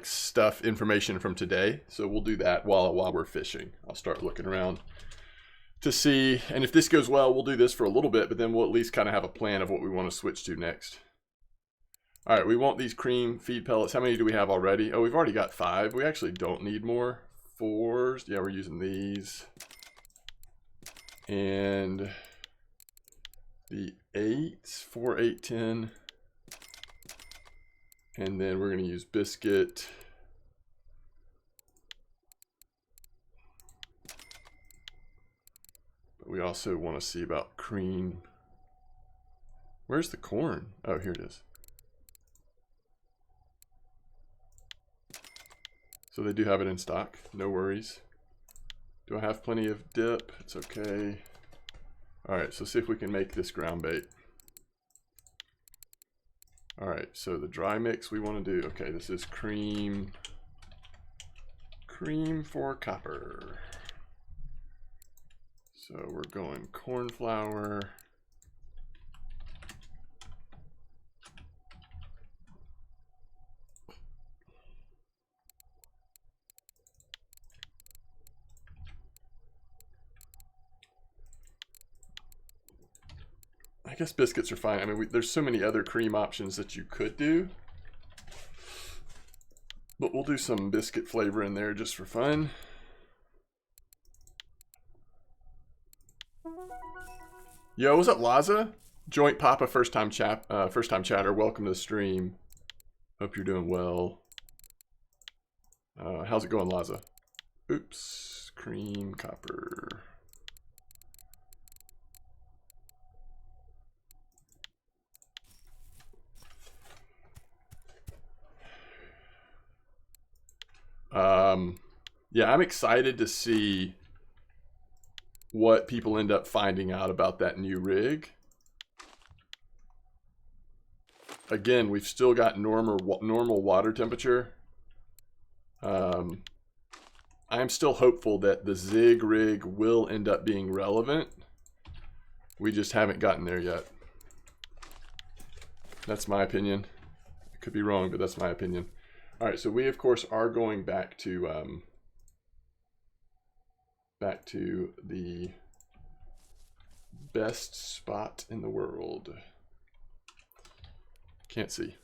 stuff, information from today. So we'll do that while we're fishing. I'll start looking around to see, and if this goes well, we'll do this for a little bit, but then we'll at least kind of have a plan of what we want to switch to next. All right, we want these cream feed pellets. How many do we have already? Oh, we've already got 5. We actually don't need more. 4s, yeah, we're using these. And the 8s, 4, 8, 10. And then we're gonna use biscuit. We also want to see about cream. Where's the corn? Oh, here it is. So they do have it in stock. No worries. Do I have plenty of dip? It's okay. All right, so see if we can make this ground bait. All right, so the dry mix we want to do. Okay, this is cream for copper. So we're going corn flour. I guess biscuits are fine. I mean, there's so many other cream options that you could do. But we'll do some biscuit flavor in there just for fun. Yo, what's up, Laza? Joint Papa, first time chatter. Welcome to the stream. Hope you're doing well. How's it going, Laza? Oops, cream copper. Yeah, I'm excited to see what people end up finding out about that new rig. Again, we've still got normal water temperature. I'm still hopeful that the Zig rig will end up being relevant. We just haven't gotten there yet. That's my opinion. I could be wrong, but that's my opinion. All right, so we of course are going back to the best spot in the world. Can't see.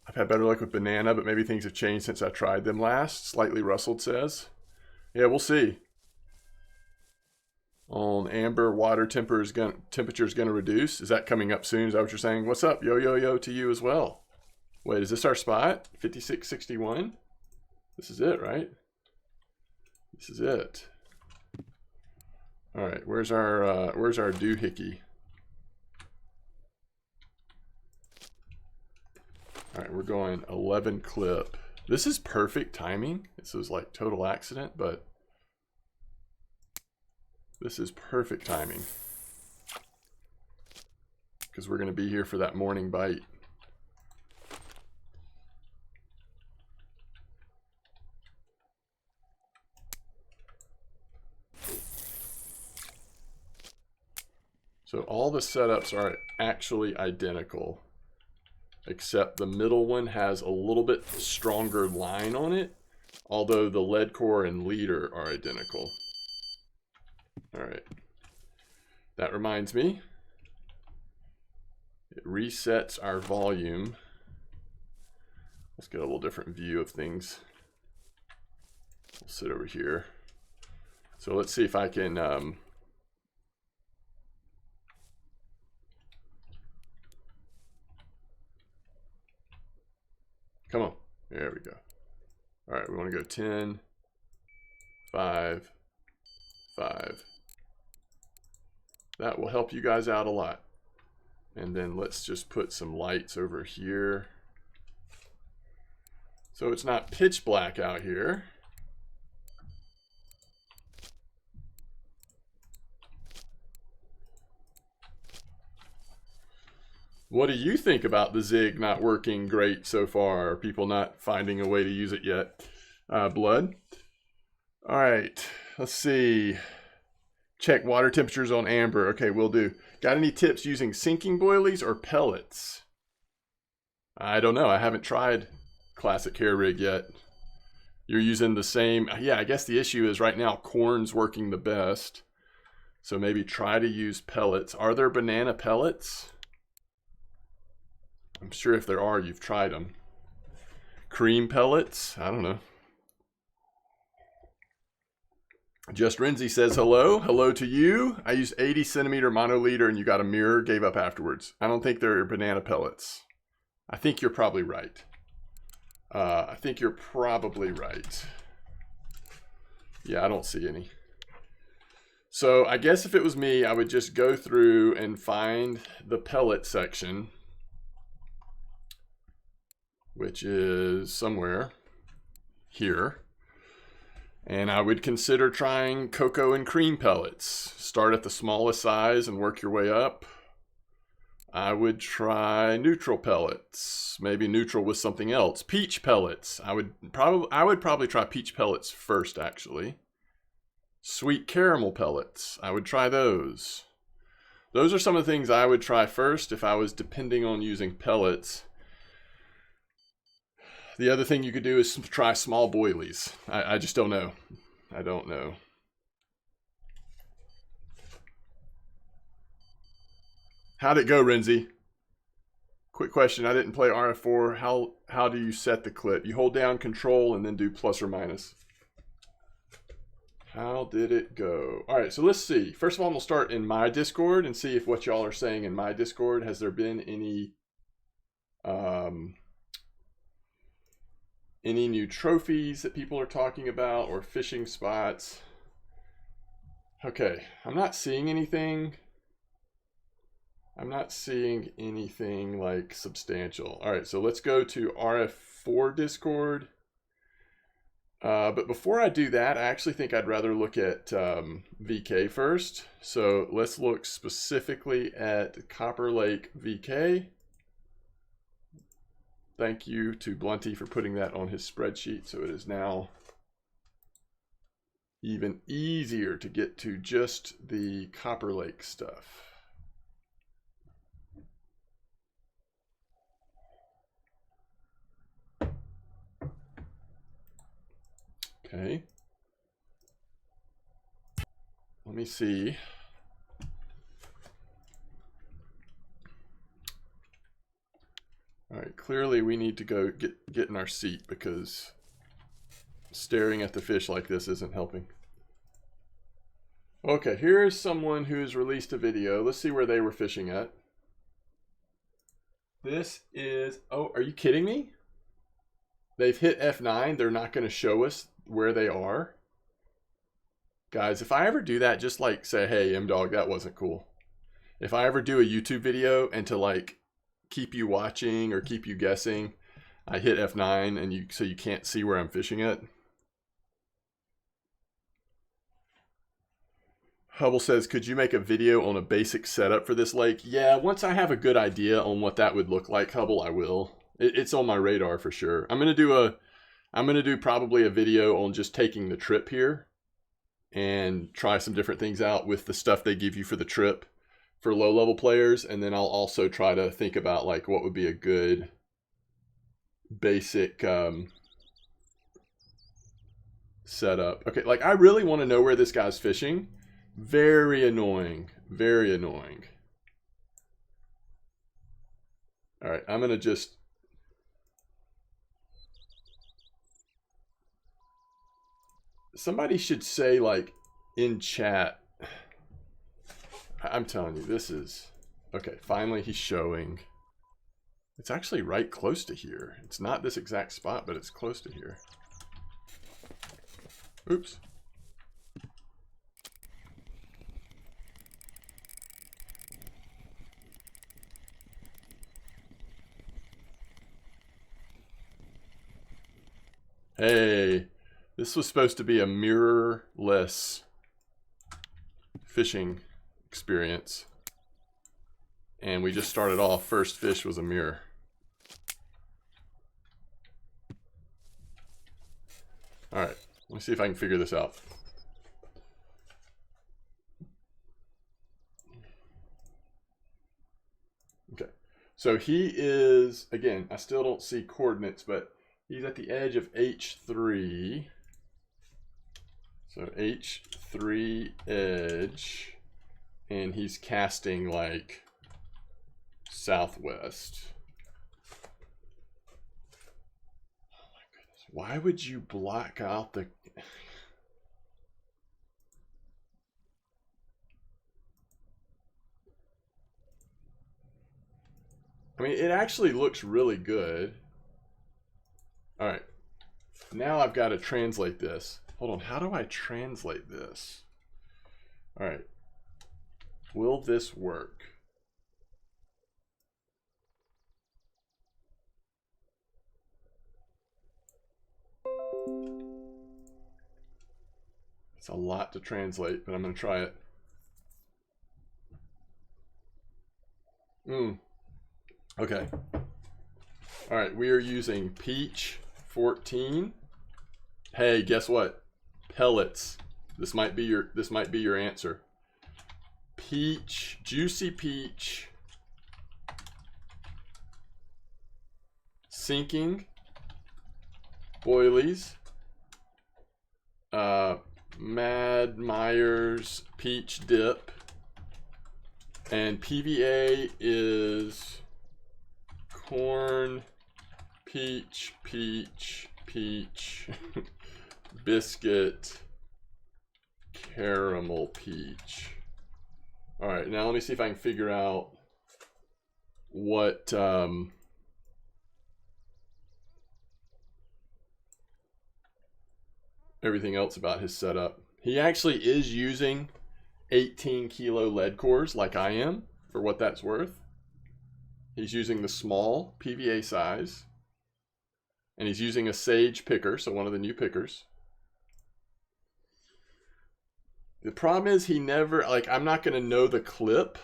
I've had better luck with banana, but maybe things have changed since I tried them last. Slightly rustled says. Yeah, we'll see. On amber, water temperature is going to reduce. Is that coming up soon? Is that what you're saying? What's up? Yo, yo, yo to you as well. Wait, is this our spot? 5661? This is it, right? This is it. All right, where's our doohickey? All right, we're going 11 clip. This is perfect timing. This was like total accident, but this is perfect timing because we're going to be here for that morning bite. So all the setups are actually identical, except the middle one has a little bit stronger line on it, although the lead core and leader are identical. All right, that reminds me, it resets our volume. Let's get a little different view of things. We'll sit over here. So let's see if I can come on, there we go. All right, we want to go 10, 5, 5. That will help you guys out a lot. And then let's just put some lights over here. So it's not pitch black out here. What do you think about the Zig not working great so far? Are people not finding a way to use it yet? Blood. All right, let's see. Check water temperatures on amber. Okay, will do. Got any tips using sinking boilies or pellets? I don't know. I haven't tried classic hair rig yet. You're using the same. Yeah, I guess the issue is right now corn's working the best. So maybe try to use pellets. Are there banana pellets? I'm sure if there are, you've tried them. Cream pellets? I don't know. Just Renzi says hello. Hello to you. I used 80 centimeter monoliter and you got a mirror, gave up afterwards. I don't think they're banana pellets. I think you're probably right. I think you're probably right. Yeah, I don't see any. So I guess if it was me, I would just go through and find the pellet section, which is somewhere here. And I would consider trying cocoa and cream pellets. Start at the smallest size and work your way up. I would try neutral pellets, maybe neutral with something else. Peach pellets. I would probably try peach pellets first, actually. Sweet caramel pellets. I would try those. Those are some of the things I would try first if I was depending on using pellets. The other thing you could do is try small boilies. I just don't know. I don't know. How'd it go, Renzi? Quick question. I didn't play RF4. How do you set the clip? You hold down Control and then do plus or minus. How did it go? All right, so let's see. First of all, I'm going to start in my Discord and see if what y'all are saying in my Discord. Has there been any new trophies that people are talking about or fishing spots? Okay, I'm not seeing anything. I'm not seeing anything like substantial. All right, so let's go to RF4 Discord. But before I do that, I actually think I'd rather look at VK first. So let's look specifically at Copper Lake VK. Thank you to Blunty for putting that on his spreadsheet. So it is now even easier to get to just the Copper Lake stuff. Okay. Let me see. All right, clearly we need to go get in our seat because staring at the fish like this isn't helping. Okay, here's someone who's released a video. Let's see where they were fishing at. This is, oh, are you kidding me? They've hit F9. They're not going to show us where they are. Guys, if I ever do that, just like say, hey, M-Dog, that wasn't cool. If I ever do a YouTube video and to like keep you watching or keep you guessing, I hit F9 and so you can't see where I'm fishing at. Hubble says, could you make a video on a basic setup for this lake? Yeah, once I have a good idea on what that would look like, Hubble, I will. It's on my radar for sure. I'm gonna do probably a video on just taking the trip here and try some different things out with the stuff they give you for the trip for low-level players, and then I'll also try to think about like what would be a good basic setup. Okay, like I really want to know where this guy's fishing. Very annoying. Very annoying. All right, I'm gonna just somebody should say like in chat. I'm telling you, this is okay. Finally, he's showing. It's actually right close to here. It's not this exact spot, but it's close to here. Oops. Hey, this was supposed to be a mirrorless fishing experience. And we just started off, first fish was a mirror. All right, let me see if I can figure this out. Okay, So he is, again, I still don't see coordinates, but he's at the edge of H3. So H3 edge, and he's casting like southwest. Oh my goodness. Why would you block out the... I mean, it actually looks really good. All right. Now I've got to translate this. Hold on. How do I translate this? All right. Will this work? It's a lot to translate, but I'm going to try it. Okay. All right, we are using Peach 14. Hey, guess what? Pellets. This might be your answer. Peach, juicy peach. Sinking. Boilies. Mad Myers peach dip. And PVA is corn, peach, biscuit, caramel peach. All right, now let me see if I can figure out what everything else about his setup. He actually is using 18 kilo lead cores like I am, for what that's worth. He's using the small PVA size, and he's using a Sage picker, so one of the new pickers. The problem is he never, like, I'm not going to know the clip.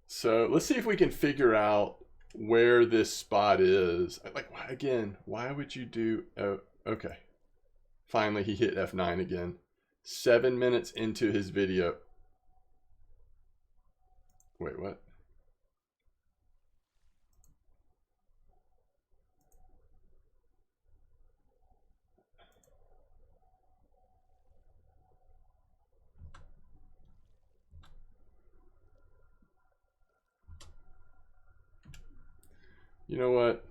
So let's see if we can figure out where this spot is. Like, again, why would you do... Oh, okay. Finally, he hit F9 again. 7 minutes into his video. Wait, what? You know what?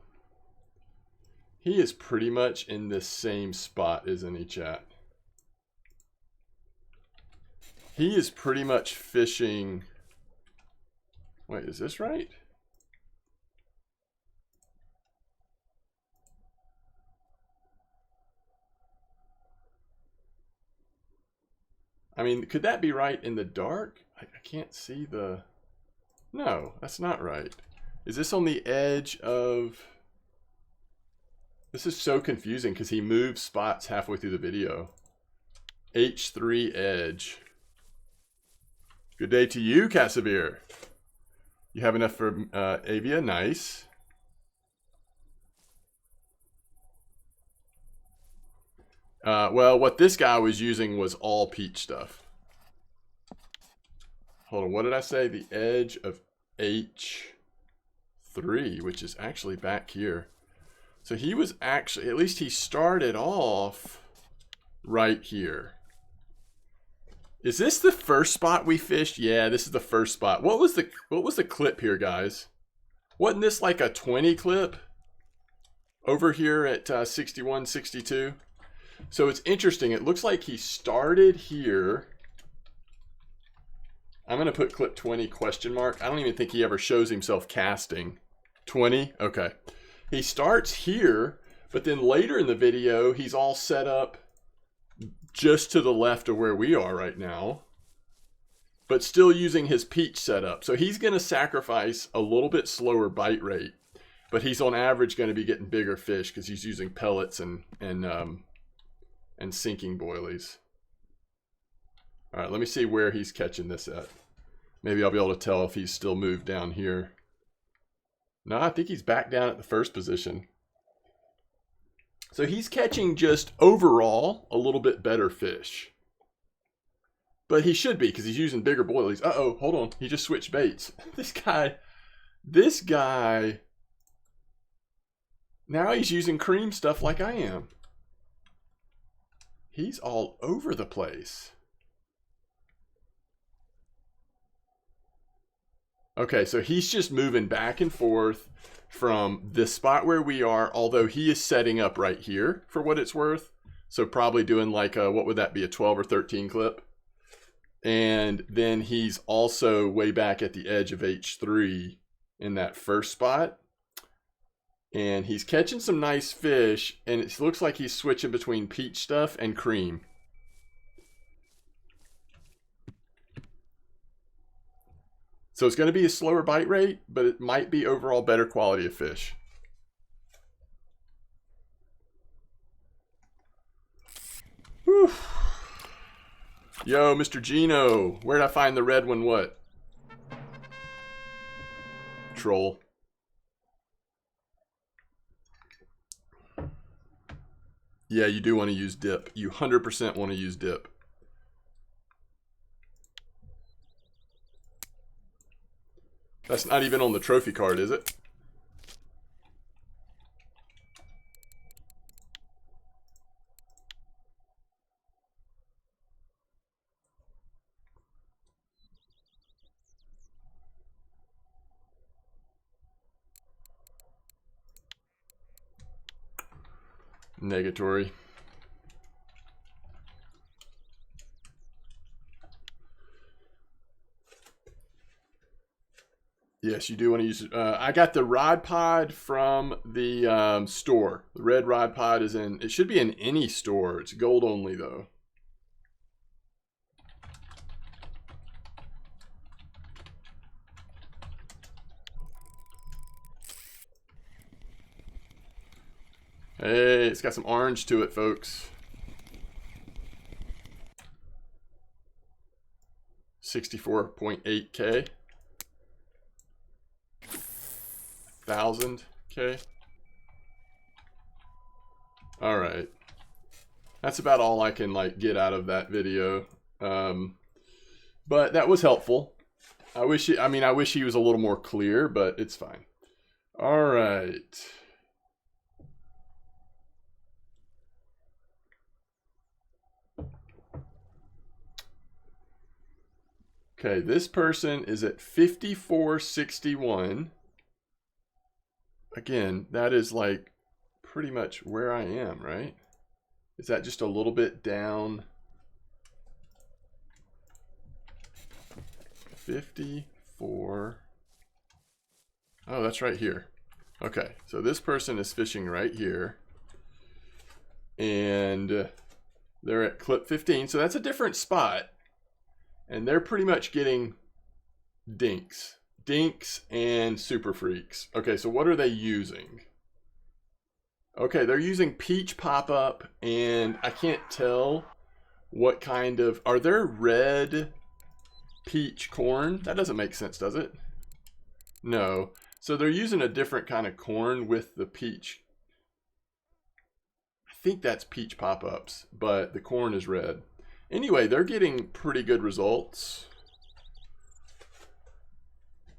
He is pretty much in this same spot, isn't he, chat? He is pretty much fishing... Wait, is this right? I mean, could that be right in the dark? I can't see the... No, that's not right. Is this on the edge of... This is so confusing because he moves spots halfway through the video. H3 edge. Good day to you, Casimir. You have enough for Avia? Nice. Well, what this guy was using was all peach stuff. Hold on, what did I say? The edge of H3, which is actually back here. So he was actually, at least he started off right here. Is this the first spot we fished? Yeah, this is the first spot. What was the clip here, guys? Wasn't this like a 20 clip over here at 61, 62? So it's interesting. It looks like he started here. I'm going to put clip 20 question mark. I don't even think he ever shows himself casting. 20? Okay. He starts here, but then later in the video, he's all set up just to the left of where we are right now, but still using his peach setup. So he's going to sacrifice a little bit slower bite rate, but he's on average going to be getting bigger fish because he's using pellets and sinking boilies. All right, let me see where he's catching this at. Maybe I'll be able to tell if he's still moved down here. No, I think he's back down at the first position. So he's catching just overall a little bit better fish. But he should be, because he's using bigger boilies. Uh-oh, hold on. He just switched baits. This guy, now he's using cream stuff like I am. He's all over the place. Okay, so he's just moving back and forth from the spot where we are, although he is setting up right here for what it's worth. So probably doing like a, what would that be, a 12 or 13 clip? And then he's also way back at the edge of H3 in that first spot. And he's catching some nice fish, and it looks like he's switching between peach stuff and cream. So it's going to be a slower bite rate, but it might be overall better quality of fish. Whew. Yo, Mr. Gino, where'd I find the red one? What? Troll. Yeah, you do want to use dip. You 100% want to use dip. That's not even on the trophy card, is it? Negatory. Yes, you do want to use it. I got the rod pod from the store. The red rod pod is in, it should be in any store. It's gold only though. Hey, it's got some orange to it, folks. 64.8K. 1000K. All right. That's about all I can like get out of that video. But that was helpful. I wish he was a little more clear, but it's fine. All right. Okay, this person is at 5461. Again, that is like pretty much where I am, right? Is that just a little bit down? 54. Oh, that's right here. Okay, so this person is fishing right here. And they're at clip 15, so that's a different spot. And they're pretty much getting dinks. Dinks and super freaks. Okay, so what are they using? Okay, they're using peach pop-up, and I can't tell what kind of... Are there red peach corn? That doesn't make sense, does it? No. So they're using a different kind of corn with the peach. I think that's peach pop-ups, but the corn is red. Anyway, they're getting pretty good results.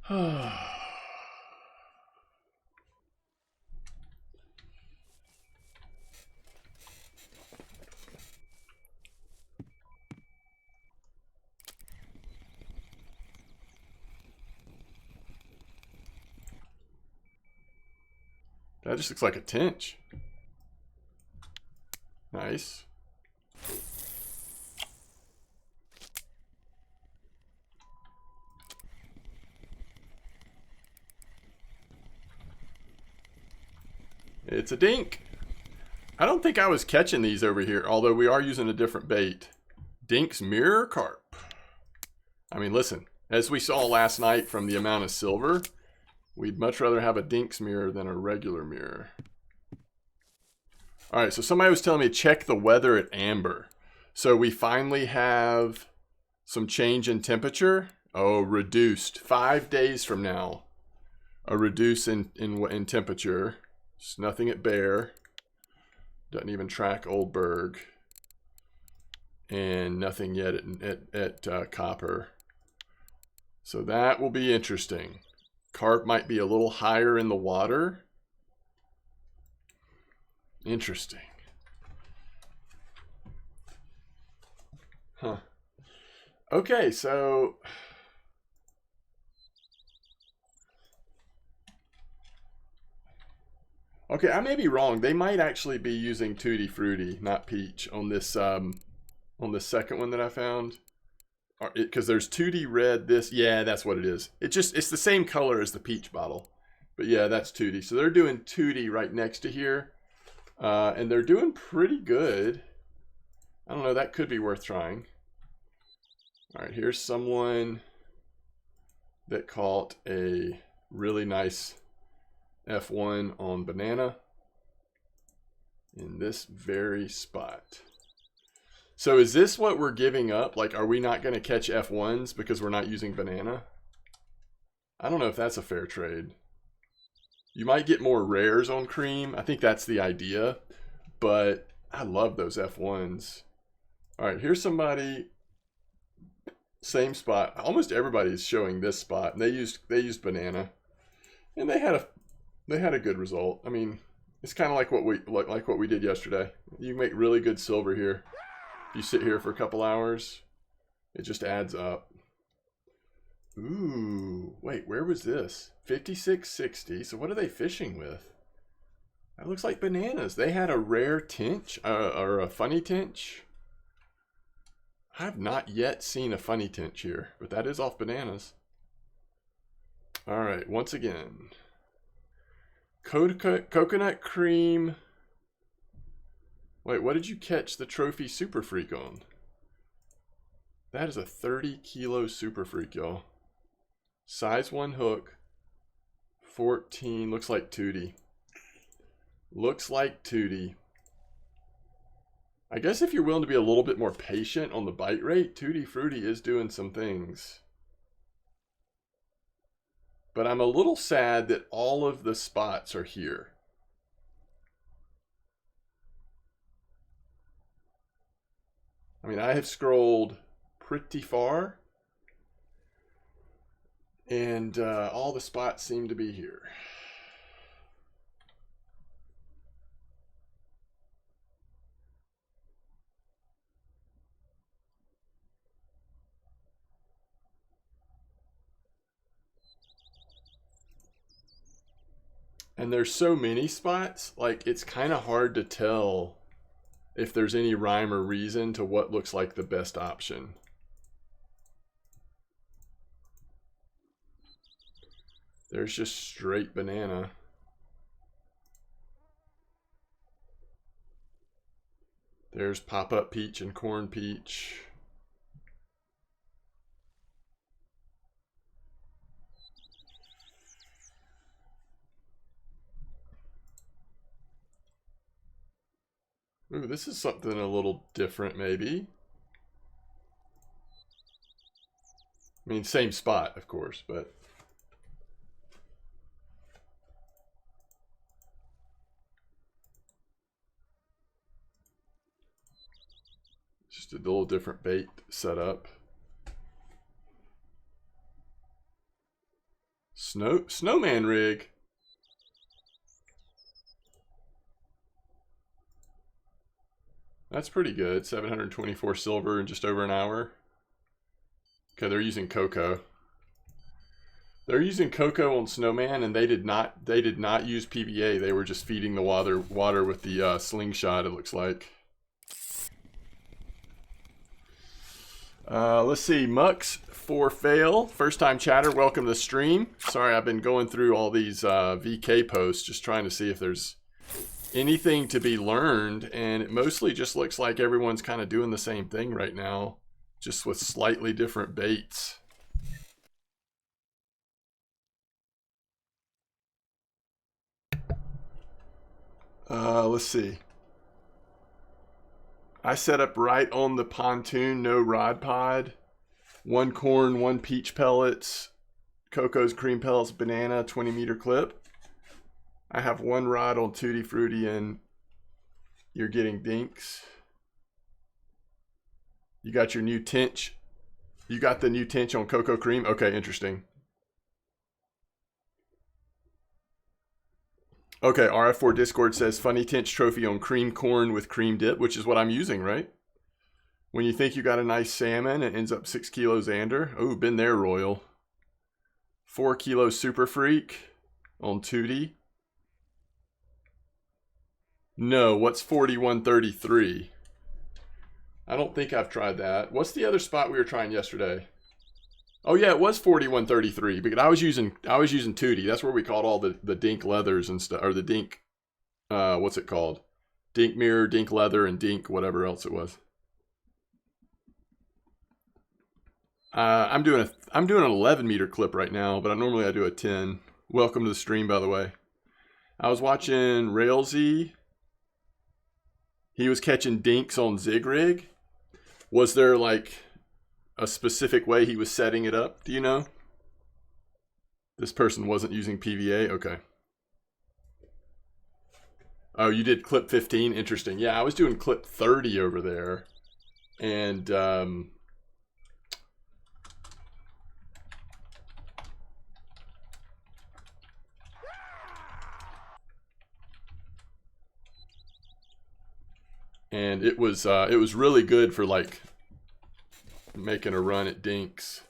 That just looks like a tench. Nice. It's a dink. I don't think I was catching these over here, although we are using a different bait. Dink's mirror carp. I mean, listen, as we saw last night from the amount of silver, we'd much rather have a Dink's mirror than a regular mirror. All right, so somebody was telling me check the weather at Amber. So we finally have some change in temperature. Oh, reduced. 5 days from now. A reduce in temperature. Just nothing at Bear. Doesn't even track Oldberg. And nothing yet at Copper. So that will be interesting. Carp might be a little higher in the water. Interesting. Huh. Okay, so okay, I may be wrong. They might actually be using Tutti Frutti, not peach, on this on the second one that I found. Because there's Tutti Red, this, yeah, that's what it is. It's the same color as the peach bottle. But yeah, that's Tutti. So they're doing Tutti right next to here. And they're doing pretty good. I don't know, that could be worth trying. All right, here's someone that caught a really nice F1 on banana in this very spot. So is this what we're giving up? Like, are we not going to catch F1s because we're not using banana? I don't know if that's a fair trade. You might get more rares on cream. I think that's the idea. But I love those F1s. All right, here's somebody. Same spot. Almost everybody's showing this spot. And they used banana. And they had a good result. I mean, it's kind of like what we did yesterday. You can make really good silver here. You sit here for a couple hours, it just adds up. Ooh, wait, where was this? 5660. So what are they fishing with? That looks like bananas. They had a rare tinge, or a funny tinge. I have not yet seen a funny tinge here, but that is off bananas. All right, once again. Coconut cream. Wait, what did you catch the Trophy Super Freak on? That is a 30 kilo Super Freak, y'all. Size 1 hook. 14, looks like Tutti. Looks like Tutti. I guess if you're willing to be a little bit more patient on the bite rate, Tutti Frutti is doing some things. But I'm a little sad that all of the spots are here. I mean, I have scrolled pretty far, and all the spots seem to be here. And there's so many spots, like it's kind of hard to tell if there's any rhyme or reason to what looks like the best option. There's just straight banana. There's pop-up peach and corn peach. Ooh, this is something a little different, maybe. I mean, same spot, of course, but... just a little different bait setup. Snowman rig. That's pretty good. 724 silver in just over an hour. Okay, they're using Coco. They're using Coco on Snowman, and they did not use PBA. They were just feeding the water with the slingshot, it looks like. Let's see. Mux for fail. First time chatter. Welcome to the stream. Sorry, I've been going through all these VK posts, just trying to see if there's anything to be learned, and it mostly just looks like everyone's kind of doing the same thing right now, just with slightly different baits. Let's see. I set up right on the pontoon, no rod pod. 1 corn, 1 peach pellets, Coco's cream pellets, banana, 20 meter clip. I have 1 rod on Tutti Frutti and You're getting dinks. You got your new Tinch. You got the new Tinch on Cocoa Cream? Okay, interesting. Okay, RF4 Discord says funny Tinch trophy on cream corn with cream dip, which is what I'm using, right? When you think you got a nice salmon, it ends up 6 kilos under. Oh, been there, Royal. 4 kilo Super Freak on Tootie. No, what's 4133? I don't think I've tried that. What's the other spot we were trying yesterday? Oh yeah, it was 4133 because I was using Tootie. That's where we caught all the dink leathers and stuff, or the dink what's it called? Dink mirror, dink leather, and dink whatever else it was. I'm doing an 11 meter clip right now, but normally I do a 10. Welcome to the stream, by the way. I was watching Railsy. He was catching dinks on Zig Rig. Was there like a specific way he was setting it up? Do you know? This person wasn't using PVA? Okay. Oh, you did clip 15? Interesting. Yeah, I was doing clip 30 over there. And it was really good for like making a run at dinks.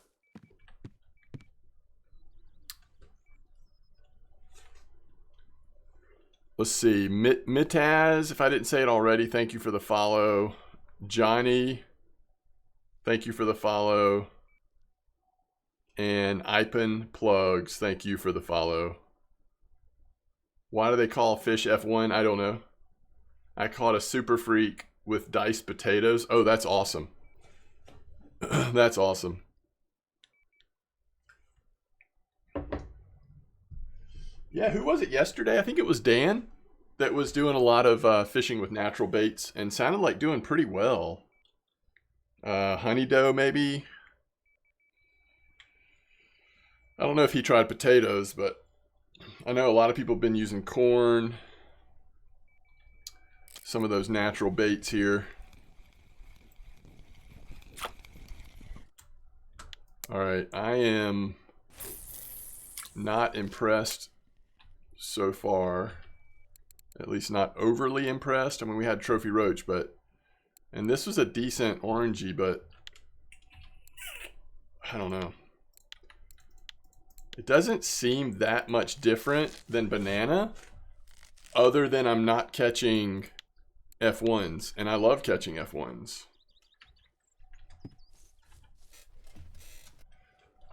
Let's see, Mitaz, if I didn't say it already, thank you for the follow. Johnny, thank you for the follow. And Ipan Plugs, thank you for the follow. Why do they call fish F1? I don't know. I caught a Super Freak with diced potatoes. Oh, that's awesome. That's awesome. Yeah, who was it yesterday? I think it was Dan that was doing a lot of fishing with natural baits and sounded like doing pretty well. Honey Dough, maybe? I don't know if he tried potatoes, but I know a lot of people have been using corn. Some of those natural baits here. All right, I am not impressed so far. At least not overly impressed. I mean, we had Trophy Roach, and this was a decent orangey, but I don't know. It doesn't seem that much different than banana, other than I'm not catching F1s, and I love catching F1s.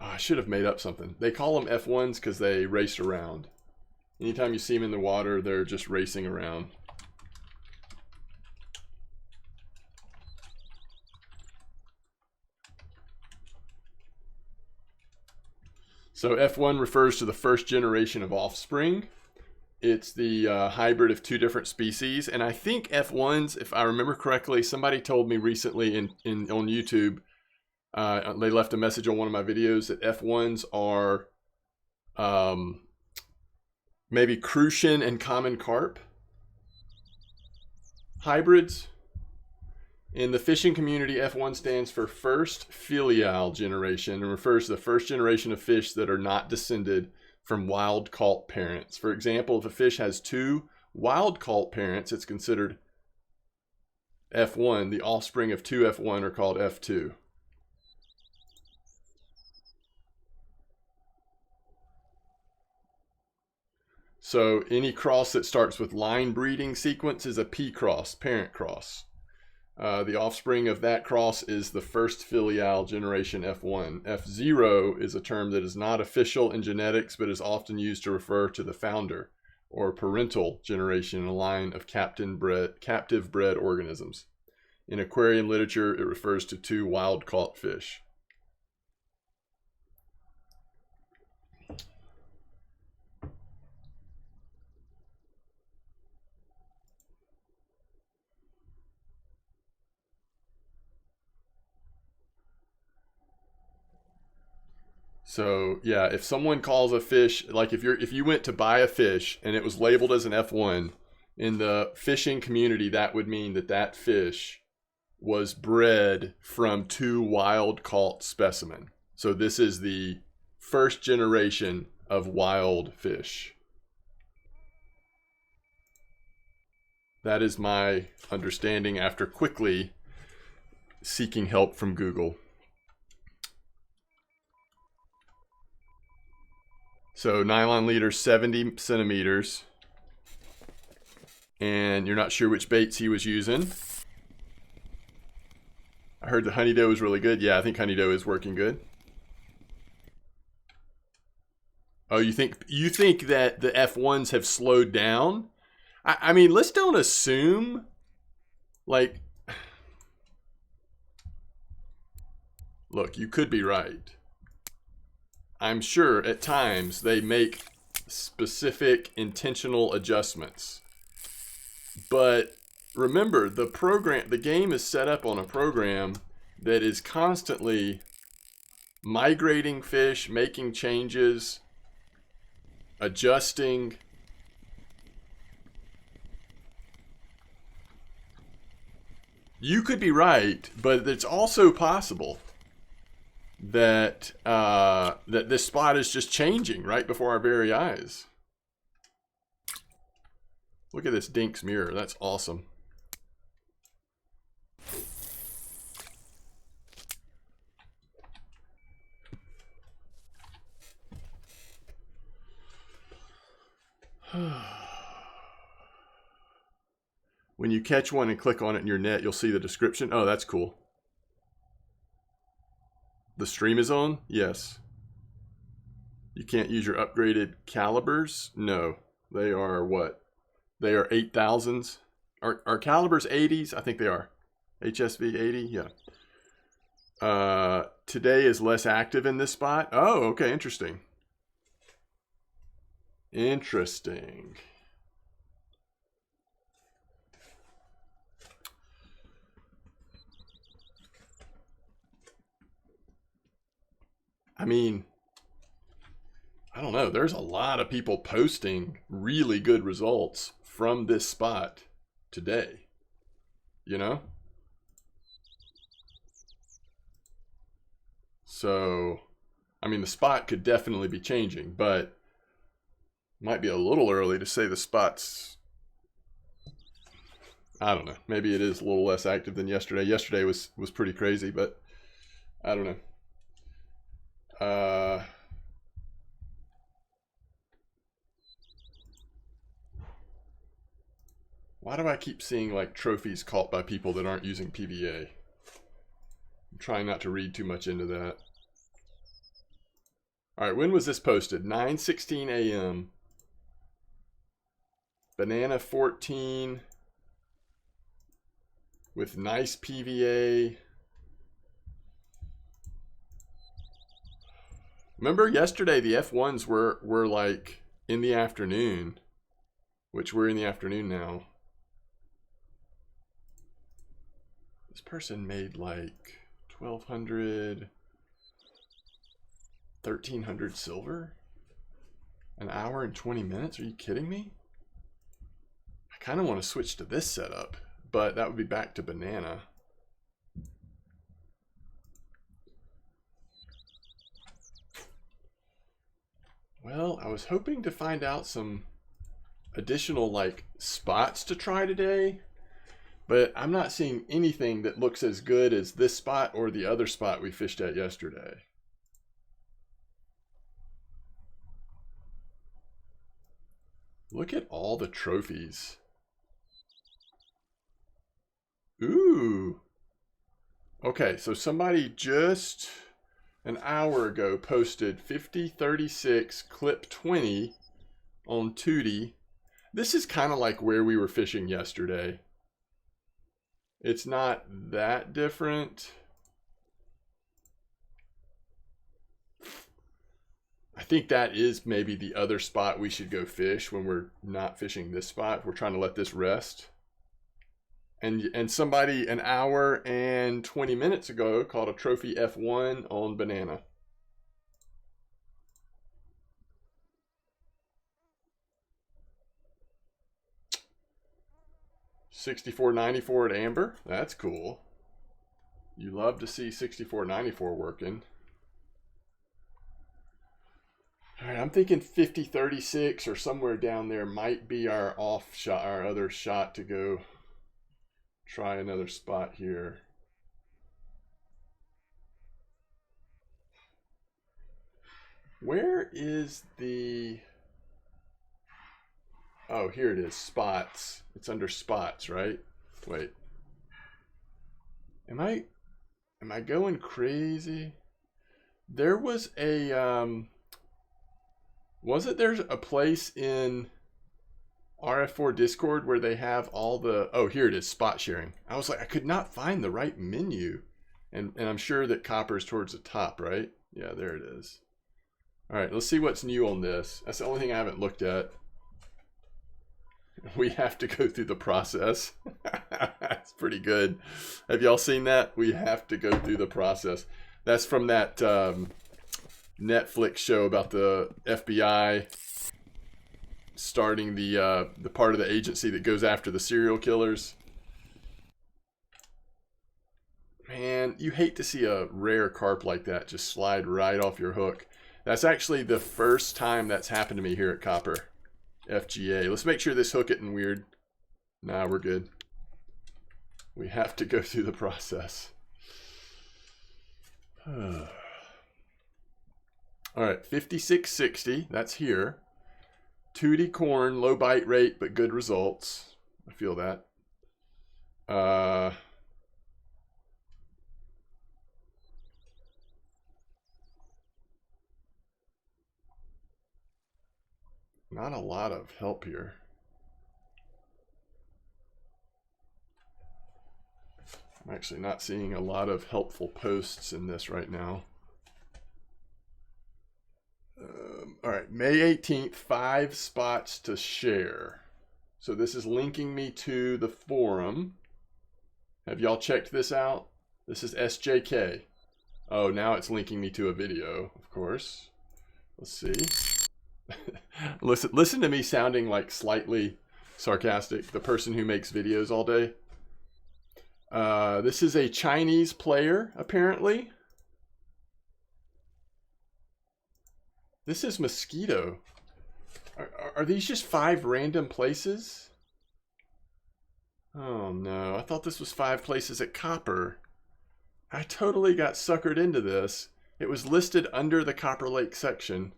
Oh, I should have made up something. They call them F1s because they race around. Anytime you see them in the water, they're just racing around. So F1 refers to the first generation of offspring. It's the hybrid of two different species. And I think F1s, if I remember correctly, somebody told me recently on YouTube, they left a message on one of my videos that F1s are maybe Crucian and common carp hybrids. In the fishing community, F1 stands for first filial generation and refers to the first generation of fish that are not descended from wild caught parents. For example, if a fish has 2 wild caught parents, it's considered F1. The offspring of 2 F1 are called F2. So any cross that starts with line breeding sequence is a P cross, parent cross. The offspring of that cross is the first filial generation F1. F0 is a term that is not official in genetics, but is often used to refer to the founder or parental generation in a line of captive bred organisms. In aquarium literature, it refers to 2 wild caught fish. So yeah, if someone calls a fish, like if you went to buy a fish and it was labeled as an F1, In the fishing community, that would mean that that fish was bred from 2 wild caught specimen. So this is the first generation of wild fish. That is my understanding after quickly seeking help from Google. So nylon leader, 70 centimeters. And you're not sure which baits he was using. I heard the honey doe was really good. Yeah, I think honey doe is working good. Oh, you think that the F1s have slowed down? I mean, let's don't assume, like, look, you could be right. I'm sure at times they make specific intentional adjustments. But remember, the game is set up on a program that is constantly migrating fish, making changes, adjusting. You could be right, but it's also possible that that this spot is just changing right before our very eyes. Look at this Dinks mirror. That's awesome. When you catch one and click on it in your net, you'll see the description. Oh, that's cool. The stream is on? Yes. You can't use your upgraded calibers? No. They are what? They are 8,000s. Are calibers 80s? I think they are. HSV 80? Yeah. Today is less active in this spot. Oh, okay. Interesting. Interesting. I mean, I don't know. There's a lot of people posting really good results from this spot today. You know? So, I mean, the spot could definitely be changing, but might be a little early to say the spot's, I don't know. Maybe it is a little less active than yesterday. Yesterday was pretty crazy, but I don't know. Why do I keep seeing like trophies caught by people that aren't using PVA? I'm trying not to read too much into that. All right, when was this posted? 9:16 a.m. Banana 14 with nice PVA. Remember yesterday the F1s were like in the afternoon, which we're in the afternoon now. This person made like 1,200, 1,300 silver? An hour and 20 minutes? Are you kidding me? I kind of want to switch to this setup, but that would be back to banana. Well, I was hoping to find out some additional like spots to try today, but I'm not seeing anything that looks as good as this spot or the other spot we fished at yesterday. Look at all the trophies. Ooh. Okay, so somebody just an hour ago posted 5036 clip 20 on Tootie. This is kind of like where we were fishing yesterday. It's not that different. I think that is maybe the other spot we should go fish when we're not fishing this spot. We're trying to let this rest. And somebody an hour and 20 minutes ago caught a trophy F1 on banana. 6494 at amber. That's cool. You love to see 6494 working. All right, I'm thinking 5036 or somewhere down there might be our off shot, our other shot to go try another spot here. Where is the... Oh, here it is, spots. It's under spots, right? Wait. Am I going crazy? There was a wasn't there a place in RF4 Discord where they have all the... Oh, here it is, spot sharing. I was like, I could not find the right menu. And I'm sure that copper's towards the top, right? Yeah, there it is. All right, let's see what's new on this. That's the only thing I haven't looked at. We have to go through the process. That's pretty good. Have y'all seen that? We have to go through the process. That's from that Netflix show about the FBI starting the part of the agency that goes after the serial killers. Man, you hate to see a rare carp like that just slide right off your hook. That's actually the first time that's happened to me here at Copper FGA. Let's make sure this hook isn't weird. Nah, we're good. We have to go through the process. All right, 5660, that's here. 2D corn, low bite rate, but good results. I feel that. Not a lot of help here. I'm actually not seeing a lot of helpful posts in this right now. All right, May 18th, 5 spots to share. So this is linking me to the forum. Have y'all checked this out? This is SJK. Oh, now it's linking me to a video, of course. Let's see. Listen to me sounding like slightly sarcastic. The person who makes videos all day. This is a Chinese player, apparently. This is Mosquito. Are these just 5 random places? Oh no, I thought this was 5 places at Copper. I totally got suckered into this. It was listed under the Copper Lake section.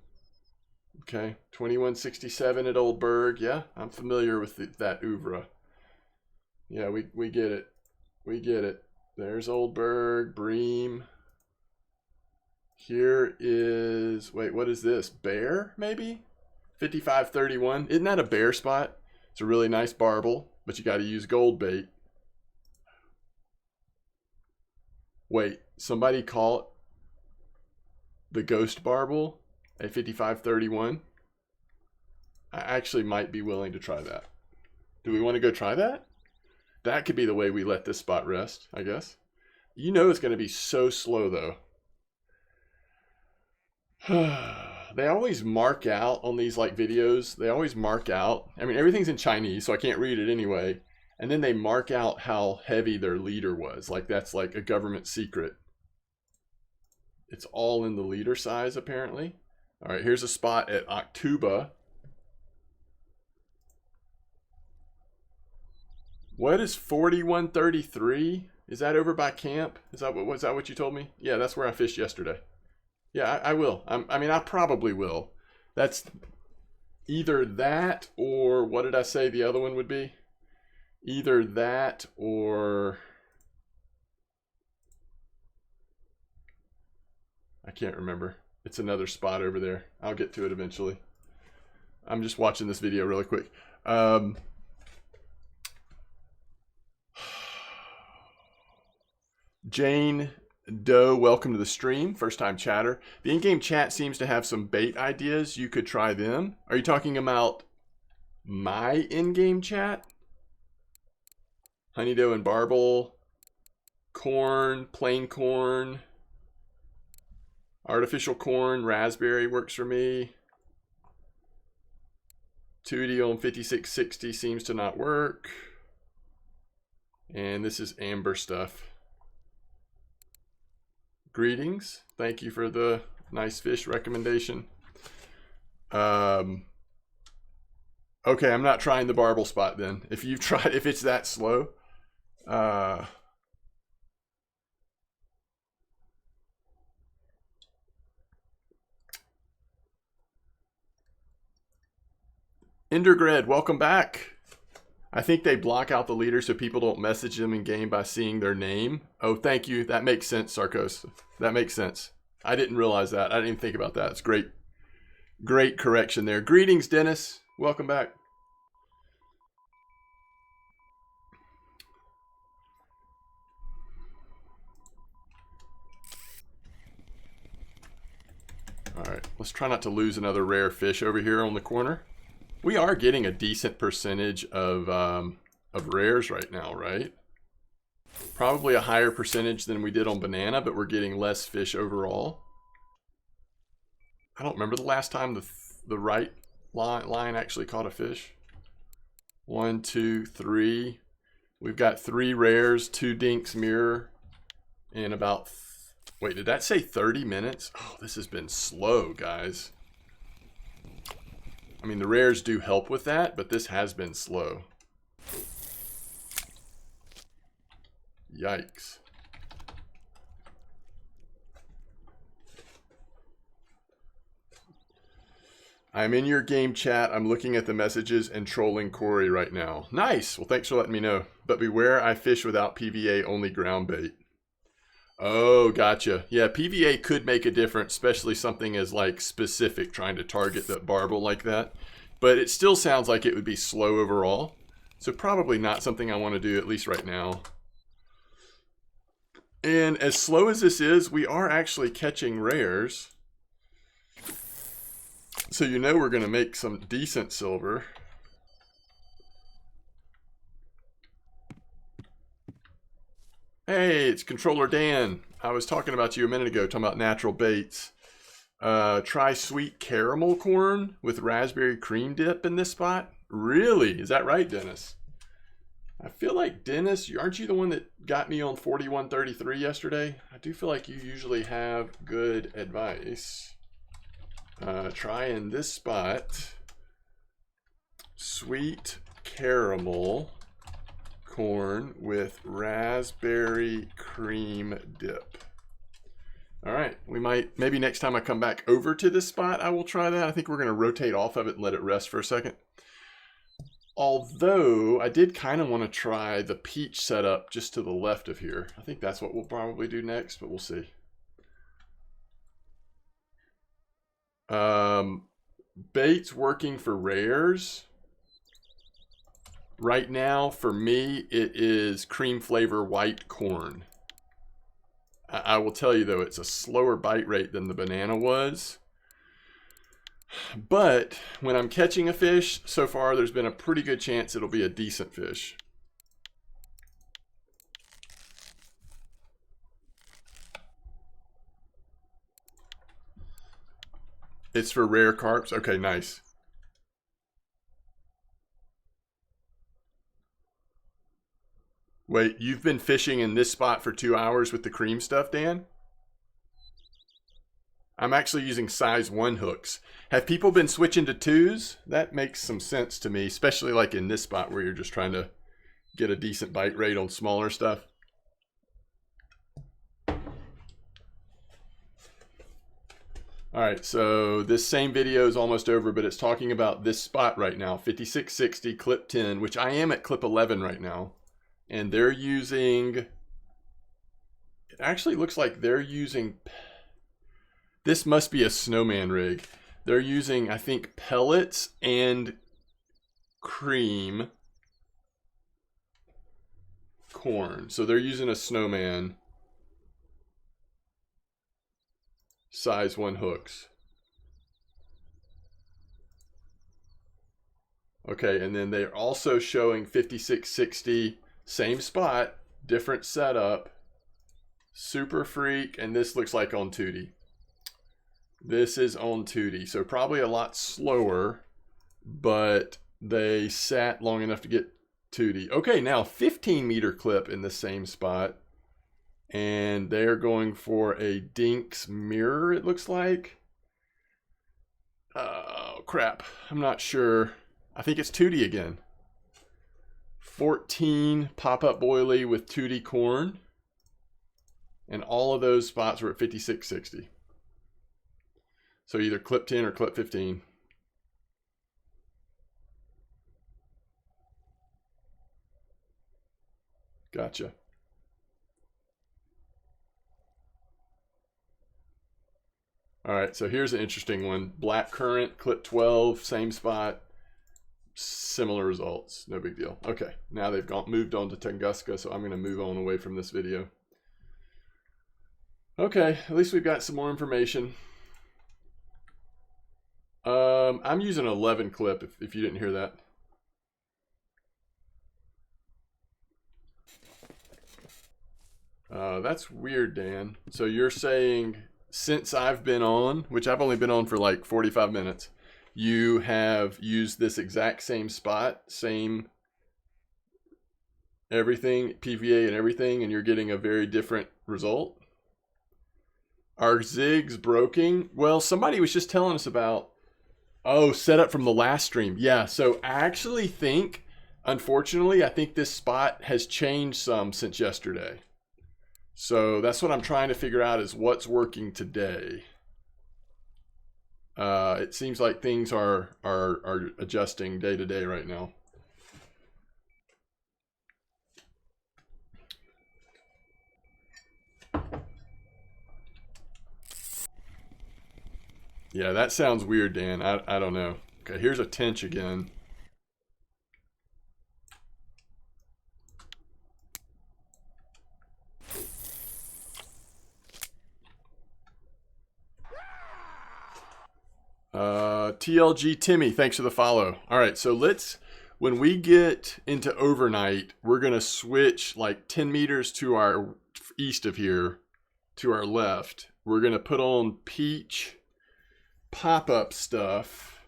Okay, 2167 at Old Berg. Yeah, I'm familiar with that oeuvre. Yeah, we get it. We get it. There's Old Berg, Bream. Here is, wait, what is this? Bear, maybe? 5531. Isn't that a bear spot? It's a really nice barbel, but you got to use gold bait. Wait, somebody call it the ghost barbel at 5531? I actually might be willing to try that. Do we want to go try that? That could be the way we let this spot rest, I guess. You know it's going to be so slow, though. They always mark out on these like videos. They always mark out. I mean, everything's in Chinese, so I can't read it anyway. And then they mark out how heavy their leader was. Like that's like a government secret. It's all in the leader size, apparently. All right, here's a spot at Octuba. What is 4133? Is that over by camp? Is that what you told me? Yeah, that's where I fished yesterday. Yeah, I will. I mean, I probably will. That's either that or what did I say the other one would be? Either that or I can't remember. It's another spot over there. I'll get to it eventually. I'm just watching this video really quick. Jane Doe, welcome to the stream. First time chatter. The in-game chat seems to have some bait ideas. You could try them. Are you talking about my in-game chat? Honey doe and barbel. Corn, plain corn. Artificial corn, raspberry works for me. 2D on 5660 seems to not work. And this is amber stuff. Greetings. Thank you for the nice fish recommendation. Okay, I'm not trying the barbel spot then. If you've tried, if it's that slow. Endergred, welcome back. I think they block out the leader so people don't message them in game by seeing their name. Oh, thank you. That makes sense, Sarkos. That makes sense. I didn't realize that. I didn't even think about that. It's great. Great correction there. Greetings, Dennis. Welcome back. All right, let's try not to lose another rare fish over here on the corner. We are getting a decent percentage of rares right now, right? Probably a higher percentage than we did on banana, but we're getting less fish overall. I don't remember the last time the right line actually caught a fish. 1, 2, 3. We've got 3 rares, 2 dinks mirror, and about... Wait, did that say 30 minutes? Oh, this has been slow, guys. I mean, the rares do help with that, but this has been slow. Yikes. I'm in your game chat. I'm looking at the messages and trolling Corey right now. Nice. Well, thanks for letting me know. But beware, I fish without PVA, only ground bait. Oh, gotcha. Yeah, PVA could make a difference, especially something as like specific, trying to target the barbel like that. But it still sounds like it would be slow overall. So probably not something I want to do, at least right now. And as slow as this is, we are actually catching rares. So you know we're going to make some decent silver. Hey, it's Controller Dan. I was talking about you a minute ago, talking about natural baits. Try sweet caramel corn with raspberry cream dip in this spot. Really? Is that right, Dennis? I feel like, Dennis, aren't you the one that got me on 4133 yesterday? I do feel like you usually have good advice. Try in this spot. Sweet caramel corn with raspberry cream dip. All right, we might, maybe next time I come back over to this spot, I will try that. I think we're going to rotate off of it and let it rest for a second. Although I did kind of want to try the peach setup just to the left of here. I think that's what we'll probably do next, but we'll see. Baits working for rares. Right now, for me, it is cream flavor white corn. I will tell you, though, it's a slower bite rate than the banana was. But when I'm catching a fish, so far, there's been a pretty good chance it'll be a decent fish. It's for rare carps? Okay, nice. Wait, you've been fishing in this spot for 2 hours with the cream stuff, Dan? I'm actually using size 1 hooks. Have people been switching to 2s? That makes some sense to me, especially like in this spot where you're just trying to get a decent bite rate on smaller stuff. All right, so this same video is almost over, but it's talking about this spot right now, 5660 clip 10, which I am at clip 11 right now. And they're using, it actually looks like they're using, this must be a snowman rig. They're using, I think, pellets and cream corn. So they're using a snowman size 1 hooks. Okay, and then they're also showing 5660, same spot, different setup, Super Freak, and this looks like on Tootie. This is on Tootie, so probably a lot slower, but they sat long enough to get 2D. Okay, now 15 meter clip in the same spot. And they're going for a Dinks mirror, it looks like. Oh, crap. I'm not sure. I think it's 2D again. 14 pop-up boilie with 2D corn. And all of those spots were at 56.60. So either clip 10 or clip 15. Gotcha. All right, so here's an interesting one. Black currant, clip 12, same spot, similar results. No big deal. Okay, now they've moved on to Tunguska, so I'm going to move on away from this video. Okay, at least we've got some more information. I'm using an 11 clip, if you didn't hear that. That's weird, Dan. So you're saying since I've been on, which I've only been on for like 45 minutes, you have used this exact same spot, same everything, PVA and everything, and you're getting a very different result? Are zigs broken? Well, somebody was just telling us about, oh, setup from the last stream. Yeah, so I actually think, unfortunately, I think this spot has changed some since yesterday. So that's what I'm trying to figure out is what's working today. It seems like things are adjusting day to day right now. Yeah, that sounds weird, Dan. I don't know. Okay, here's a tench again. TLG Timmy, thanks for the follow. All right, so when we get into overnight, we're going to switch like 10 meters to our east of here, to our left. We're going to put on peach pop-up stuff,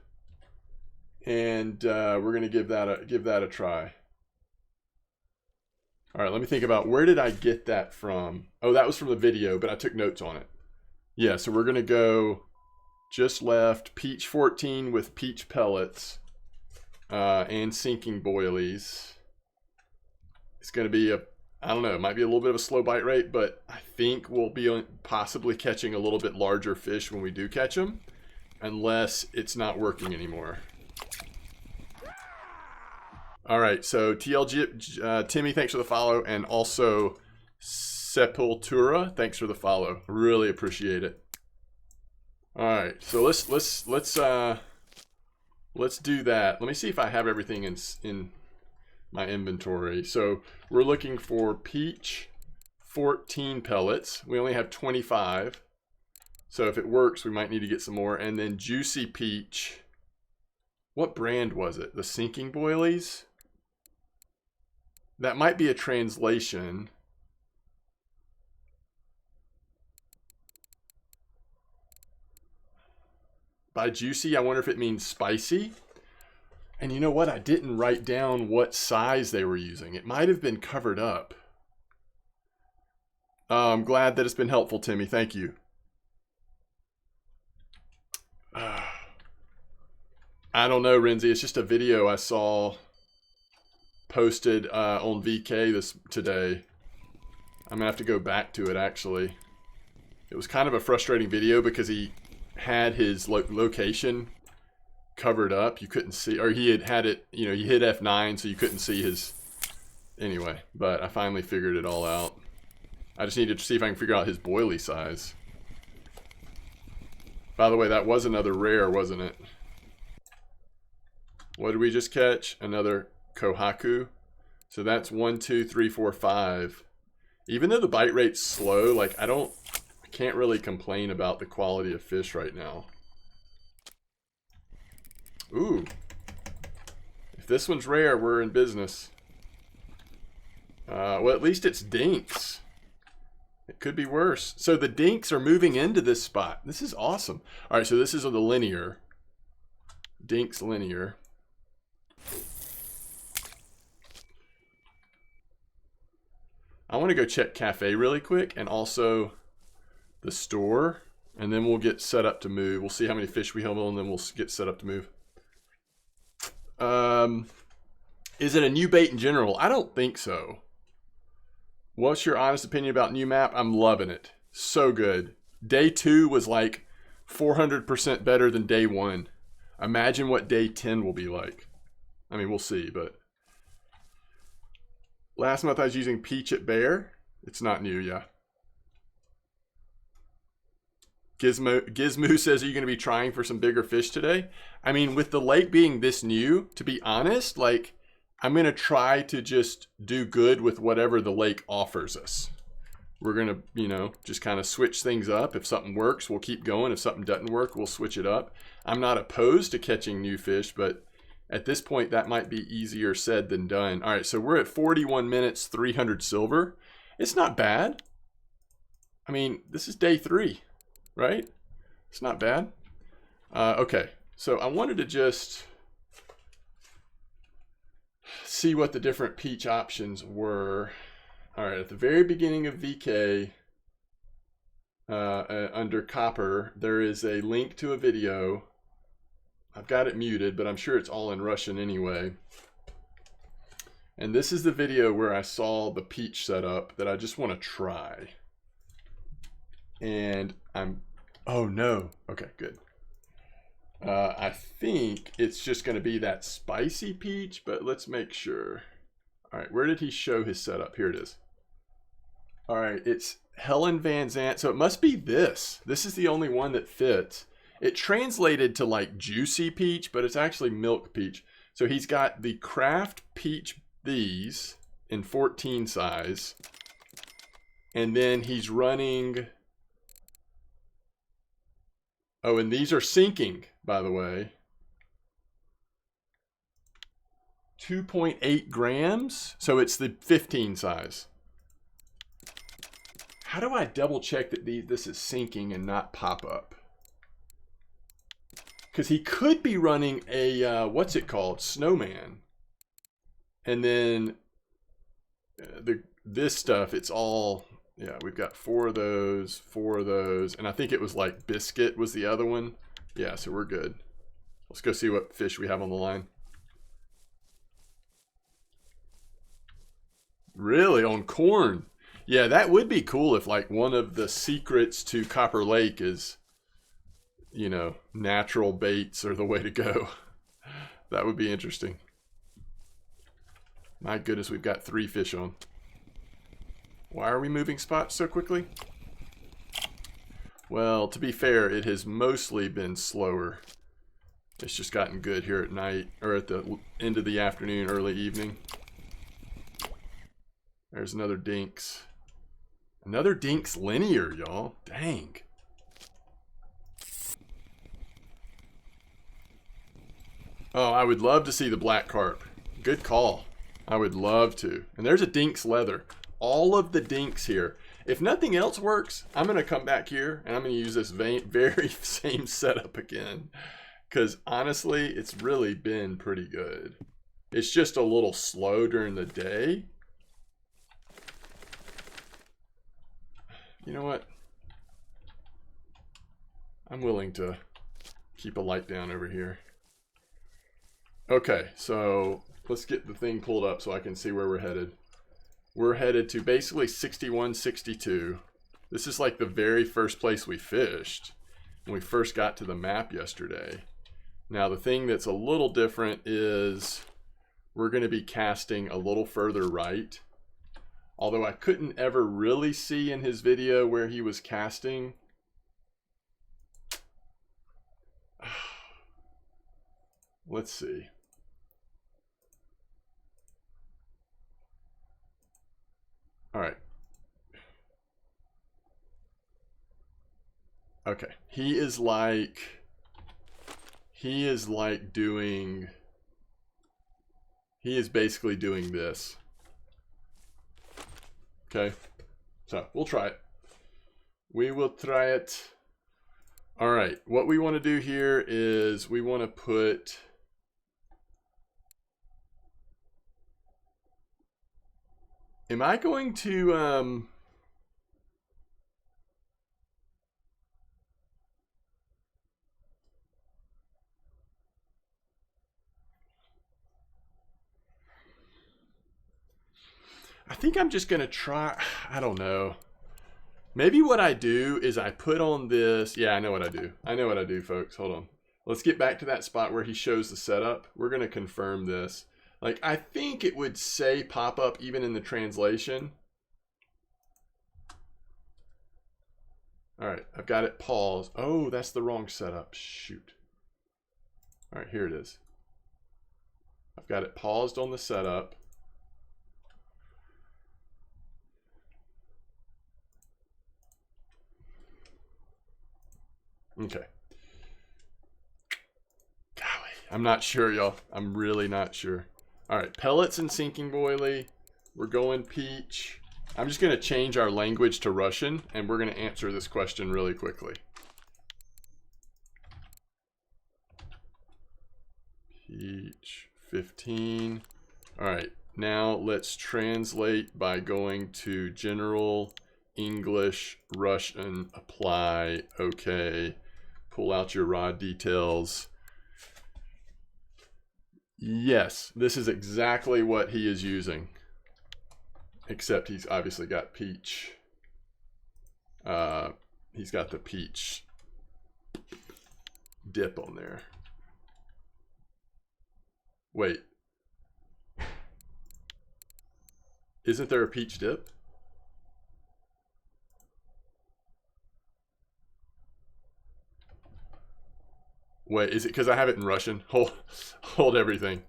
and we're going to give that a try. All right, let me think about where did I get that from? Oh, that was from the video, but I took notes on it. Yeah, so we're going to go just left, peach 14 with peach pellets and sinking boilies. It's going to be I don't know, it might be a little bit of a slow bite rate, but I think we'll be possibly catching a little bit larger fish when we do catch them, unless it's not working anymore. All right, so TLG, Timmy, thanks for the follow, and also Sepultura, thanks for the follow. Really appreciate it. All right, so let's do that. Let me see if I have everything in my inventory. So we're looking for peach 14 pellets. We only have 25. So if it works, we might need to get some more. And then juicy peach. What brand was it? The sinking boilies? That might be a translation. By juicy, I wonder if it means spicy. And you know what? I didn't write down what size they were using. It might have been covered up. I'm glad that it's been helpful, Timmy. Thank you. I don't know, Renzi. It's just a video I saw posted on VK today. I'm going to have to go back to it, actually. It was kind of a frustrating video because he had his location covered up. You couldn't see, or he had it, you know, you hit F9 so you couldn't see his, anyway, but I finally figured it all out. I just needed to see if I can figure out his boilie size. By the way, that was another rare, wasn't it? What did we just catch? Another Kohaku. So that's 1, 2, 3, 4, 5. Even though the bite rate's slow, like I can't really complain about the quality of fish right now. Ooh. If this one's rare, we're in business. Well, at least it's dinks. It could be worse. So the dinks are moving into this spot. This is awesome. All right, so this is the linear. Dinks linear. I want to go check cafe really quick and also the store, and then we'll get set up to move. We'll see how many fish we have on, and then we'll get set up to move. Is it a new bait in general? I don't think so. What's your honest opinion about new map? I'm loving it. So good. Day 2 was like 400% better than day 1. Imagine what day 10 will be like. I mean, we'll see, but... Last month I was using Peach at Bear. It's not new, yeah. Gizmo says, are you going to be trying for some bigger fish today? I mean, with the lake being this new, to be honest, like, I'm going to try to just do good with whatever the lake offers us. We're going to, you know, just kind of switch things up. If something works, we'll keep going. If something doesn't work, we'll switch it up. I'm not opposed to catching new fish, but at this point, that might be easier said than done. All right, so we're at 41 minutes, 300 silver. It's not bad. I mean, this is day 3, right? It's not bad. Okay, so I wanted to just see what the different Peach options were. All right, at the very beginning of VK, under Copper, there is a link to a video. I've got it muted, but I'm sure it's all in Russian anyway. And this is the video where I saw the Peach setup that I just want to try. And oh no, okay, good. I think it's just going to be that spicy peach, but let's make sure. All right, where did he show his setup? Here it is. All right, it's Helen Van Zant. So it must be this. This is the only one that fits. It translated to like juicy peach, but it's actually milk peach. So he's got the craft peach, these in 14 size. And then he's running... Oh, and these are sinking, by the way. 2.8 grams. So it's the 15 size. How do I double check that this is sinking and not pop up? Because he could be running a, what's it called? Snowman. And then this stuff, it's all, yeah, we've got 4 of those, 4 of those. And I think it was like Biscuit was the other one. Yeah, so we're good. Let's go see what fish we have on the line. Really? On corn? Yeah, that would be cool if like one of the secrets to Copper Lake is... you know, natural baits are the way to go. That would be interesting. My goodness, we've got 3 fish on. Why are we moving spots so quickly? Well, to be fair, it has mostly been slower. It's just gotten good here at night, or at the end of the afternoon, early evening. There's another Dinks. Another Dinks linear, y'all. Dang. Oh, I would love to see the black carp. Good call. I would love to. And there's a Dinks leather. All of the Dinks here. If nothing else works, I'm going to come back here and I'm going to use this very same setup again. Because honestly, it's really been pretty good. It's just a little slow during the day. You know what? I'm willing to keep a light down over here. Okay, so let's get the thing pulled up so I can see where we're headed. We're headed to basically 6162. This is like the very first place we fished when we first got to the map yesterday. Now the thing that's a little different is we're going to be casting a little further right. Although I couldn't ever really see in his video where he was casting. Let's see. All right. Okay. He is basically doing this. Okay. So we'll try it. We will try it. All right. What we want to do here is we want to put... Am I going to I think I'm just going to try, I don't know. Maybe what I do is I put on this, yeah, I know what I do. I know what I do, folks. Hold on. Let's get back to that spot where he shows the setup. We're going to confirm this. Like, I think it would say pop up even in the translation. All right, I've got it paused. Oh, that's the wrong setup. Shoot. All right, here it is. I've got it paused on the setup. Okay. Golly, I'm not sure, y'all. I'm really not sure. All right, pellets and sinking boilie. We're going peach. I'm just going to change our language to Russian, and we're going to answer this question really quickly. Peach 15. All right, now let's translate by going to General English, Russian, apply, okay. Pull out your raw details. Yes, this is exactly what he is using. Except he's obviously got peach. He's got the peach dip on there. Wait. Isn't there a peach dip? Wait, is it because I have it in Russian? Hold everything.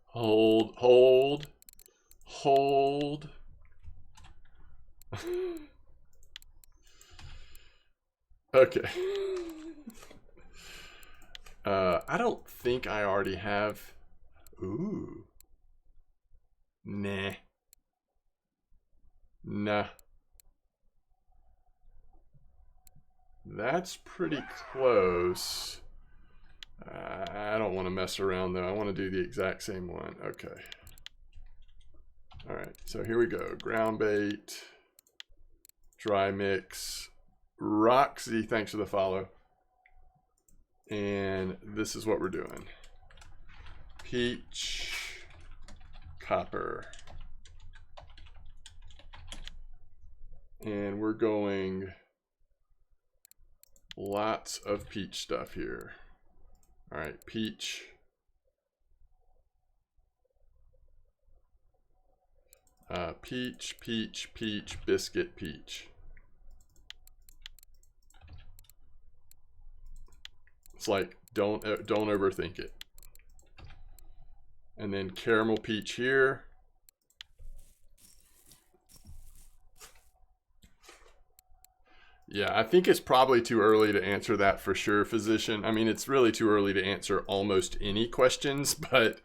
Hold. Okay. I don't think I already have. Ooh. Nah. That's pretty close. I don't want to mess around though. I want to do the exact same one. Okay. All right, so here we go. Ground bait, dry mix. Roxy, thanks for the follow. And this is what we're doing. Peach, copper. And we're going lots of peach stuff here. All right, peach. Peach, biscuit, peach. It's like, don't overthink it. And then caramel peach here. Yeah, I think it's probably too early to answer that for sure, physician. I mean, it's really too early to answer almost any questions, but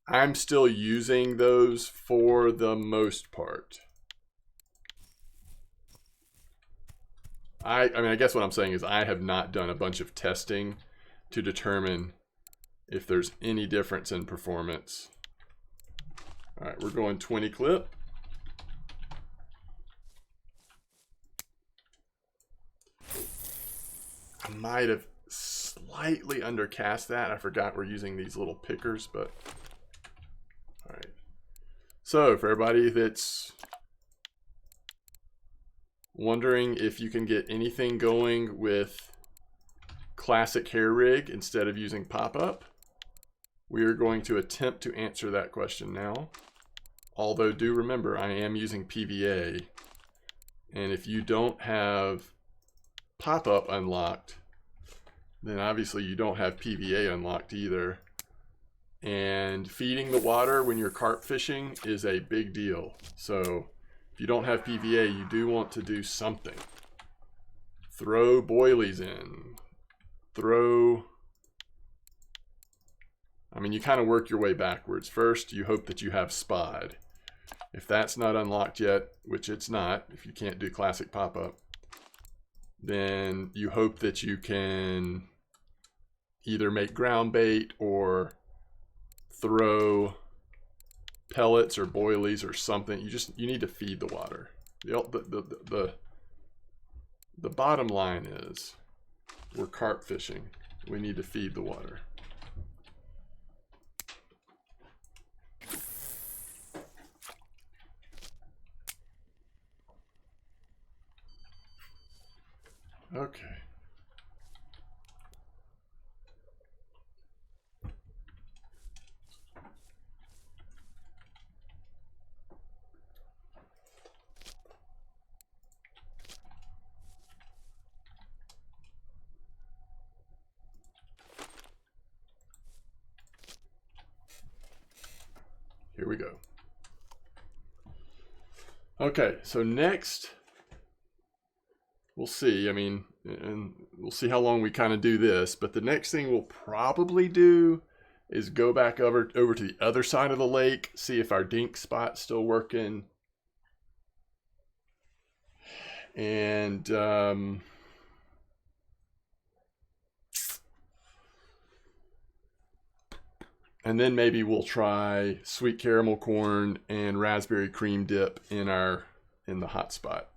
I'm still using those for the most part. I mean, I guess what I'm saying is I have not done a bunch of testing to determine if there's any difference in performance. All right, we're going 20 clip. I might have slightly undercast that. I forgot we're using these little pickers, but all right. So for everybody that's wondering if you can get anything going with classic hair rig instead of using pop-up, we are going to attempt to answer that question now. Although do remember, I am using PVA. And if you don't have pop-up unlocked, then obviously you don't have PVA unlocked either. And feeding the water when you're carp fishing is a big deal. So if you don't have PVA, you do want to do something. Throw boilies in. I mean, you kind of work your way backwards. First, you hope that you have spod. If that's not unlocked yet, which it's not, if you can't do classic pop-up, then you hope that you can either make ground bait or throw pellets or boilies or something. You need to feed the water. The bottom line is we're carp fishing. We need to feed the water. Okay. Here we go. Okay, so next, we'll see. I mean, and we'll see how long we kind of do this, but the next thing we'll probably do is go back over to the other side of the lake, see if our dink spot's still working. And then maybe we'll try sweet caramel corn and raspberry cream dip in the hot spot.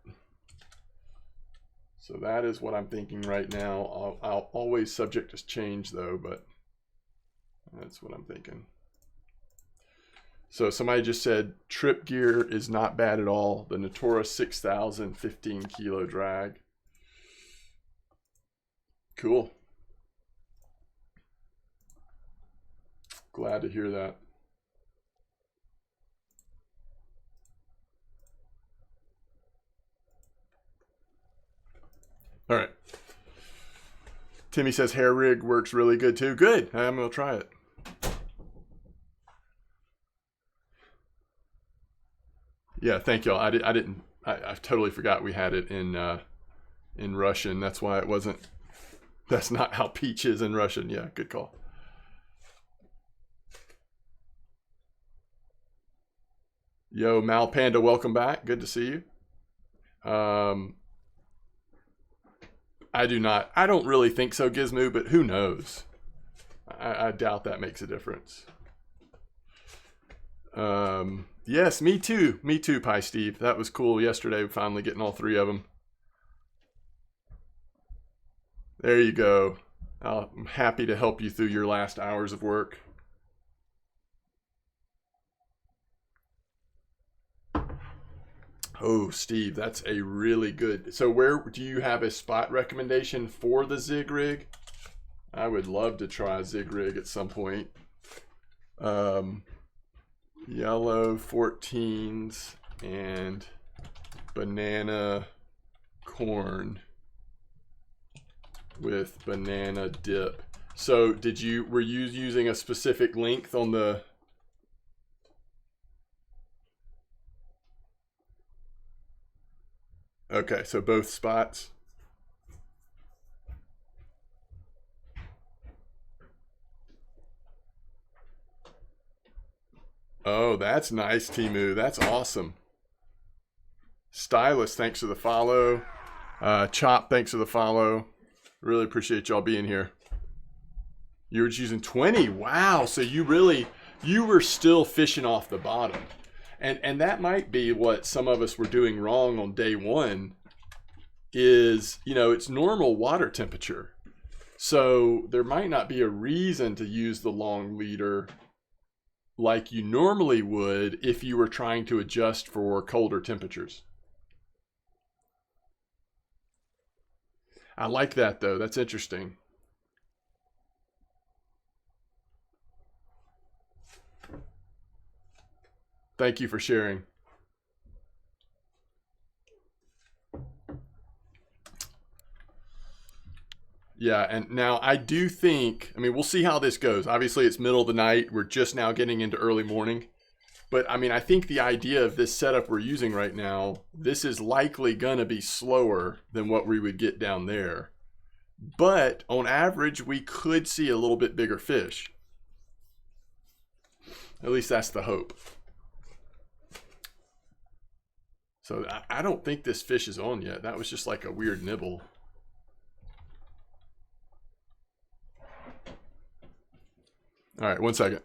So that is what I'm thinking right now. I'll always subject to change though, but that's what I'm thinking. So somebody just said trip gear is not bad at all. The Natura 6000 15 kilo drag. Cool. Glad to hear that. All right. Timmy says hair rig works really good too. Good. I'm going to try it. Yeah, thank y'all. I totally forgot we had it in Russian. That's why it wasn't. That's not how peach is in Russian. Yeah, good call. Yo, Mal Panda, welcome back. Good to see you. I don't really think so, Gizmo, but who knows? I doubt that makes a difference. Yes, me too. Me too, Pie Steve. That was cool yesterday, finally getting all three of them. There you go. I'm happy to help you through your last hours of work. Oh, Steve, that's a really good. So where do you have a spot recommendation for the Zig rig? I would love to try a Zig rig at some point. Yellow 14s and banana corn with banana dip. So were you using a specific length on the? Okay, so both spots. Oh, that's nice, Timu. That's awesome. Stylist, thanks for the follow. Chop, thanks for the follow. Really appreciate y'all being here. You were just using 20. Wow, so you were still fishing off the bottom. And that might be what some of us were doing wrong on day one is, it's normal water temperature. So there might not be a reason to use the long leader like you normally would if you were trying to adjust for colder temperatures. I like that though. That's interesting. Thank you for sharing. Yeah, and now I do think, we'll see how this goes. Obviously, it's middle of the night. We're just now getting into early morning. But, I think the idea of this setup we're using right now, this is likely going to be slower than what we would get down there. But, on average, we could see a little bit bigger fish. At least that's the hope. So I don't think this fish is on yet. That was just like a weird nibble. All right, 1 second.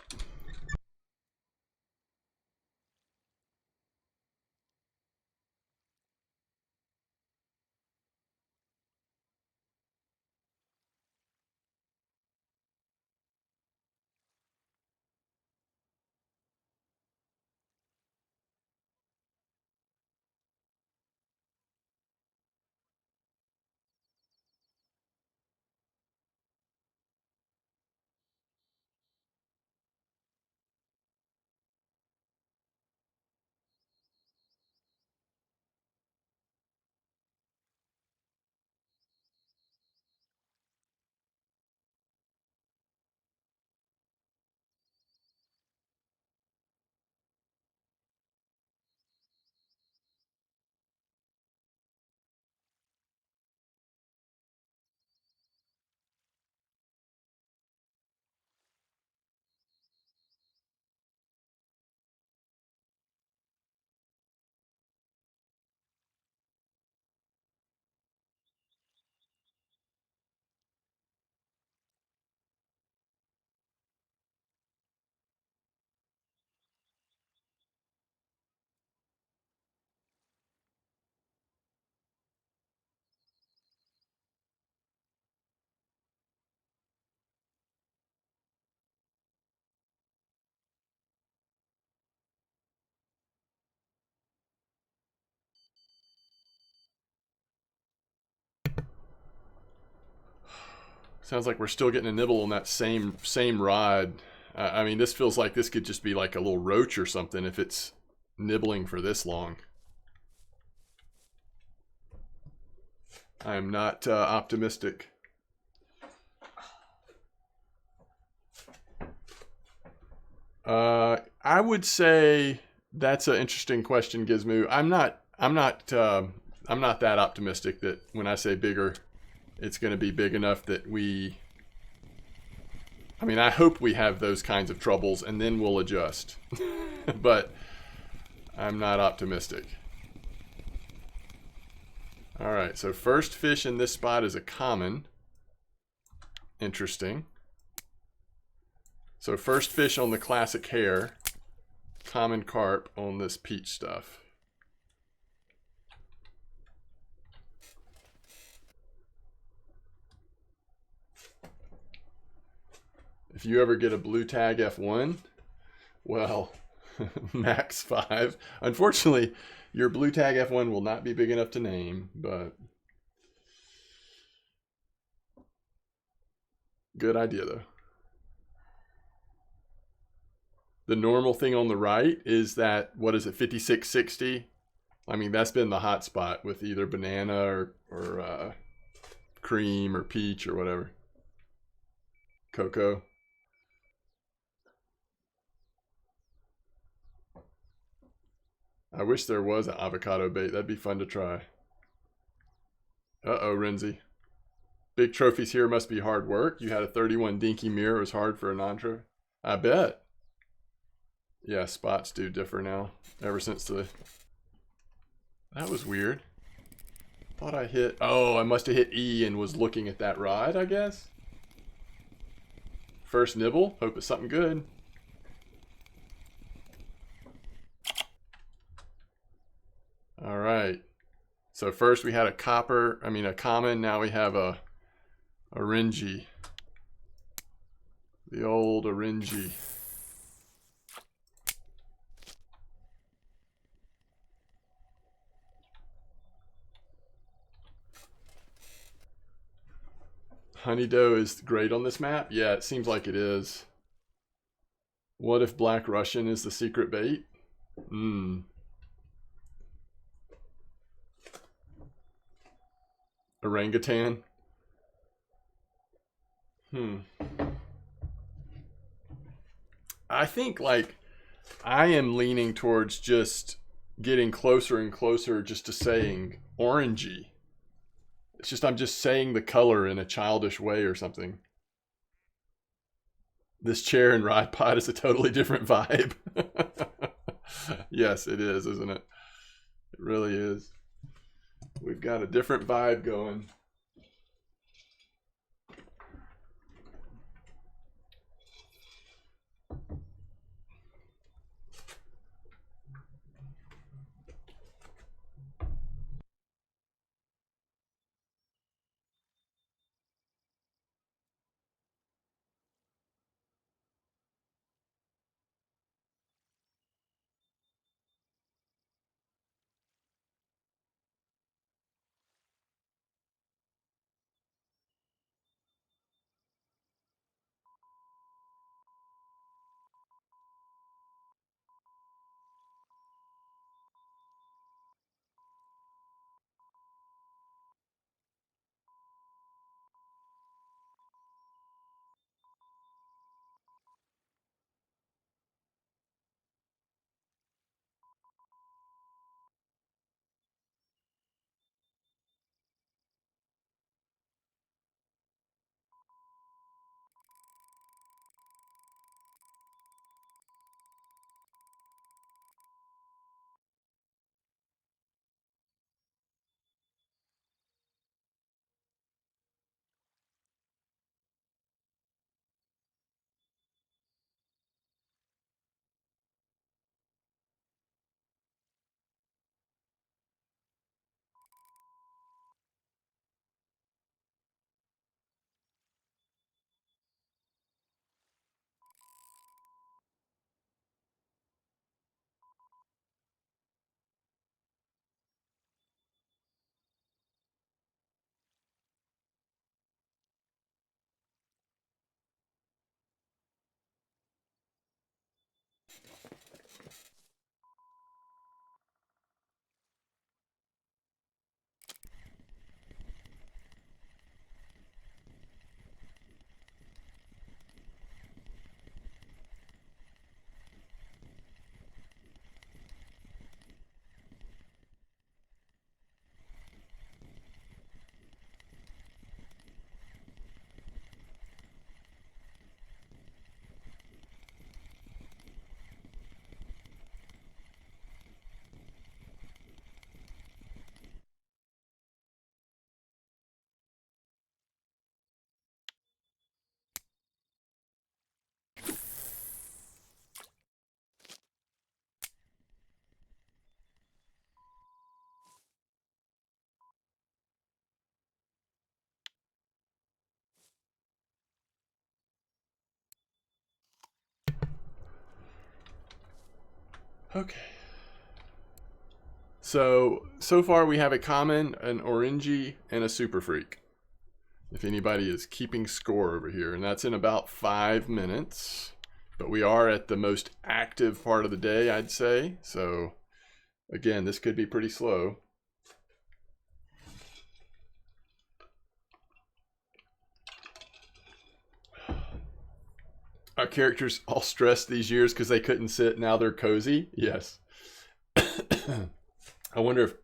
Sounds like we're still getting a nibble on that same rod. I mean, this feels like this could just be like a little roach or something if it's nibbling for this long. I am not optimistic. I would say that's an interesting question, Gizmo. I'm not that optimistic that when I say bigger, it's going to be big enough that we. I mean, I hope we have those kinds of troubles and then we'll adjust. But I'm not optimistic. All right, so first fish in this spot is a common. Interesting. So first fish on the classic hair, common carp on this peach stuff. If you ever get a blue tag F1, well, max 5. Unfortunately, your blue tag F1 will not be big enough to name, but good idea though. The normal thing on the right is that, what is it, 5660? I mean, that's been the hot spot with either banana or cream or peach or whatever. Cocoa. I wish there was an avocado bait. That'd be fun to try. Uh-oh, Renzi. Big trophies here must be hard work. You had a 31 dinky mirror. It was hard for a non-trophy. I bet. Yeah, spots do differ now. Ever since the... That was weird. Thought I hit... Oh, I must have hit E and was looking at that rod, I guess. First nibble. Hope it's something good. All right. So first we had a common. Now we have a Oringi. The old Oringi. Honeydoe is great on this map. Yeah, it seems like it is. What if Black Russian is the secret bait? Orangutan. I think like I am leaning towards just getting closer and closer just to saying orangey. It's just I'm just saying the color in a childish way or something. This chair and rod pod is a totally different vibe. Yes, it is, isn't it? It really is. We've got a different vibe going. Okay. So far we have a common, an orangey, and a super freak. If anybody is keeping score over here, and that's in about 5 minutes. But we are at the most active part of the day, I'd say. So again, this could be pretty slow. Our characters all stressed these years because they couldn't sit. Now they're cozy. Yes. I wonder if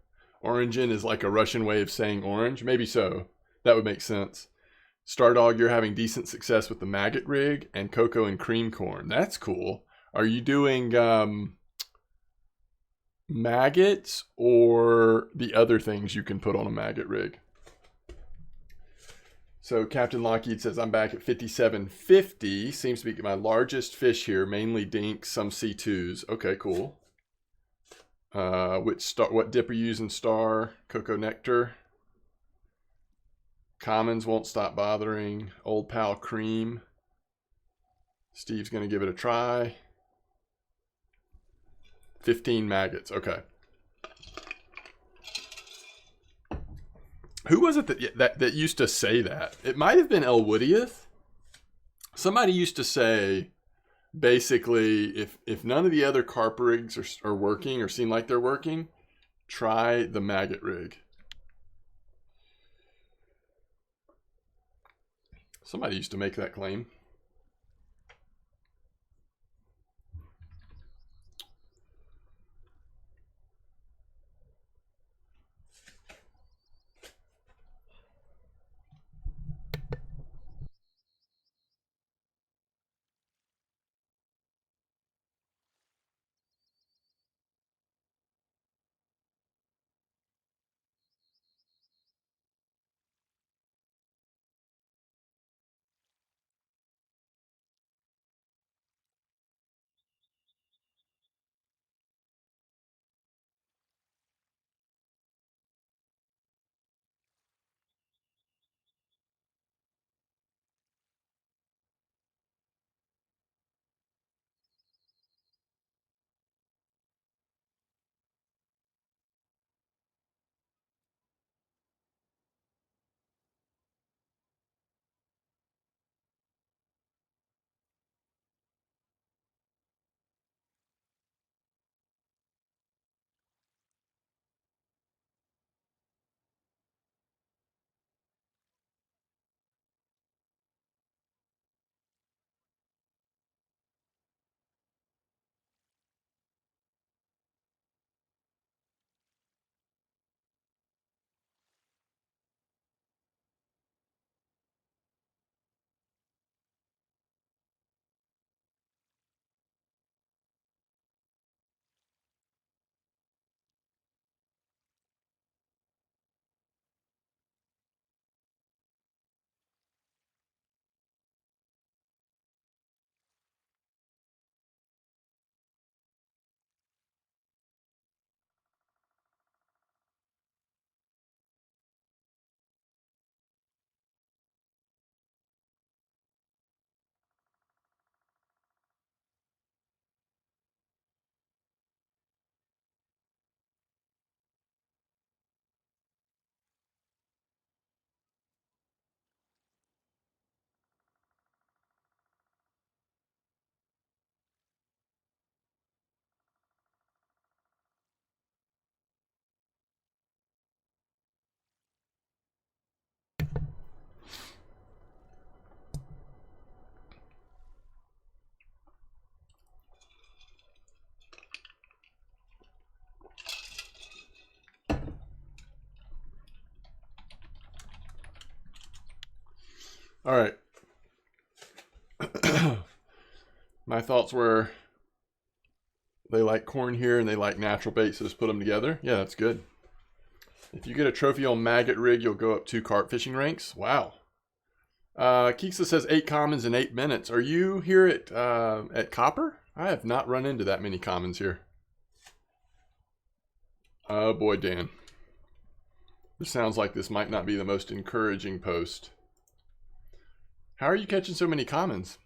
Orangin is like a Russian way of saying orange. Maybe so. That would make sense. Stardog, you're having decent success with the maggot rig and cocoa and cream corn. That's cool. Are you doing maggots or the other things you can put on a maggot rig? So Captain Lockheed says, I'm back at 57.50. Seems to be my largest fish here, mainly dinks, some C2s. Okay, cool. What dip are you using, Star? Cocoa Nectar. Commons won't stop bothering. Old Pal Cream. Steve's going to give it a try. 15 maggots. Okay. Who was it that used to say that? It might have been Elwoodieth. Somebody used to say, basically, if none of the other carp rigs are working or seem like they're working, try the maggot rig. Somebody used to make that claim. All right. My thoughts were they like corn here and they like natural bait, so just put them together. Yeah, that's good. If you get a trophy on maggot rig, you'll go up 2 carp fishing ranks. Wow. Keeksa says 8 commons in 8 minutes. Are you here at Copper? I have not run into that many commons here. Oh boy, Dan. This sounds like this might not be the most encouraging post. How are you catching so many commons?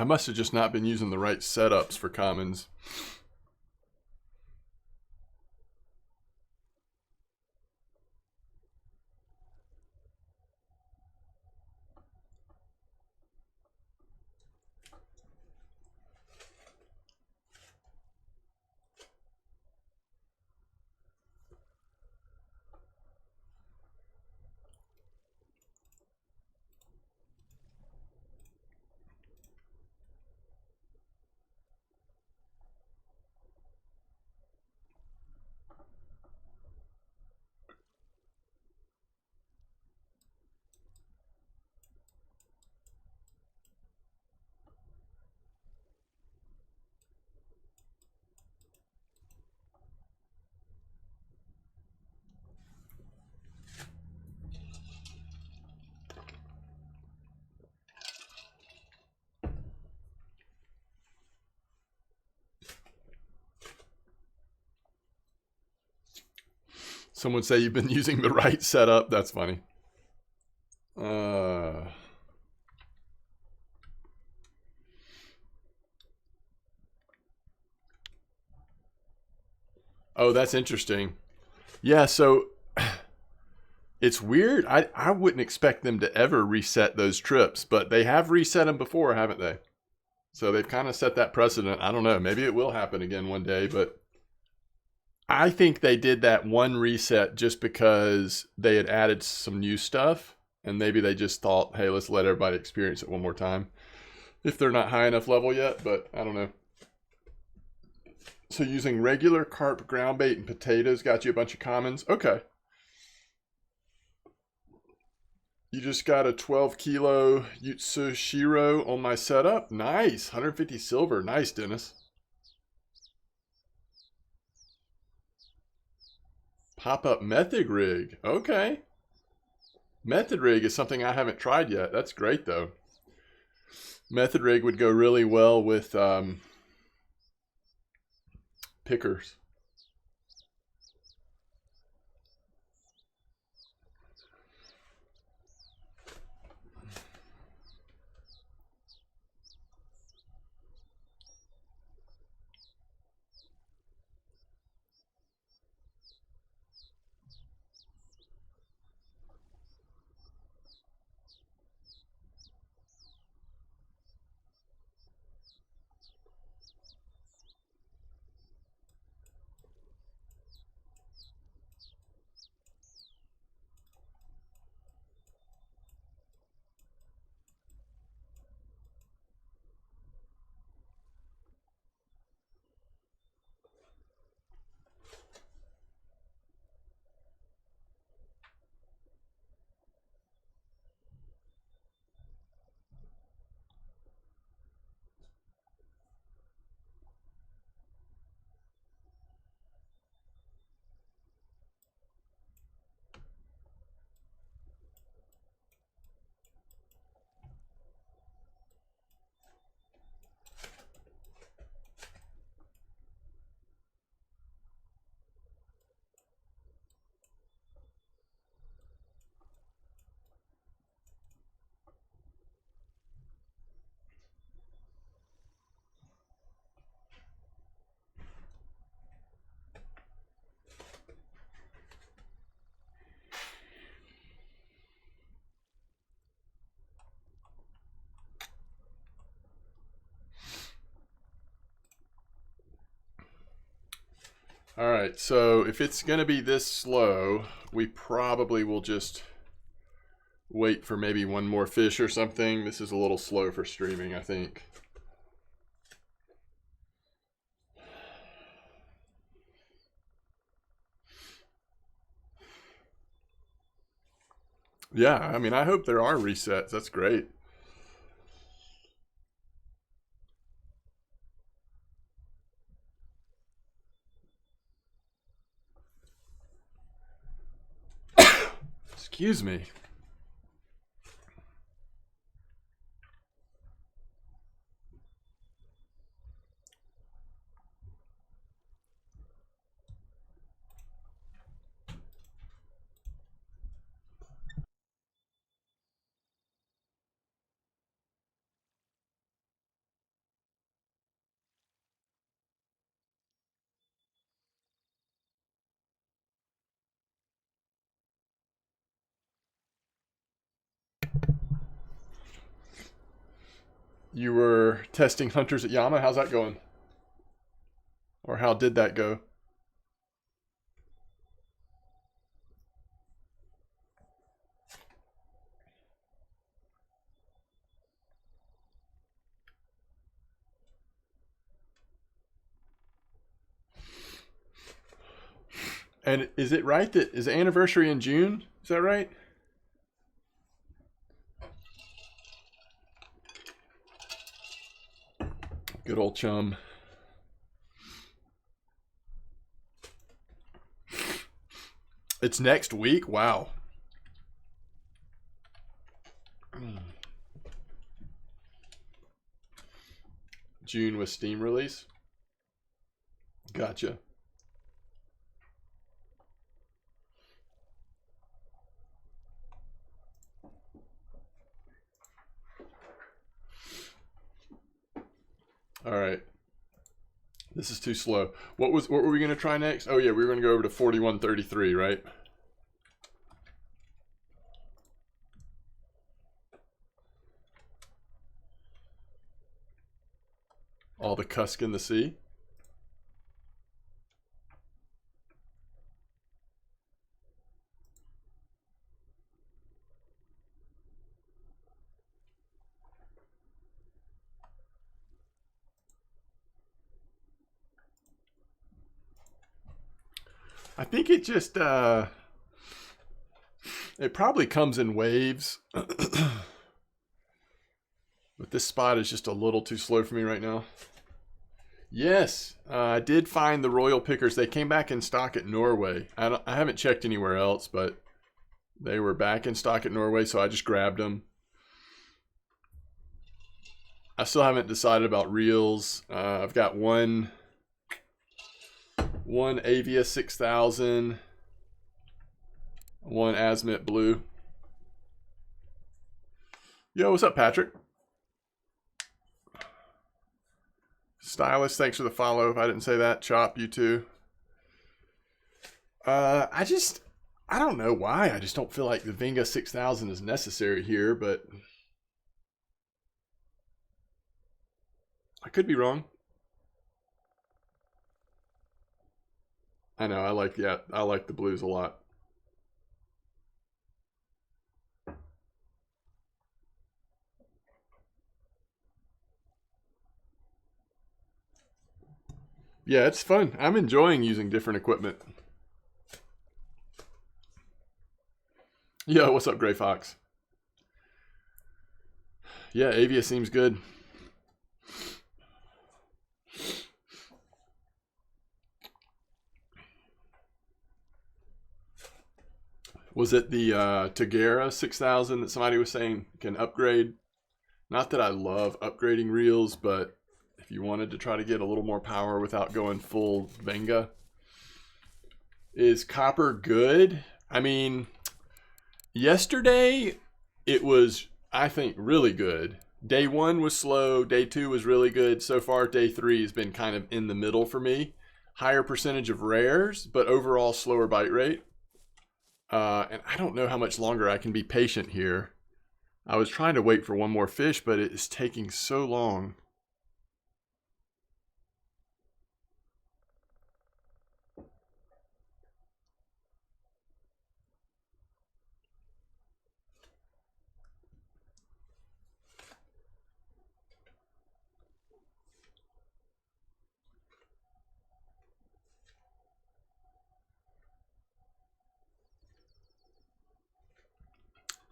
I must have just not been using the right setups for commons. Someone say you've been using the right setup. That's funny. Oh, that's interesting. Yeah, so it's weird. I wouldn't expect them to ever reset those trips, but they have reset them before, haven't they? So they've kind of set that precedent. I don't know. Maybe it will happen again one day, but I think they did that one reset just because they had added some new stuff, and maybe they just thought, hey, let's let everybody experience it one more time if they're not high enough level yet, but I don't know. So using regular carp ground bait and potatoes got you a bunch of commons. Okay. You just got a 12 kilo Yutsushiro on my setup. Nice. 150 silver. Nice, Dennis. Pop-up method rig. Okay. Method rig is something I haven't tried yet. That's great, though. Method rig would go really well with pickers. All right, so if it's going to be this slow, we probably will just wait for maybe one more fish or something. This is a little slow for streaming, I think. Yeah, I mean, I hope there are resets. That's great. Excuse me. You were testing hunters at Yama. How's that going? Or how did that go? And is it right that is the anniversary in June? Is that right? Good old chum. It's next week? Wow. June with Steam release? Gotcha. All right. This is too slow. What were we going to try next? Oh yeah, we were going to go over to 4133, right? All the cusk in the sea. I think it just it probably comes in waves. But this spot is just a little too slow for me right now. Yes, I did find the Royal Pickers. They came back in stock at Norway. I haven't checked anywhere else, but they were back in stock at Norway, so I just grabbed them. I still haven't decided about reels. I've got one Avia 6000, one Azimuth Blue. Yo, what's up, Patrick? Stylist, thanks for the follow. If I didn't say that, Chop, you too. I don't know why. I just don't feel like the Venga 6000 is necessary here, but I could be wrong. I know, I like the blues a lot. Yeah, it's fun. I'm enjoying using different equipment. Yo, what's up, Gray Fox? Yeah, Avia seems good. Was it the Tagera 6000 that somebody was saying can upgrade? Not that I love upgrading reels, but if you wanted to try to get a little more power without going full Venga. Is copper good? I mean, yesterday it was, I think, really good. Day 1 was slow. Day 2 was really good. So far, day 3 has been kind of in the middle for me. Higher percentage of rares, but overall slower bite rate. And I don't know how much longer I can be patient here. I was trying to wait for one more fish, but it is taking so long.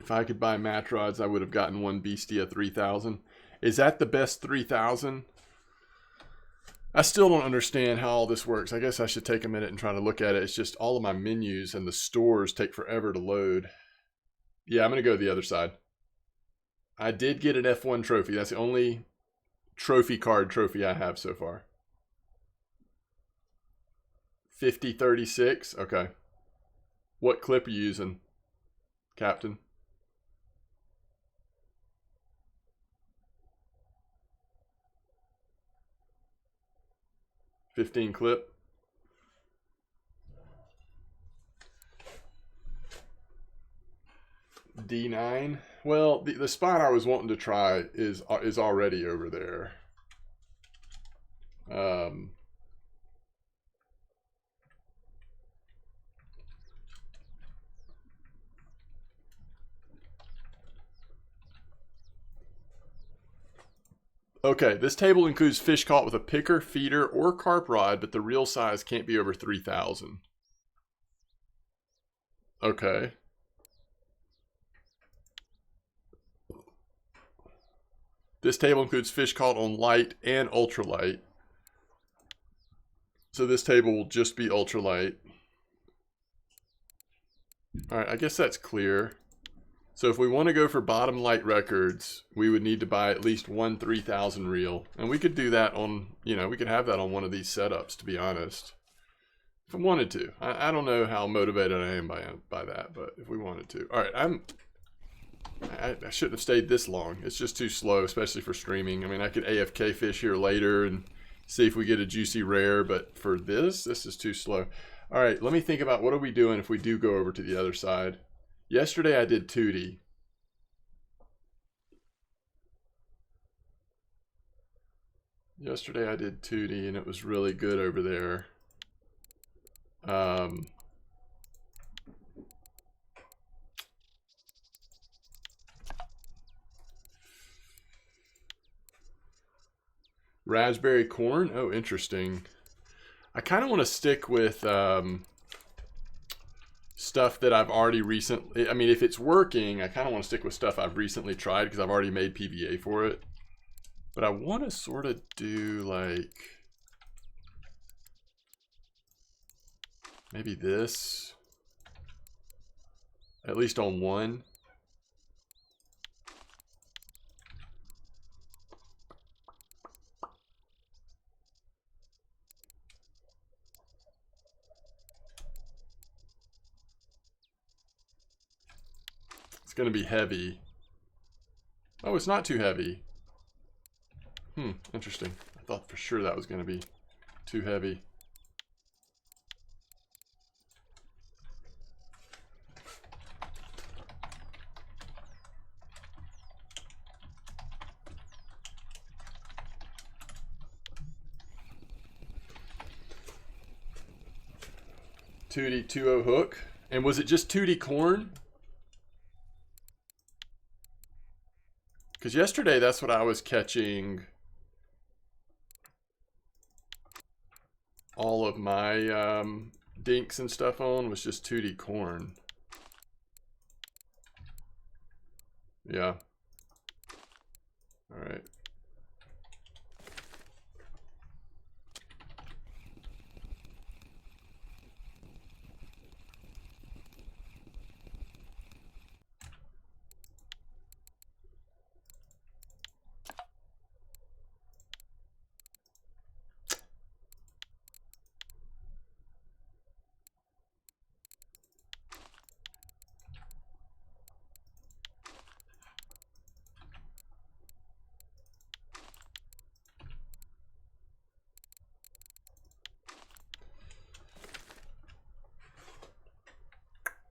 If I could buy match rods, I would have gotten one Bestia 3000. Is that the best 3000? I still don't understand how all this works. I guess I should take a minute and try to look at it. It's just all of my menus and the stores take forever to load. Yeah, I'm going to go the other side. I did get an F1 trophy. That's the only trophy card trophy I have so far. 5036. Okay. What clip are you using, Captain? 15 clip. D9. Well, the spot I was wanting to try is already over there. Okay, this table includes fish caught with a picker, feeder, or carp rod, but the reel size can't be over 3,000. Okay. This table includes fish caught on light and ultralight. So this table will just be ultralight. All right, I guess that's clear. So if we want to go for bottom light records, we would need to buy at least one 3,000 reel. And we could do that on, we could have that on one of these setups, to be honest. If I wanted to. I don't know how motivated I am by that, but if we wanted to. All right, I shouldn't have stayed this long. It's just too slow, especially for streaming. I mean, I could AFK fish here later and see if we get a juicy rare, but for this is too slow. All right, let me think about what are we doing if we do go over to the other side. Yesterday I did Tootie. Yesterday I did Tootie and it was really good over there. Raspberry corn? Oh, interesting. I kind of want to stick with stuff that I've already recently... I mean, if it's working, I kind of want to stick with stuff I've recently tried because I've already made PVA for it. But I want to sort of do like... maybe this. At least on one. It's going to be heavy. Oh, it's not too heavy. Interesting. I thought for sure that was going to be too heavy. Tootie 2.0 hook. And was it just Tootie corn? Because yesterday that's what I was catching all of my dinks and stuff on, was just Tootie corn. Yeah. All right.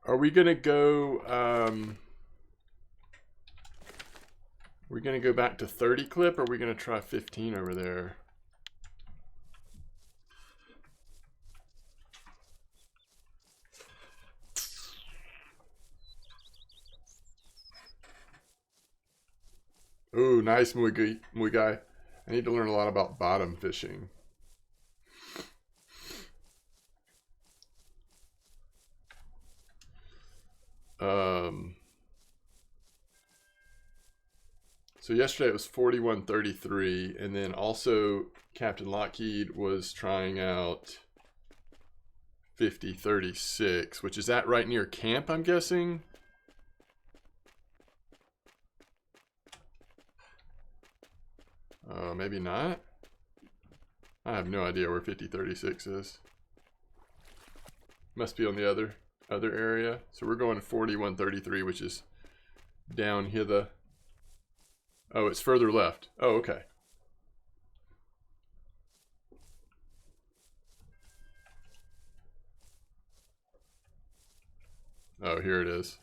Are we gonna go? We're gonna go back to 30 clip, or are we gonna try 15 over there? Ooh, nice Mui guy. I need to learn a lot about bottom fishing. So yesterday it was 41.33, and then also Captain Lockheed was trying out 50.36, which is that right near camp, I'm guessing? Maybe not. I have no idea where 50.36 is. Must be on the other area. So we're going 41.33, which is down here. Oh, it's further left. Oh, okay. Oh, here it is.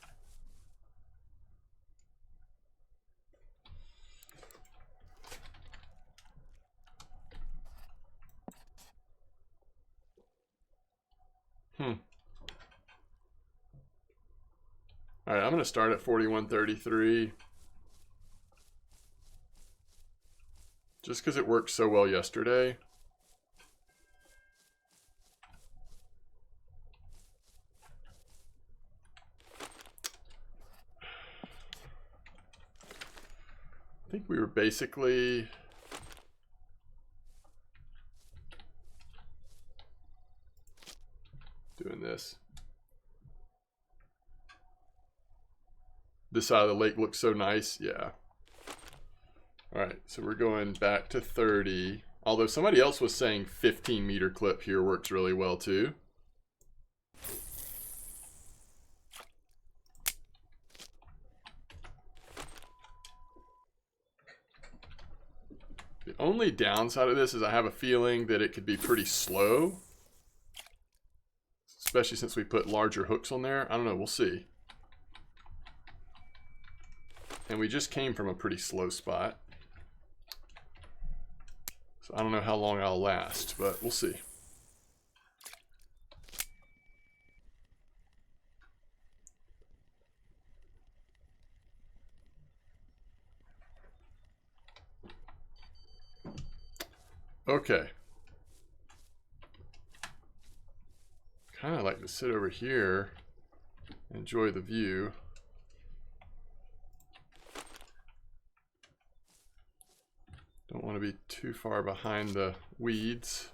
All right, I'm going to start at 41.33. Just because it worked so well yesterday. I think we were basically doing this. This side of the lake looks so nice. Yeah. All right, so we're going back to 30. Although somebody else was saying 15-meter clip here works really well too. The only downside of this is I have a feeling that it could be pretty slow. Especially since we put larger hooks on there. I don't know, we'll see. And we just came from a pretty slow spot. So I don't know how long I'll last, but we'll see. Okay. Kind of like to sit over here, enjoy the view. Don't want to be too far behind the weeds.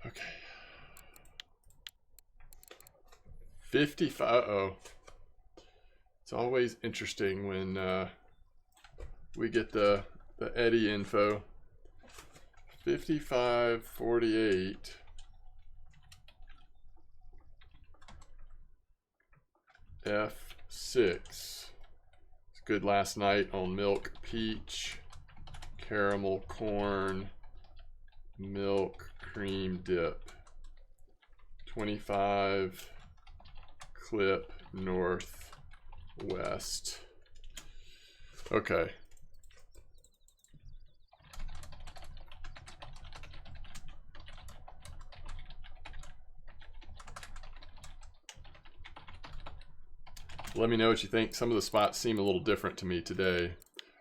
Okay. 55. Uh-oh. It's always interesting when we get the eddy info. 55.48. F6. It's good last night on milk, peach, caramel, corn, milk, cream dip. 25 clip north west. Okay. Let me know what you think. Some of the spots seem a little different to me today.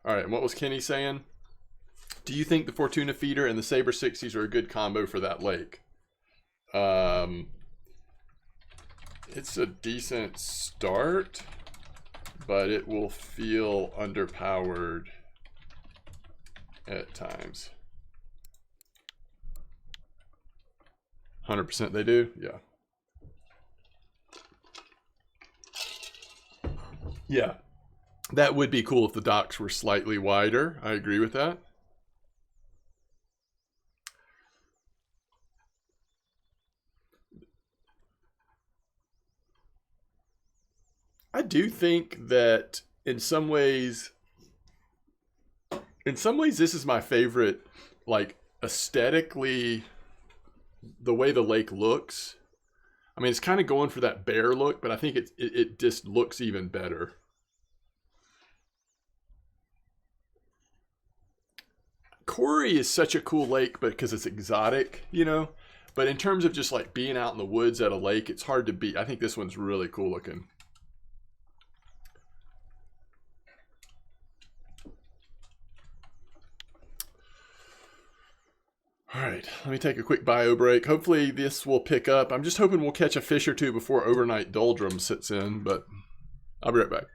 All right, and what was Kenny saying? Do you think the Fortuna feeder and the Saber 60s are a good combo for that lake? It's a decent start, but it will feel underpowered at times. 100% they do? Yeah. Yeah. That would be cool if the docks were slightly wider. I agree with that. I do think that in some ways this is my favorite, like aesthetically, the way the lake looks. I mean, it's kind of going for that bear look, but I think it just looks even better. Quarry is such a cool lake because it's exotic, you know? But in terms of just like being out in the woods at a lake, it's hard to beat. I think this one's really cool looking. All right, let me take a quick bio break. Hopefully this will pick up. I'm just hoping we'll catch a fish or two before overnight doldrum sits in, but I'll be right back.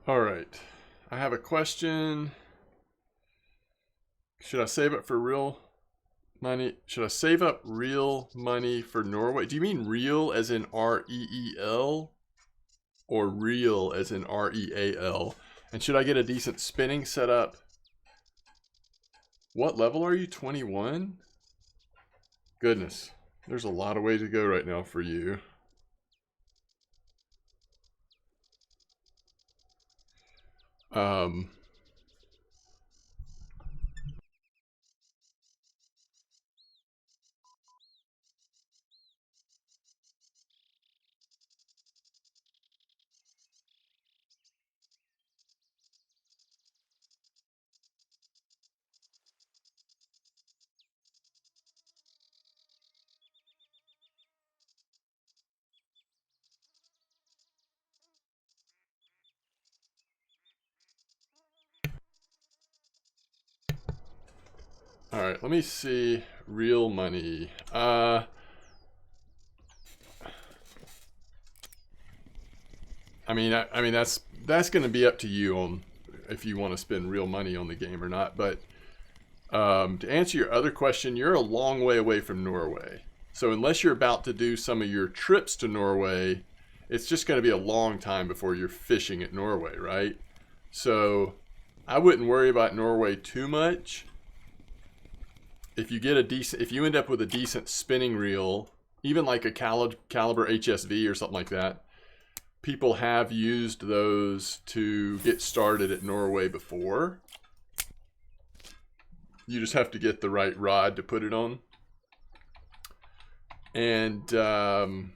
All right. I have a question. Should I save up for real money? Should I save up real money for Norway? Do you mean real as in REEL or real as in REAL? And should I get a decent spinning setup? What level are you? 21? Goodness. There's a lot of ways to go right now for you. All right, let me see real money. I mean that's going to be up to you on if you want to spend real money on the game or not. But to answer your other question, you're a long way away from Norway. So unless you're about to do some of your trips to Norway, it's just going to be a long time before you're fishing at Norway, right? So I wouldn't worry about Norway too much. If you end up with a decent spinning reel, even like a Caliber HSV or something like that, people have used those to get started at Norway before. You just have to get the right rod to put it on. And so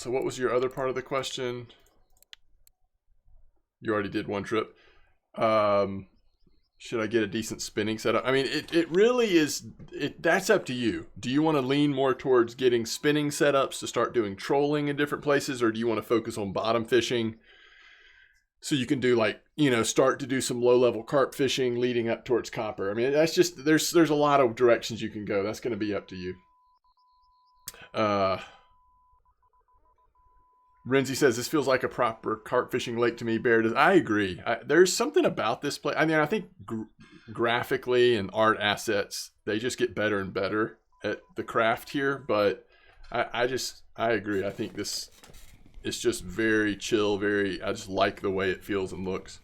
what was your other part of the question? You already did one trip. Should I get a decent spinning setup? I mean, it really is, that's up to you. Do you want to lean more towards getting spinning setups to start doing trolling in different places, or do you want to focus on bottom fishing so you can do like, you know, start to do some low-level carp fishing leading up towards copper? I mean, that's just, there's a lot of directions you can go. That's going to be up to you. Renzi says, this feels like a proper carp fishing lake to me. Bear does. I agree. There's something about this place. I mean, I think graphically and art assets, they just get better and better at the craft here. But I agree. I think this is just very chill. I just like the way it feels and looks.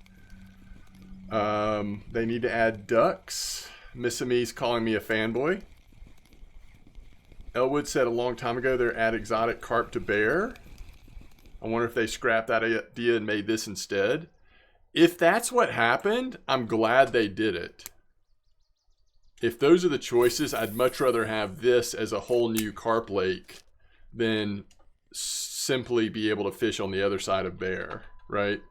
They need to add ducks. Missami's calling me a fanboy. Elwood said a long time ago they're add exotic carp to bear. I wonder if they scrapped that idea and made this instead. If that's what happened, I'm glad they did it. If those are the choices, I'd much rather have this as a whole new carp lake than simply be able to fish on the other side of bear, right?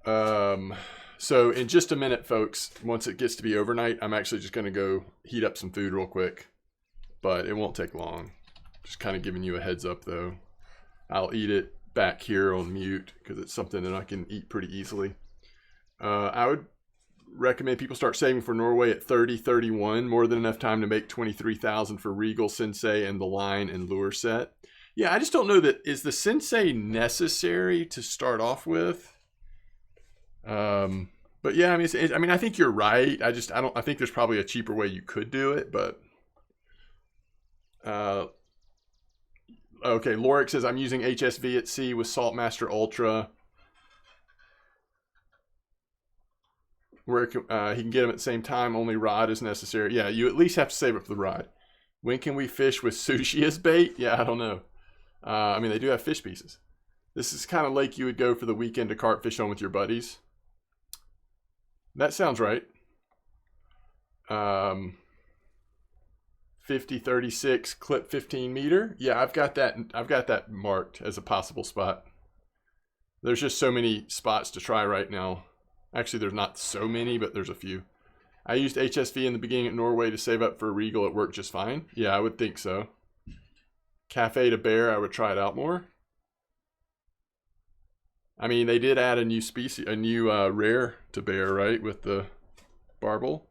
So in just a minute, folks, once it gets to be overnight, I'm actually just going to go heat up some food real quick. But it won't take long. Just kind of giving you a heads up, though. I'll eat it back here on mute because it's something that I can eat pretty easily. I would recommend people start saving for Norway at 30, 31. More than enough time to make 23,000 for Regal, Sensei, and the line and lure set. Yeah, I just don't know that. Is the Sensei necessary to start off with? But yeah, I mean, I think you're right. I think there's probably a cheaper way you could do it, but. Okay, Lorik says, I'm using HSV at sea with Saltmaster Ultra. Where he can get them at the same time, only rod is necessary. Yeah, you at least have to save it for the rod. When can we fish with sushi as bait? Yeah, I don't know. I mean, they do have fish pieces. This is kind of lake you would go for the weekend to carp fish on with your buddies. That sounds right. 50-36 clip 15 meter. Yeah, I've got that marked as a possible spot. There's just so many spots to try right now. Actually, there's not so many, but there's a few. I used HSV in the beginning at Norway to save up for a Regal. It worked just fine. Yeah, I would think so. Cafe to bear, I would try it out more. I mean, they did add a new species, a new rare to bear, right, with the barbel.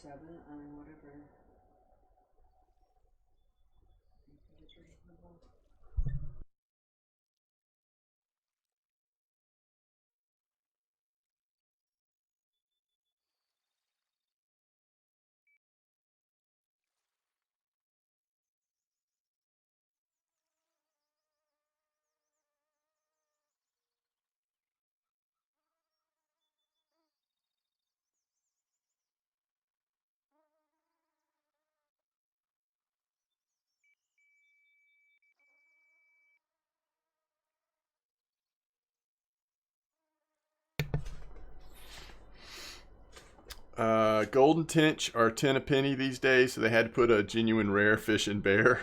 7, I mean, whatever. Golden tench are 10 a penny these days, so they had to put a genuine rare fish in bear.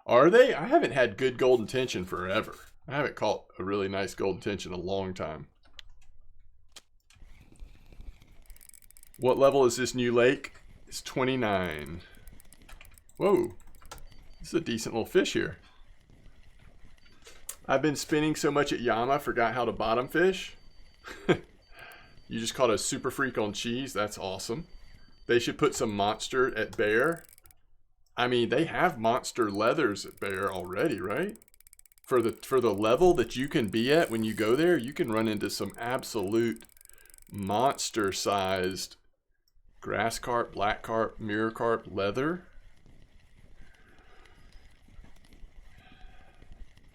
Are they? I haven't had good golden tench in forever. I haven't caught a really nice golden tench in a long time. What level is this new lake? It's 29. Whoa. This is a decent little fish here. I've been spinning so much at Yama, forgot how to bottom fish. You just caught a super freak on cheese. That's awesome. They should put some monster at bear. I mean, they have monster leathers at bear already, right? For the level that you can be at when you go there, you can run into some absolute monster-sized grass carp, black carp, mirror carp, leather.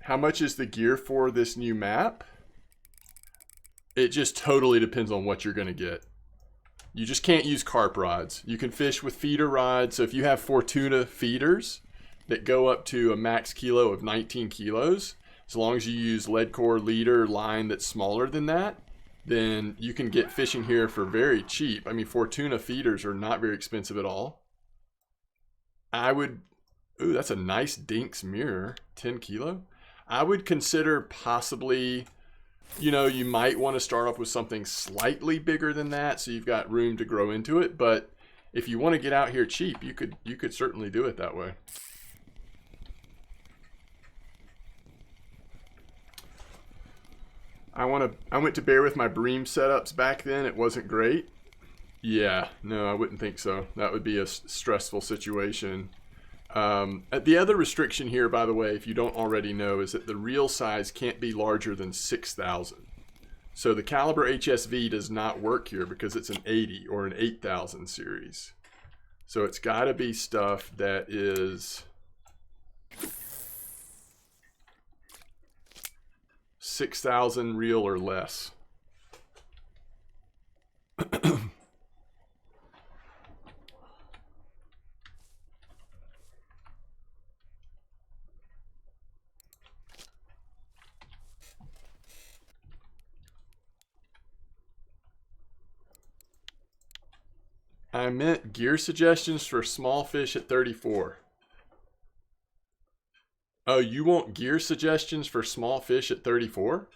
How much is the gear for this new map? It just totally depends on what you're going to get. You just can't use carp rods. You can fish with feeder rods. So if you have Fortuna feeders that go up to a max kilo of 19 kilos, as long as you use lead core leader line that's smaller than that, then you can get fishing here for very cheap. I mean, Fortuna feeders are not very expensive at all. Ooh, that's a nice Dinks mirror, 10 kilo. I would consider possibly, you know, you might want to start off with something slightly bigger than that so you've got room to grow into it. But if you want to get out here cheap, you could certainly do it that way. I went to bear with my bream setups back then. It wasn't great. Yeah, no, I wouldn't think so. That would be a stressful situation. The other restriction here, by the way, if you don't already know, is that the reel size can't be larger than 6,000. So the caliber HSV does not work here because it's an 80 or an 8,000 series. So it's got to be stuff that is 6,000 reel or less. I meant gear suggestions for small fish at 34. Oh, you want gear suggestions for small fish at 34?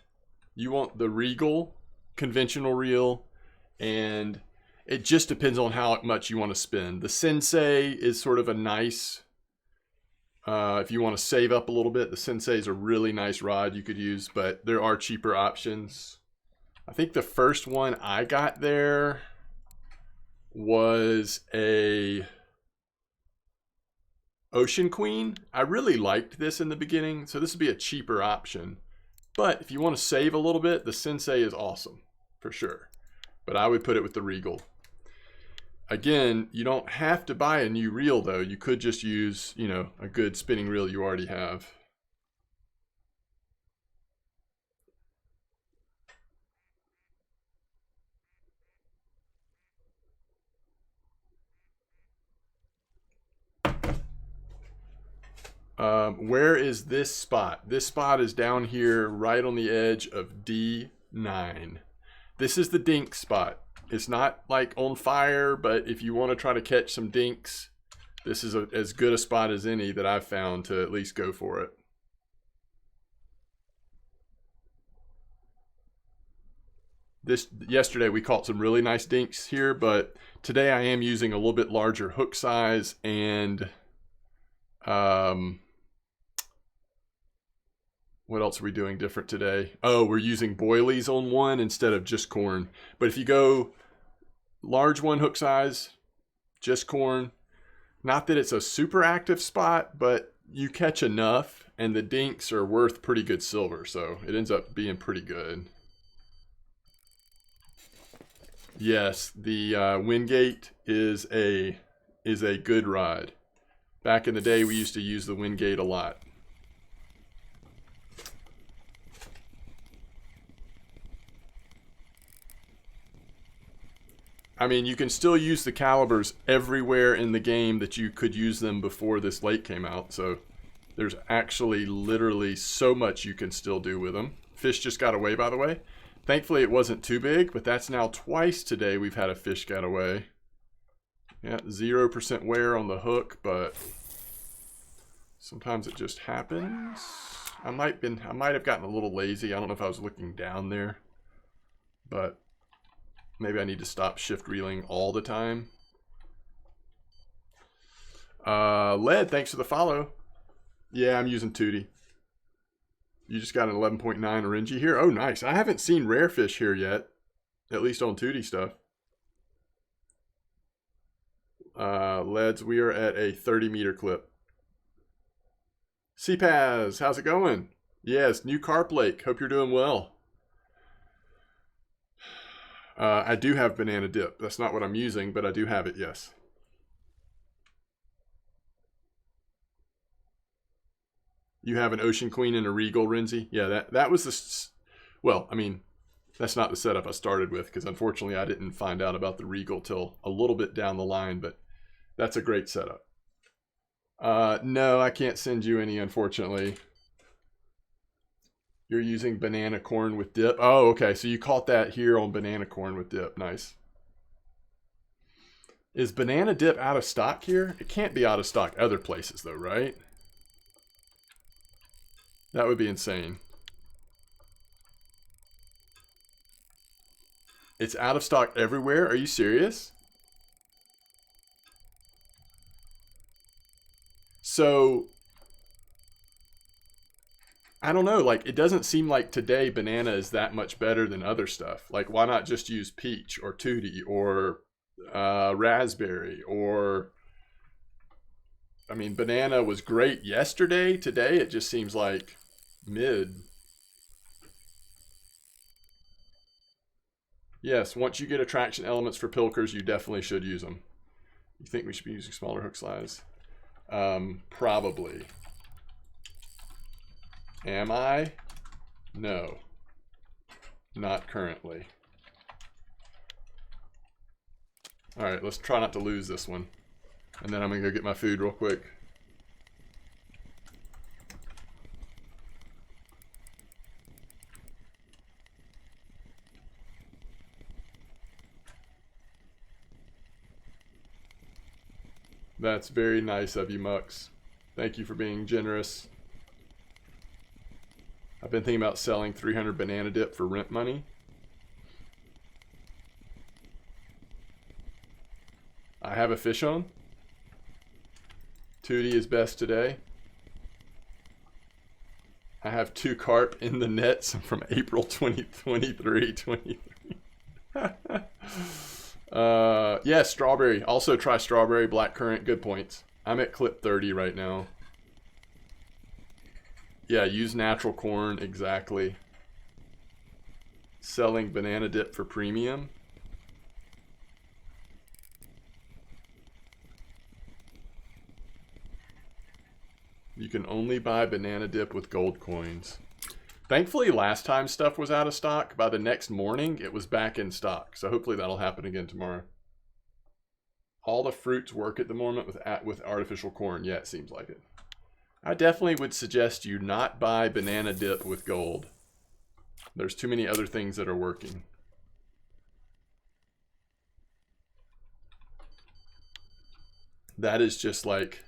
You want the Regal conventional reel, and it just depends on how much you want to spend. The Sensei is sort of a nice, if you want to save up a little bit, the Sensei is a really nice rod you could use, but there are cheaper options. I think the first one I got there was a Ocean Queen. I really liked this in the beginning, so this would be a cheaper option. But if you want to save a little bit, the Sensei is awesome, for sure. But I would put it with the Regal. Again, you don't have to buy a new reel, though. You could just use, you know, a good spinning reel you already have. Where is this spot? This spot is down here right on the edge of D9. This is the dink spot. It's not like on fire, but if you want to try to catch some dinks, this is as good a spot as any that I've found to at least go for it. Yesterday we caught some really nice dinks here, but today I am using a little bit larger hook size and what else are we doing different today? Oh, we're using boilies on one instead of just corn. But if you go large one hook size, just corn. Not that it's a super active spot, but you catch enough, and the dinks are worth pretty good silver, so it ends up being pretty good. Yes, the Wingate is a good rod. Back in the day, we used to use the Wingate a lot. I mean, you can still use the calibers everywhere in the game that you could use them before this lake came out. So there's actually literally so much you can still do with them. Fish just got away, by the way. Thankfully, it wasn't too big, but that's now twice today we've had a fish get away. Yeah, 0% wear on the hook, but sometimes it just happens. I might have gotten a little lazy. I don't know if I was looking down there, but maybe I need to stop shift reeling all the time. Led, thanks for the follow. Yeah, I'm using Tootie. You just got an 11.9 Oringi here? Oh, nice. I haven't seen rare fish here yet, at least on Tootie stuff. Leds, we are at a 30-meter clip. CPAZ, how's it going? Yes, new carp lake. Hope you're doing well. I do have banana dip. That's not what I'm using, but I do have it, yes. You have an Ocean Queen and a Regal, Renzi? Yeah, that was the... Well, I mean, that's not the setup I started with, because unfortunately I didn't find out about the Regal till a little bit down the line, but that's a great setup. No, I can't send you any, unfortunately. You're using banana corn with dip. Oh, okay. So you caught that here on banana corn with dip. Nice. Is banana dip out of stock here? It can't be out of stock other places though, right? That would be insane. It's out of stock everywhere? Are you serious? So I don't know, like, it doesn't seem like today banana is that much better than other stuff. Like, why not just use peach or Tootie or raspberry or... I mean, banana was great yesterday. Today, it just seems like mid. Yes, once you get attraction elements for pilkers, you definitely should use them. You think we should be using smaller hook size? Probably. Am I? No. Not currently. Alright, let's try not to lose this one. And then I'm going to go get my food real quick. That's very nice of you, Mux. Thank you for being generous. I've been thinking about selling 300 banana dip for rent money. I have a fish on. Tootie is best today. I have 2 carp in the nets from April 2023. Yeah, strawberry. Also try strawberry, blackcurrant, good points. I'm at clip 30 right now. Yeah, use natural corn, exactly. Selling banana dip for premium. You can only buy banana dip with gold coins. Thankfully, last time stuff was out of stock. By the next morning, it was back in stock. So hopefully that'll happen again tomorrow. All the fruits work at the moment with artificial corn. Yeah, it seems like it. I definitely would suggest you not buy banana dip with gold. There's too many other things that are working. That is just like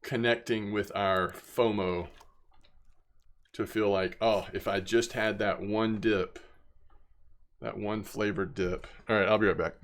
connecting with our FOMO to feel like, oh, if I just had that one dip, that one flavored dip. All right, I'll be right back.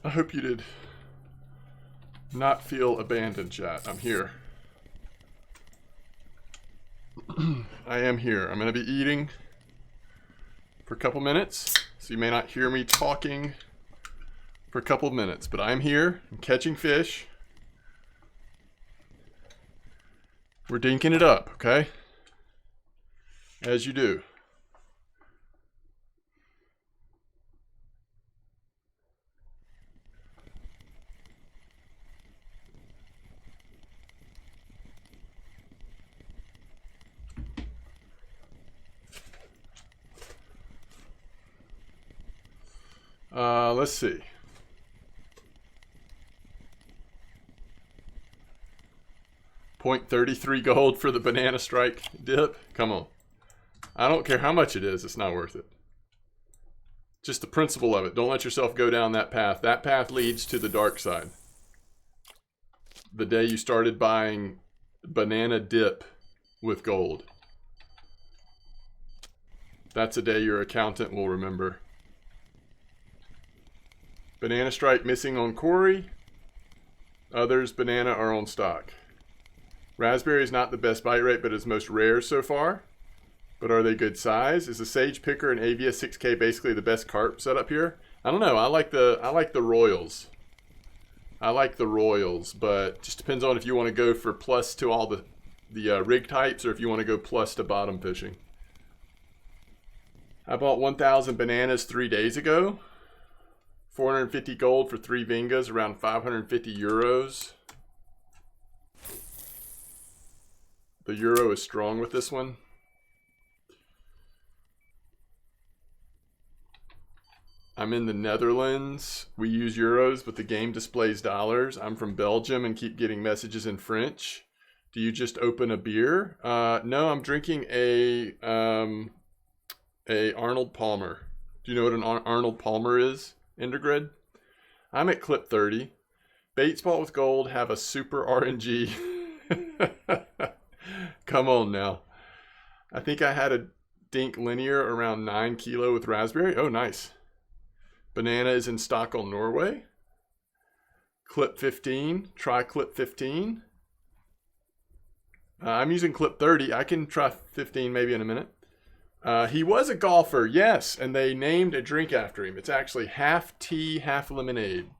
I hope you did not feel abandoned, chat. I'm here. I am here. I'm going to be eating for a couple minutes, so you may not hear me talking for a couple minutes, but I'm here. I'm catching fish. We're dinking it up, okay? As you do. Let's see. .33 gold for the banana strike dip. Come on. I don't care how much it is. It's not worth it. Just the principle of it. Don't let yourself go down that path. That path leads to the dark side. The day you started buying banana dip with gold. That's a day your accountant will remember. Banana strike missing on Corey. Others, banana are on stock. Raspberry is not the best bite rate, but is most rare so far. But are they good size? Is the Sage Picker and Avia 6K basically the best carp setup here? I don't know. I like the Royals. I like the Royals, but just depends on if you want to go for plus to all the rig types or if you want to go plus to bottom fishing. I bought 1,000 bananas 3 days ago. 450 gold for 3 Vingas, around 550 euros. The euro is strong with this one. I'm in the Netherlands. We use euros, but the game displays dollars. I'm from Belgium and keep getting messages in French. Do you just open a beer? No, I'm drinking a Arnold Palmer. Do you know what an Arnold Palmer is, Intergrid? I'm at clip 30. Baits bought with gold have a super RNG. Come on now. I think I had a dink linear around 9 kilo with raspberry. Oh, nice. Banana is in stock on Norway. Clip 15. Try clip 15. I'm using clip 30. I can try 15 maybe in a minute. He was a golfer, yes, and they named a drink after him. It's actually half tea, half lemonade.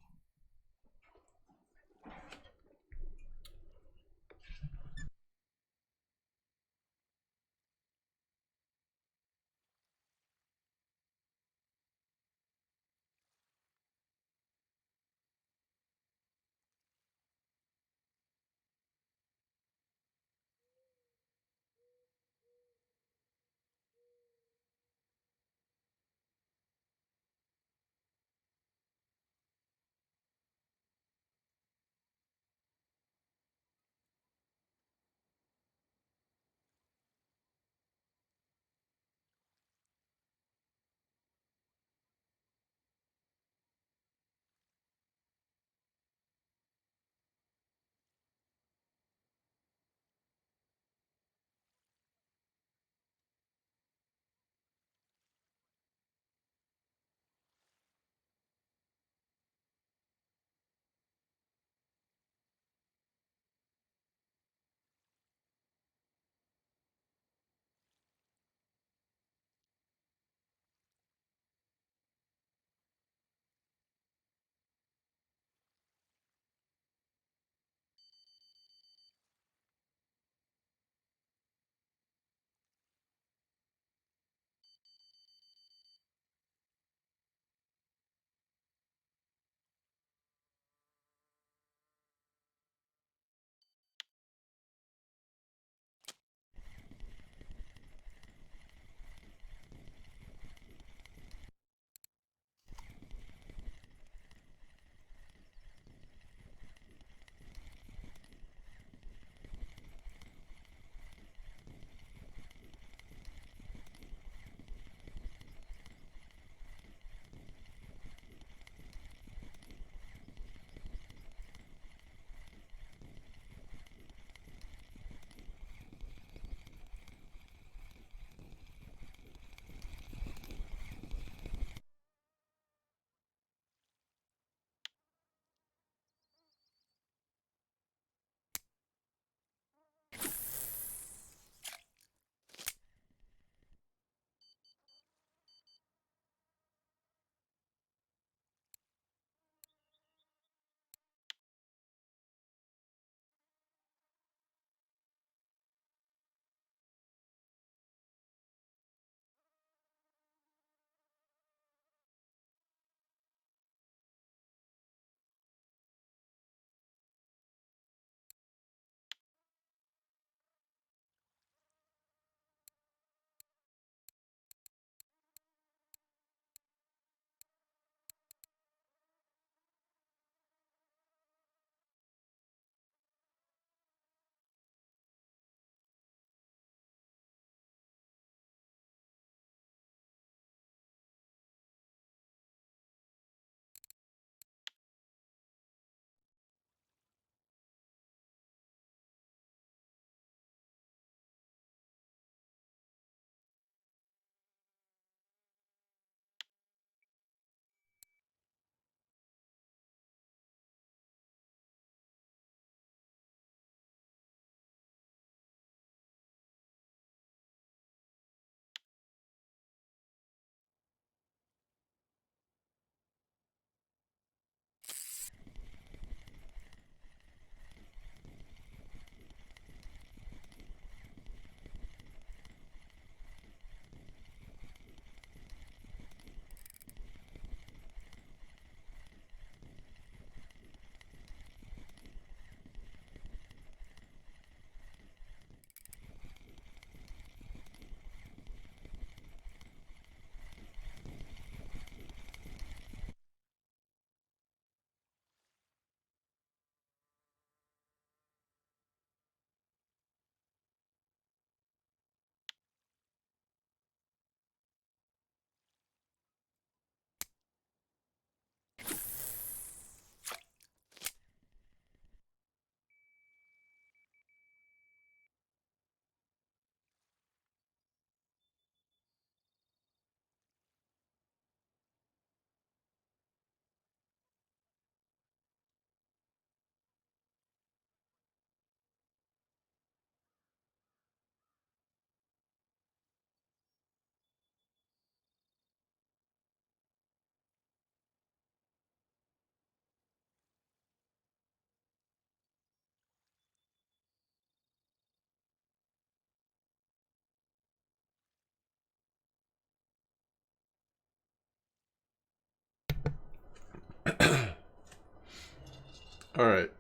All right.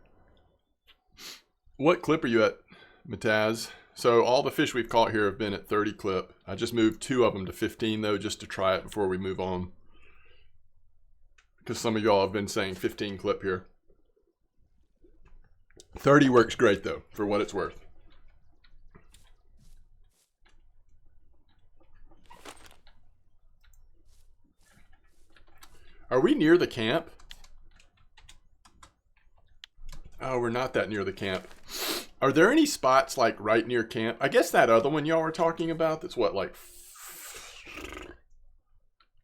What clip are you at, Mataz? So all the fish we've caught here have been at 30 clip. I just moved 2 of them to 15 though, just to try it before we move on. Because some of y'all have been saying 15 clip here. 30 works great though, for what it's worth. Are we near the camp? Oh, we're not that near the camp. Are there any spots like right near camp? I guess that other one y'all were talking about, that's what, like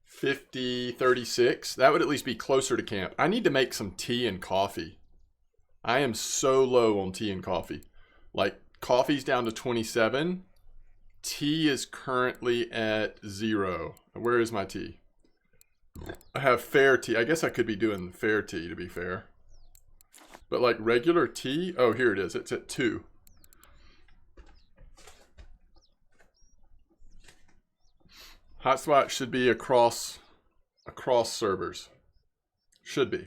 50, 36? That would at least be closer to camp. I need to make some tea and coffee. I am so low on tea and coffee. Like, coffee's down to 27. Tea is currently at 0. Where is my tea? I have fair tea. I guess I could be doing fair tea, to be fair. But like regular tea, oh, here it is. It's at 2. Hotspot should be across servers. Should be.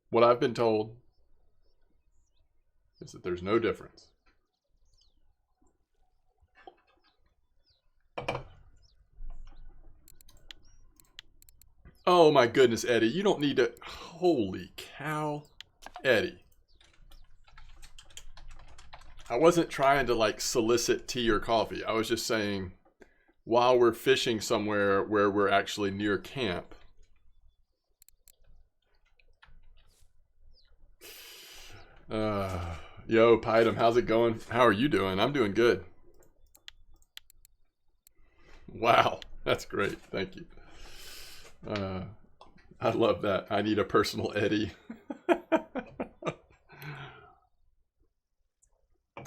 What I've been told is that there's no difference. Oh my goodness, Eddie, you don't need to... Holy cow. Eddie. I wasn't trying to like solicit tea or coffee. I was just saying, while we're fishing somewhere where we're actually near camp. Yo, Python, how's it going? How are you doing? I'm doing good. Wow, that's great. Thank you. I love that. I need a personal Eddie. All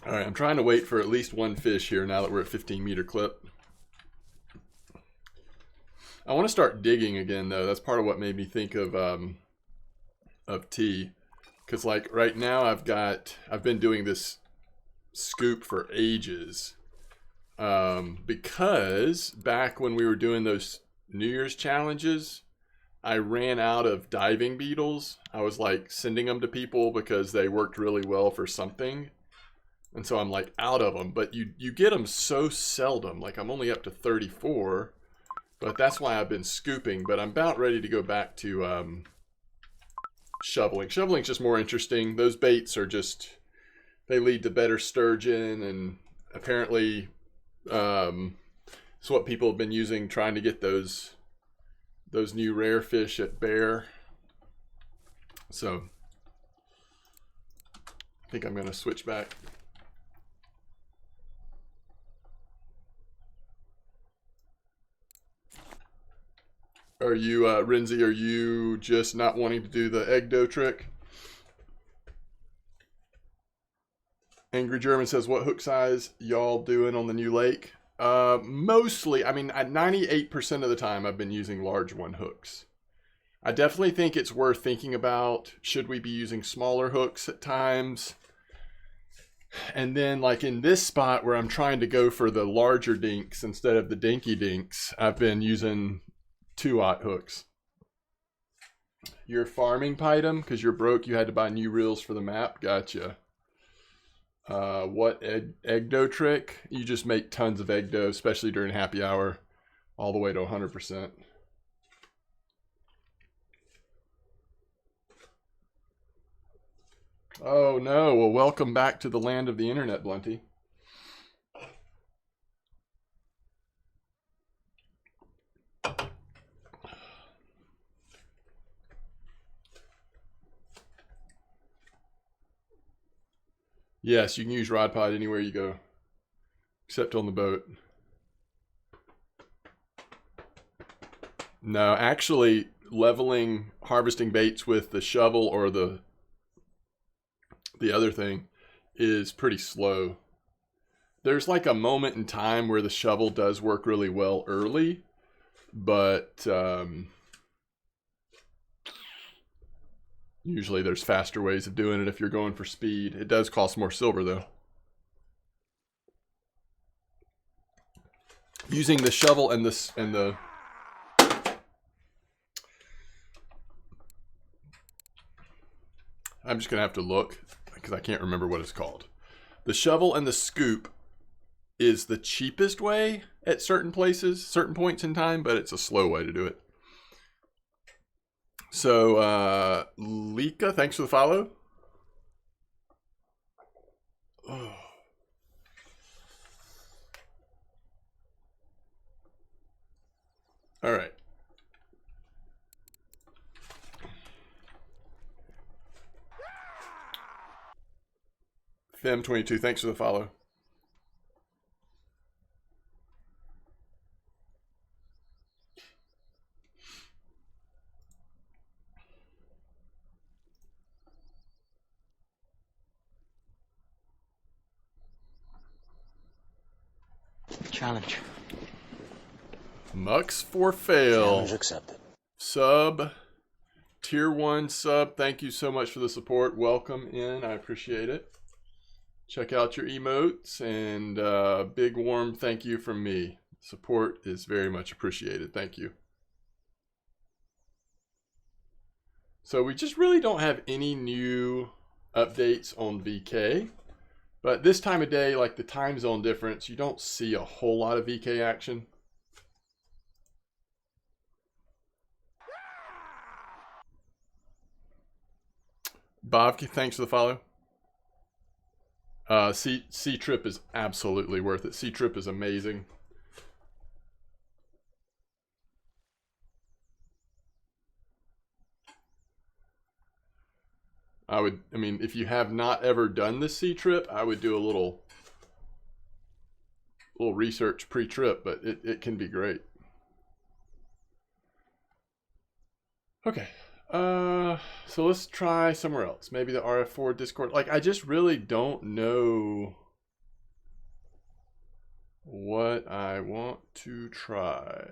right, I'm trying to wait for at least one fish here now that we're at 15-meter clip. I want to start digging again, though. That's part of what made me think of tea. Because, like, right now I've been doing this scoop for ages. Because back when we were doing those New Year's challenges, I ran out of diving beetles. I was like sending them to people because they worked really well for something. And so I'm like out of them, but you get them so seldom. Like I'm only up to 34, but that's why I've been scooping. But I'm about ready to go back to shoveling. Shoveling's just more interesting. Those baits are just, they lead to better sturgeon, and apparently it's what people have been using trying to get those new rare fish at Bear. So I think I'm going to switch back. Are you, Renzi, are you just not wanting to do the egg dough trick? Angry German says, what hook size y'all doing on the new lake? Mostly, I mean, at 98% of the time I've been using large 1 hooks. I definitely think it's worth thinking about, should we be using smaller hooks at times? And then like in this spot where I'm trying to go for the larger dinks instead of the dinky dinks, I've been using 2-aught hooks. You're farming, Python, because you're broke, you had to buy new reels for the map? Gotcha. What egg dough trick? You just make tons of egg dough, especially during happy hour, all the way to 100%. Oh no, well welcome back to the land of the internet, Blunty. Yes, you can use Rod Pod anywhere you go, except on the boat. No, actually, leveling harvesting baits with the shovel or the other thing is pretty slow. There's like a moment in time where the shovel does work really well early, but usually there's faster ways of doing it if you're going for speed. It does cost more silver though. Using the shovel and the I'm just going to have to look because I can't remember what it's called. The shovel and the scoop is the cheapest way at certain places, certain points in time, but it's a slow way to do it. So, Lika, thanks for the follow. Oh. All right. Fem22, thanks for the follow. Challenge. Mux for fail. Challenge accepted. Sub. Tier 1 sub. Thank you so much for the support. Welcome in. I appreciate it. Check out your emotes, and big warm thank you from me. Support is very much appreciated. Thank you. So we just really don't have any new updates on VK. But this time of day, like the time zone difference, you don't see a whole lot of VK action. Bob, thanks for the follow. C-Trip is absolutely worth it. C-Trip is amazing. I mean, if you have not ever done the C-Trip, I would do a little research pre-trip, but it can be great. Okay. So let's try somewhere else. Maybe the RF4 Discord. Like, I just really don't know what I want to try.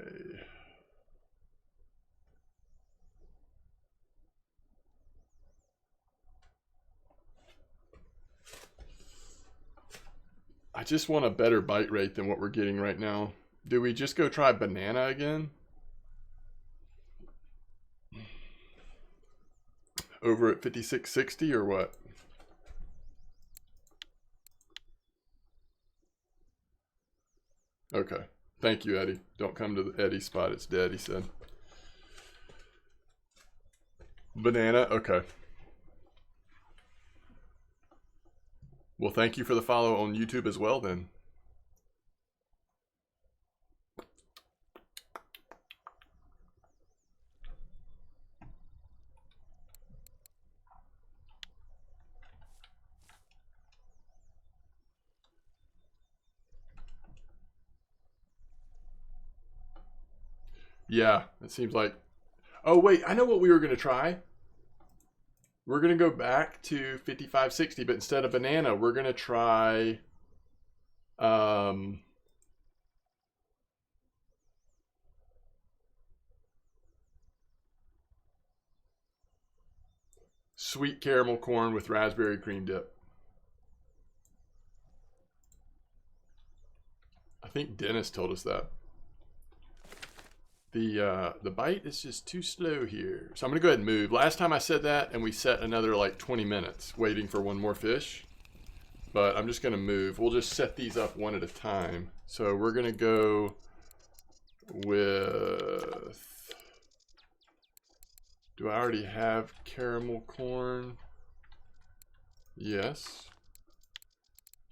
I just want a better bite rate than what we're getting right now. Do we just go try banana again? Over at 5660 or what? Okay. Thank you, Eddie. Don't come to the Eddie spot. It's dead, he said. Banana? Okay. Well, thank you for the follow on YouTube as well, then. Yeah, it seems like... Oh, wait, I know what we were going to try. We're going to go back to 5560, but instead of banana, we're going to try... sweet caramel corn with raspberry cream dip. I think Dennis told us that. The bite is just too slow here. So I'm going to go ahead and move. Last time I said that, and we set another like 20 minutes waiting for one more fish. But I'm just going to move. We'll just set these up one at a time. So we're going to go with... Do I already have caramel corn? Yes.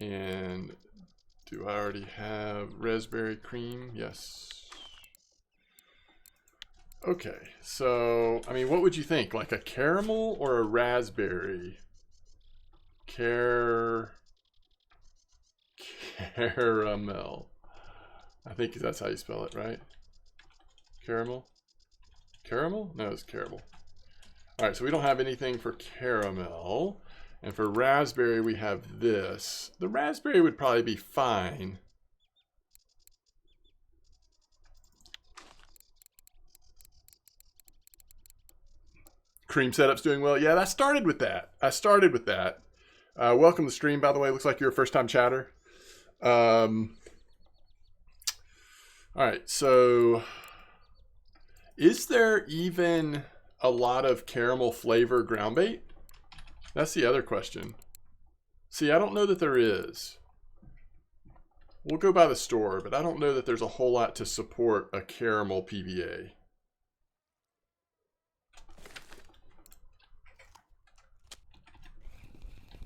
And do I already have raspberry cream? Yes. Okay, so, I mean, what would you think? Like a caramel or a raspberry? Caramel. I think that's how you spell it, right? Caramel? Caramel? No, it's caramel. All right, so we don't have anything for caramel. And for raspberry, we have this. The raspberry would probably be fine. Cream setup's doing well. Yeah, I started with that. Welcome to the stream, by the way. Looks like you're a first-time chatter. All right, so is there even a lot of caramel flavor ground bait? That's the other question. See, I don't know that there is. We'll go by the store, but I don't know that there's a whole lot to support a caramel PVA.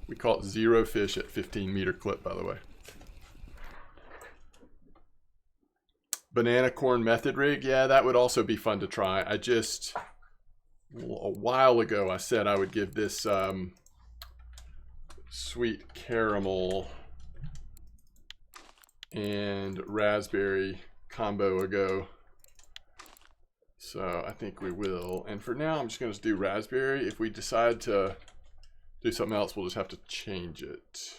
We call it zero fish at 15-meter clip, by the way. Banana corn method rig. Yeah, that would also be fun to try. I just, a while ago, I said I would give this sweet caramel and raspberry combo a go. So I think we will. And for now, I'm just going to do raspberry. If we decide to do something else, we'll just have to change it.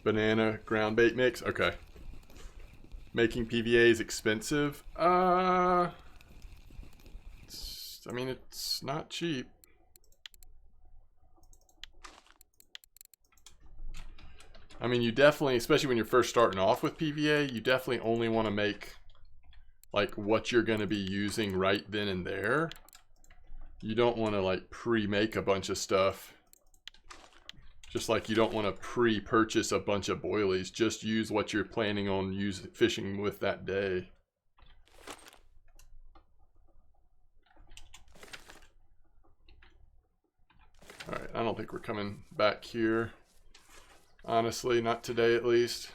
Banana ground bait mix. Okay. Making PVA is expensive. I mean, it's not cheap. I mean, you definitely, especially when you're first starting off with PVA, you definitely only want to make like what you're going to be using right then and there. You don't want to like pre-make a bunch of stuff. Just like you don't want to pre-purchase a bunch of boilies. Just use what you're planning on fishing with that day. Alright, I don't think we're coming back here. Honestly, not today at least.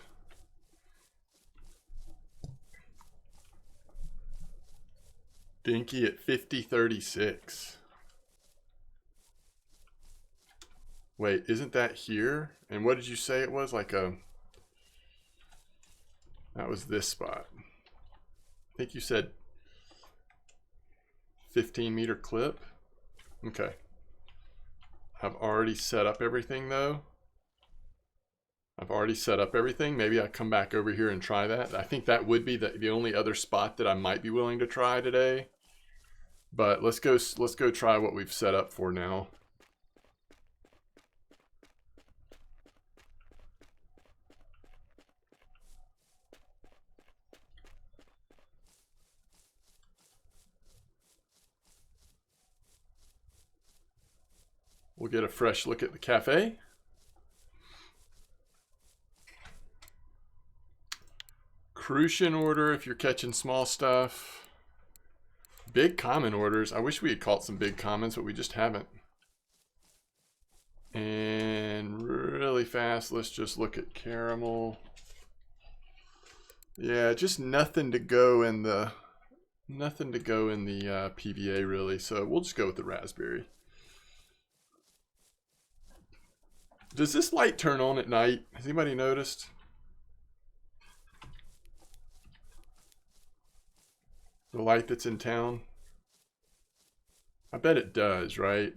Dinky at 50.36. Wait, isn't that here? And what did you say it was? Like a... That was this spot. I think you said 15-meter clip. Okay. I've already set up everything though. I've already set up everything. Maybe I come back over here and try that. I think that would be the only other spot that I might be willing to try today. But let's go try what we've set up for now. We'll get a fresh look at the cafe. Crucian order if you're catching small stuff. Big common orders. I wish we had caught some big commons, but we just haven't. And really fast, let's just look at caramel. Yeah, just nothing to go in the PVA really. So we'll just go with the raspberry. Does this light turn on at night? Has anybody noticed? The light that's in town? I bet it does, right?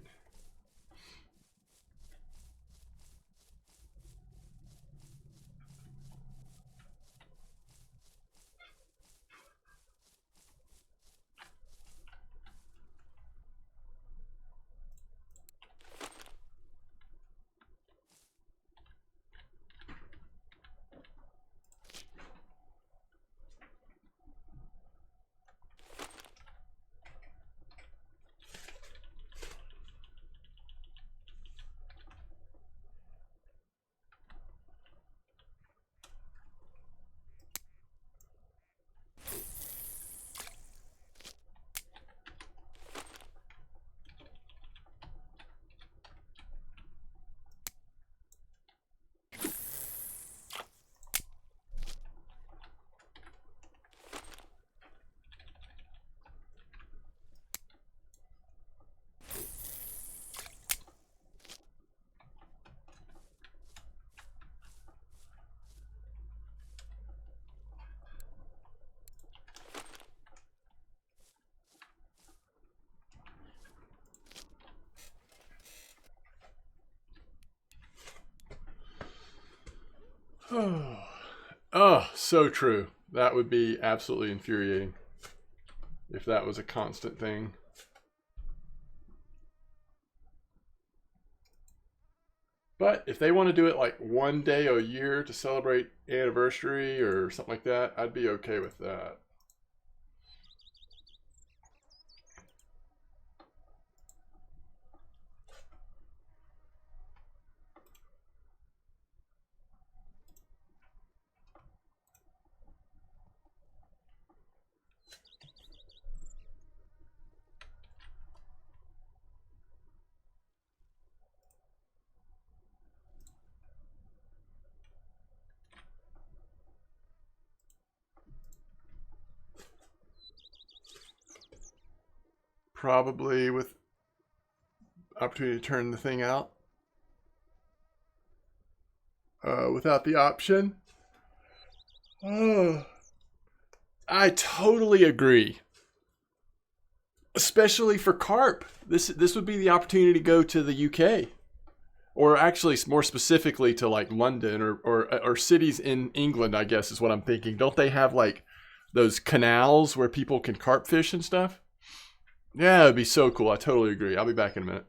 Oh, so true. That would be absolutely infuriating if that was a constant thing. But if they want to do it like one day a year to celebrate anniversary or something like that, I'd be okay with that. probably with opportunity to turn the thing out without the option. Oh, I totally agree. Especially for carp, this would be the opportunity to go to the UK, or actually more specifically to like London or cities in England. I guess is what I'm thinking. Don't they have like those canals where people can carp fish and stuff? Yeah, it'd be so cool. I totally agree. I'll be back in a minute.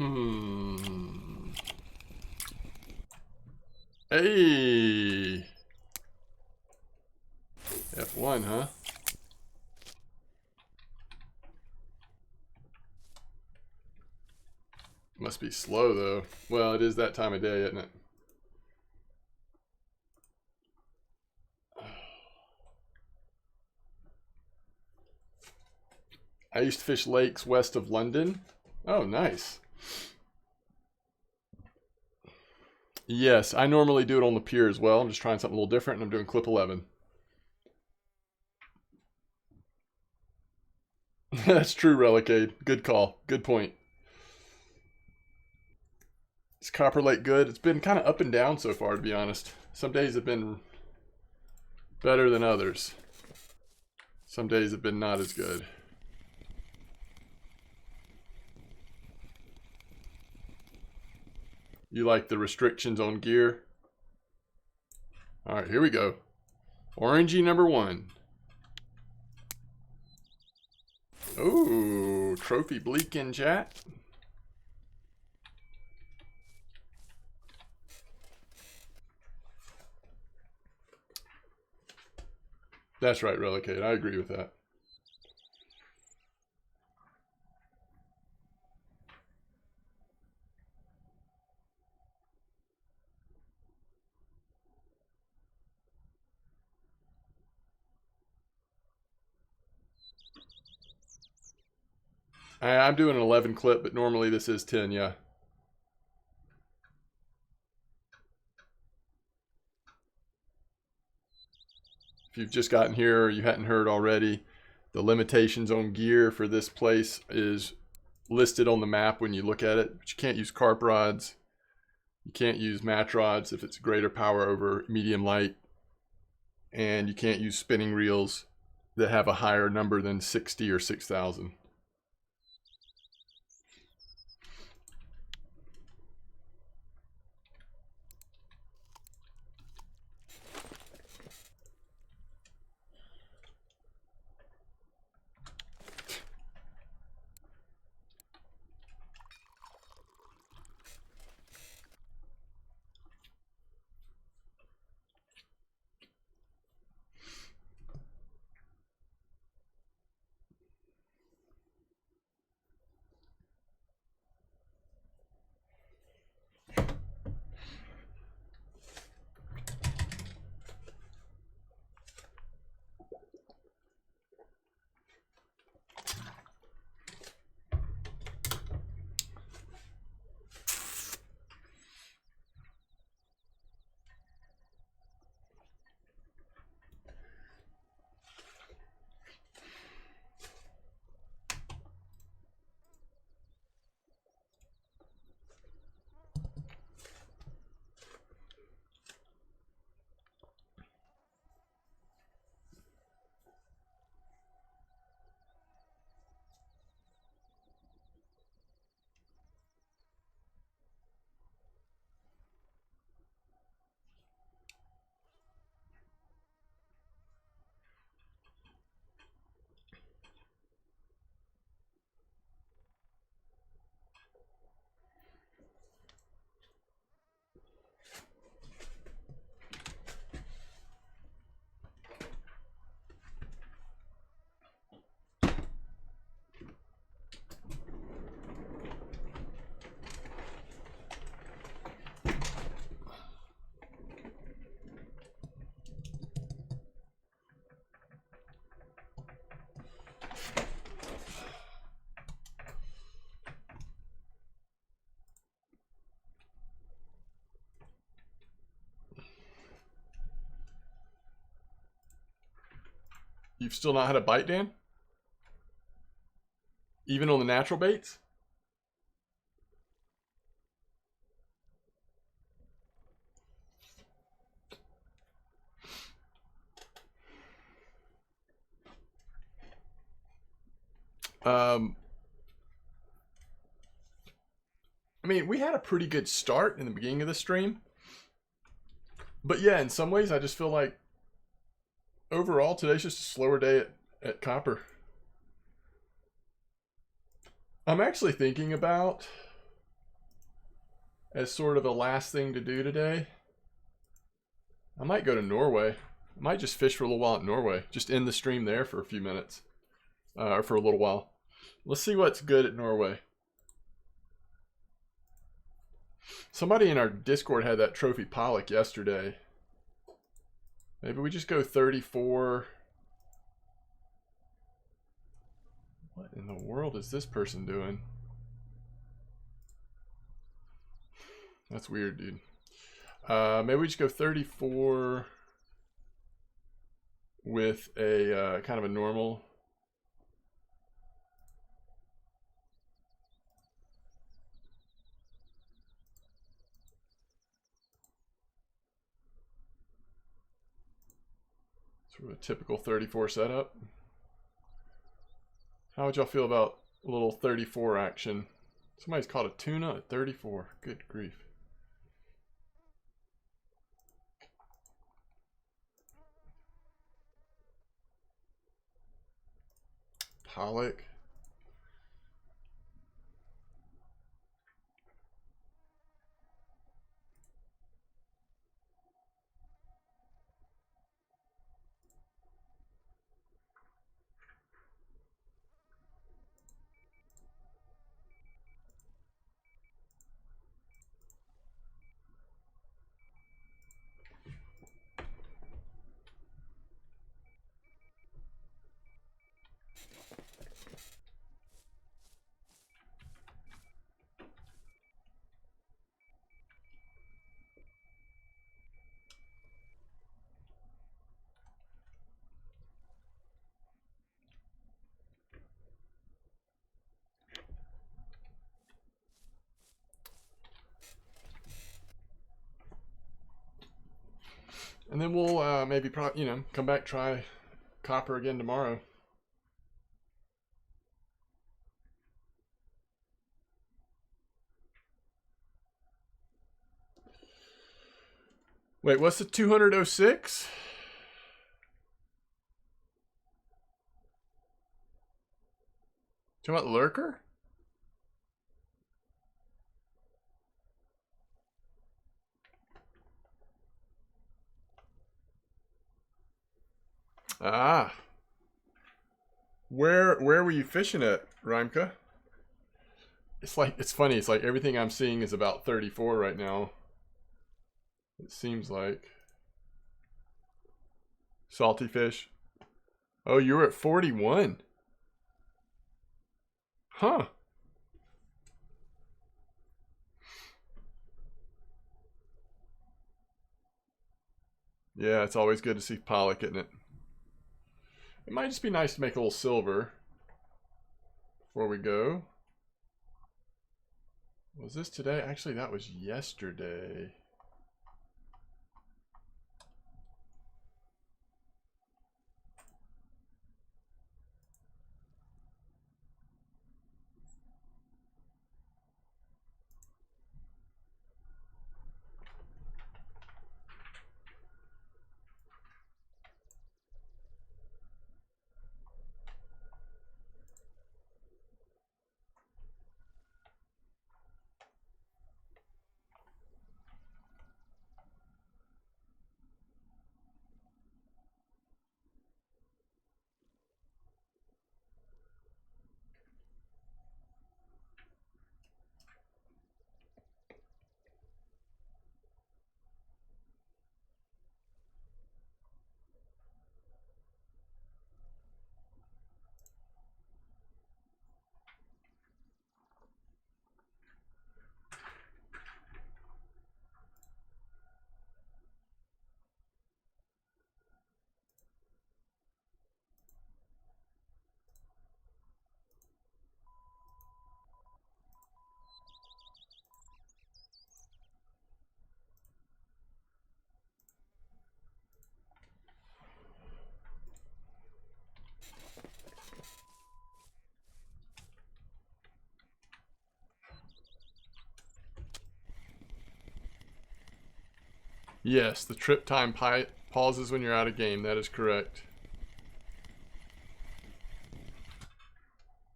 Hey. F1, huh? Must be slow, though. Well, it is that time of day, isn't it? I used to fish lakes west of London. Oh, nice. Yes, I normally do it on the pier as well. I'm just trying something a little different, and I'm doing clip 11. That's true, Relicade. Good call. Good point. Is Copper Lake good? It's been kind of up and down so far, to be honest. Some days have been better than others. Some days have been not as good. You like the restrictions on gear? All right, here we go. Orangey number 1. Ooh, trophy bleak in chat. That's right, Relicade. I agree with that. I'm doing an 11 clip, but normally this is 10, yeah. If you've just gotten here or you hadn't heard already, the limitations on gear for this place is listed on the map when you look at it. But you can't use carp rods. You can't use match rods if it's greater power over medium light. And you can't use spinning reels that have a higher number than 60 or 6,000. You've still not had a bite, Dan? Even on the natural baits? I mean, we had a pretty good start in the beginning of the stream. But yeah, in some ways, I just feel like overall, today's just a slower day at Copper. I'm actually thinking about as sort of a last thing to do today, I might go to Norway. I might just fish for a little while at Norway. Just end the stream there for a few minutes. Or for a little while. Let's see what's good at Norway. Somebody in our Discord had that trophy pollock yesterday. Maybe we just go 34. What in the world is this person doing? That's weird, dude. Maybe we just go 34 with a kind of a normal. Sort of a typical 34 setup. How would y'all feel about a little 34 action? Somebody's caught a tuna at 34. Good grief. Pollock. And then we'll maybe come back, try copper again tomorrow. Wait, what's the 206? Talking about lurker? Ah. Where were you fishing at, Reimka? It's funny, it's like everything I'm seeing is about 34 right now. It seems like. Salty fish. Oh, you were at 41. Huh. Yeah, it's always good to see pollock, isn't it? It might just be nice to make a little silver before we go. Was this today? Actually, that was yesterday. Yes, the trip time pauses when you're out of game. That is correct.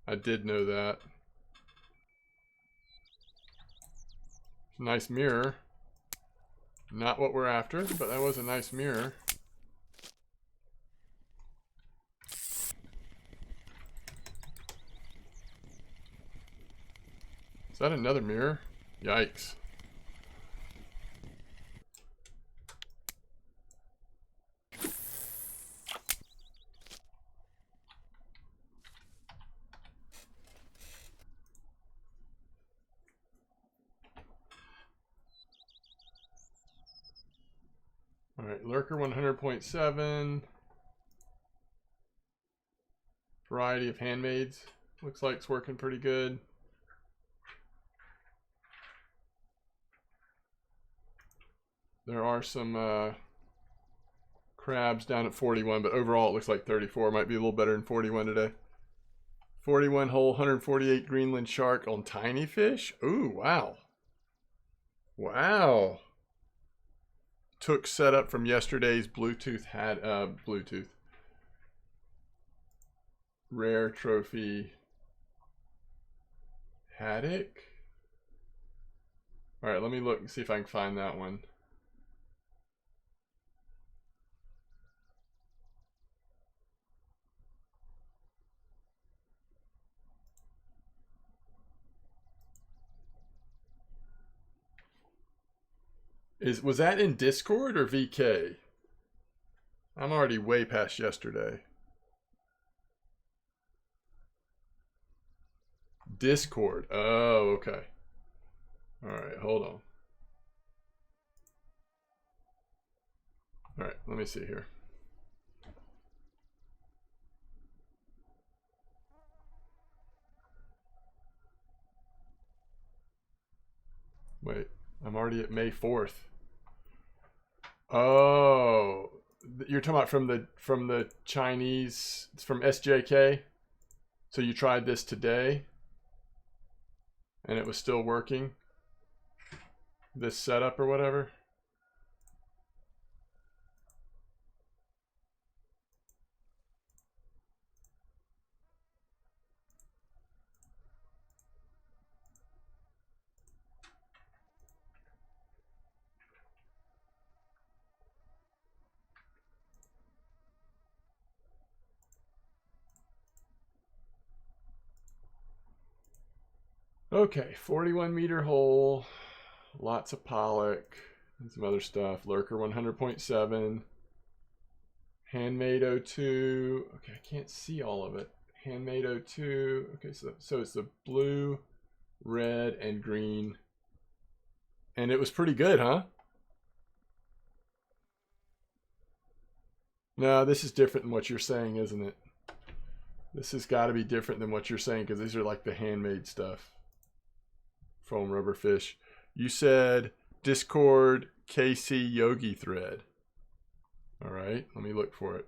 I did know that. Nice mirror. Not what we're after, but that was a nice mirror. Is that another mirror? Yikes. Alright, Lurker 100.7. Variety of handmaids. Looks like it's working pretty good. There are some crabs down at 41, but overall it looks like 34. Might be a little better than 41 today. 41 hole, 148 Greenland shark on tiny fish. Ooh, wow. Wow. Took setup from yesterday's Bluetooth rare trophy haddock. All right, let me look and see if I can find that one. Was that in Discord or VK? I'm already way past yesterday. Discord. Oh, okay. All right, hold on. All right, let me see here. Wait, I'm already at May 4th. Oh, you're talking about from the Chinese, it's from SJK. So you tried this today, and it was still working. This setup or whatever. Okay, 41-meter hole, lots of pollock, and some other stuff. Lurker 100.7, handmade 02. Okay, I can't see all of it. Handmade 02. Okay, so it's the blue, red, and green. And it was pretty good, huh? No, this is different than what you're saying, isn't it? This has got to be different than what you're saying, because these are like the handmade stuff. Foam rubber fish. You said Discord KC Yogi thread. All right, let me look for it.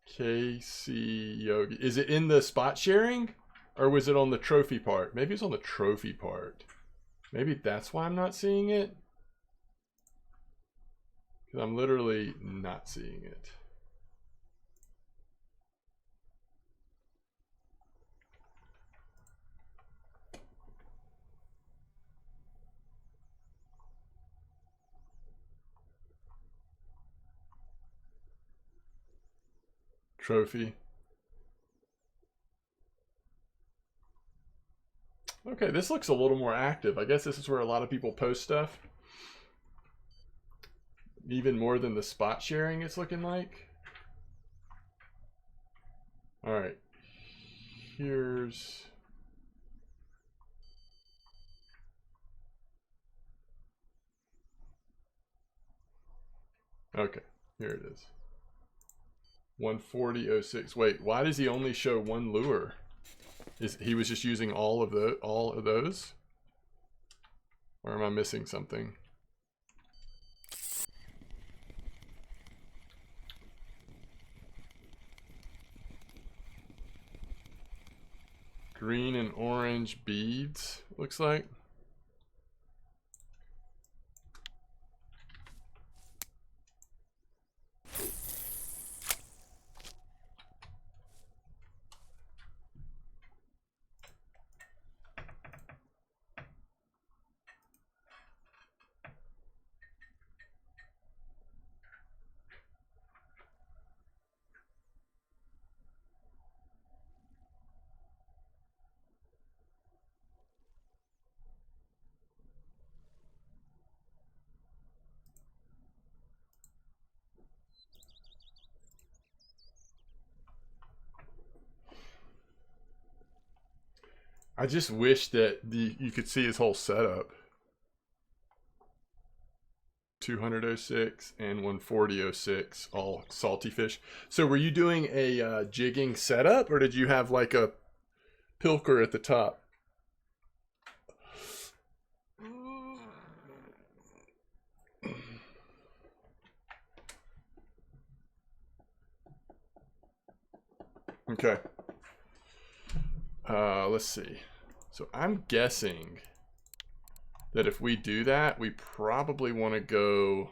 KC Yogi. Is it in the spot sharing? Or was it on the trophy part? Maybe it's on the trophy part. Maybe that's why I'm not seeing it. Because I'm literally not seeing it. Trophy. Okay, this looks a little more active. I guess this is where a lot of people post stuff. Even more than the spot sharing it's looking like. All right. Here's... Okay, here it is. 140.06. Wait, why does he only show one lure? He was just using all of those? Or am I missing something? Green and orange beads, looks like. I just wish that you could see his whole setup. 200.06 and 140.06, all salty fish. So were you doing a jigging setup, or did you have like a pilker at the top? Okay. Let's see. So I'm guessing that if we do that, we probably want to go...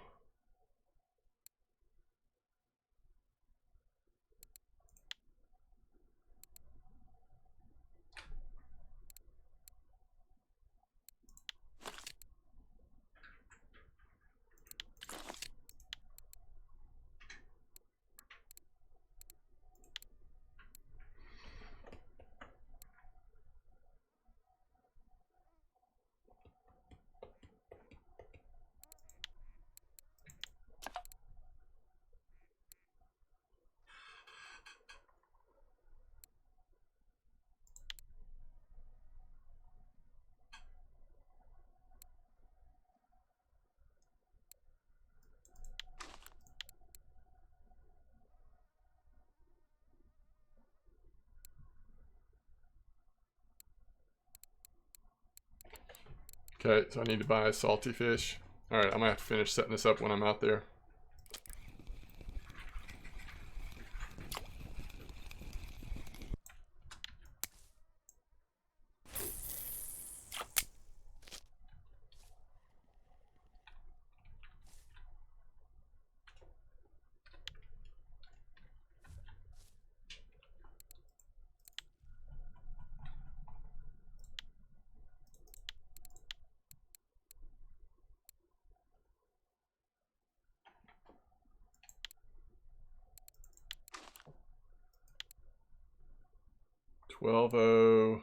Okay, so I need to buy a salty fish. All right, I'm gonna have to finish setting this up when I'm out there. $12.0,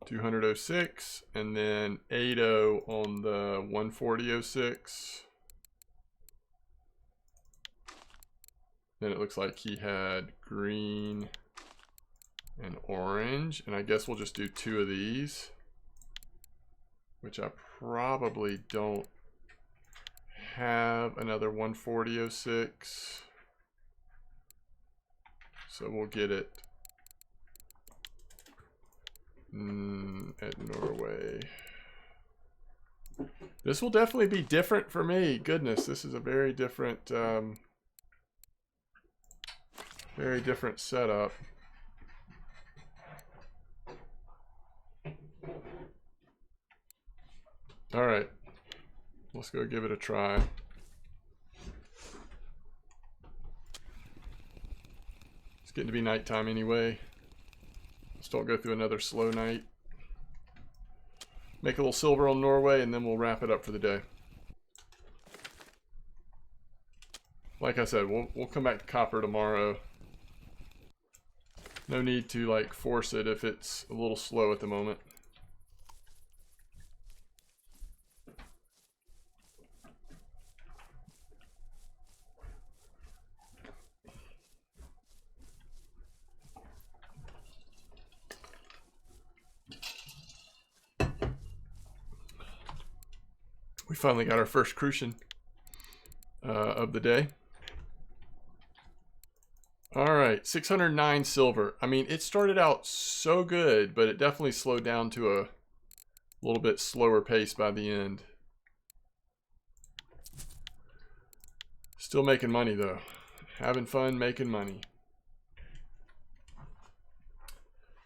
200.06, and then $8.0 on the 140.06. Then it looks like he had green and orange, and I guess we'll just do 2 of these, which I probably don't have another 140.06. So we'll get it at Norway. This will definitely be different for me. Goodness, this is a very different setup. All right, let's go give it a try. It's getting to be nighttime anyway. Let's don't go through another slow night. Make a little silver on Norway, and then we'll wrap it up for the day. Like I said, we'll come back to copper tomorrow. No need to like force it if it's a little slow at the moment. We finally got our first crucian of the day. All right, 609 silver. I mean, it started out so good, but it definitely slowed down to a little bit slower pace by the end. Still making money though. Having fun making money.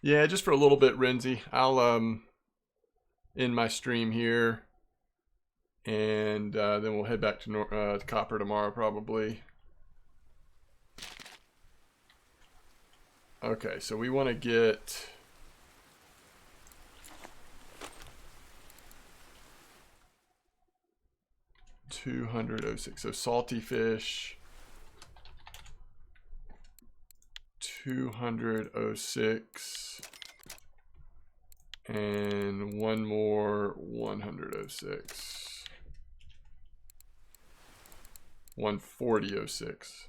Yeah, just for a little bit, Renzi. I'll end my stream here. And then we'll head back to copper tomorrow probably. Okay, so we want to get $200.06. So salty fish, $200.06, and one more $100.06. 140.06.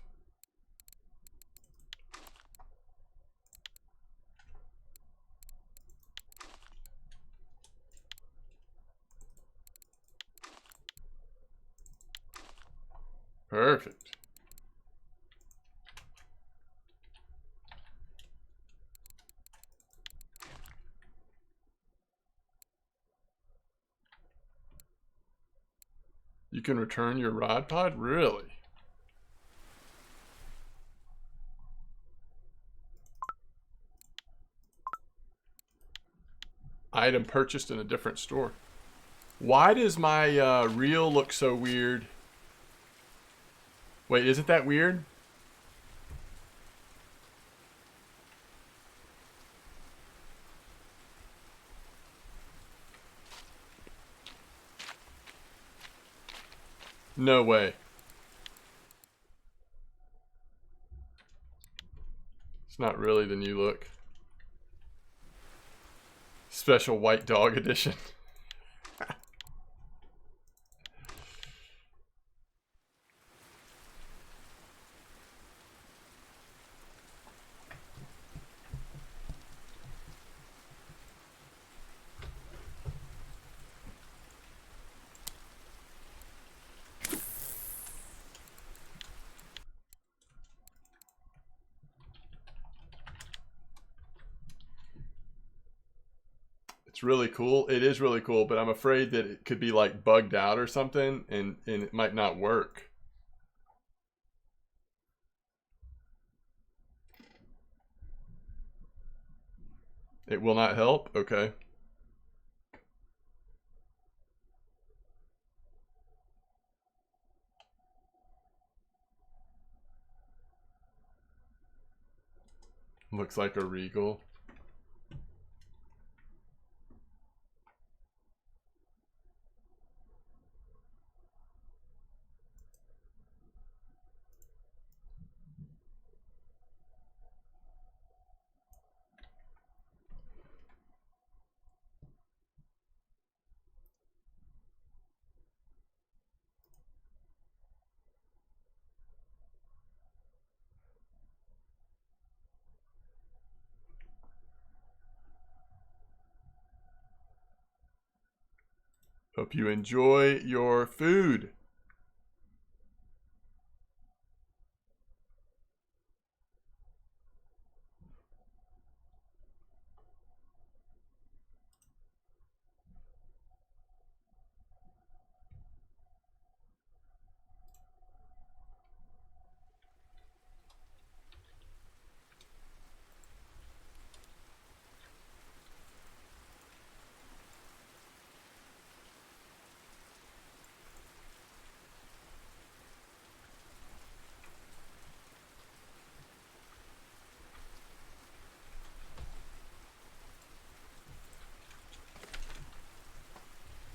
Perfect. You can return your rod pod? Really? Item purchased in a different store. Why does my reel look so weird? Wait, isn't that weird? No way. It's not really the new look. Special white dog edition. It's really cool. It is really cool, but I'm afraid that it could be like bugged out or something and it might not work. It will not help? Okay. Looks like a Regal. Hope you enjoy your food.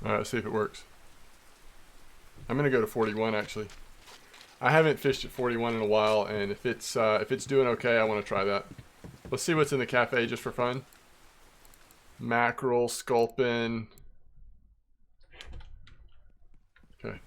All right, let's see if it works. I'm gonna go to 41 actually. I haven't fished at 41 in a while, and if it's doing okay, I want to try that. Let's see what's in the cafe just for fun. Mackerel, sculpin. Okay.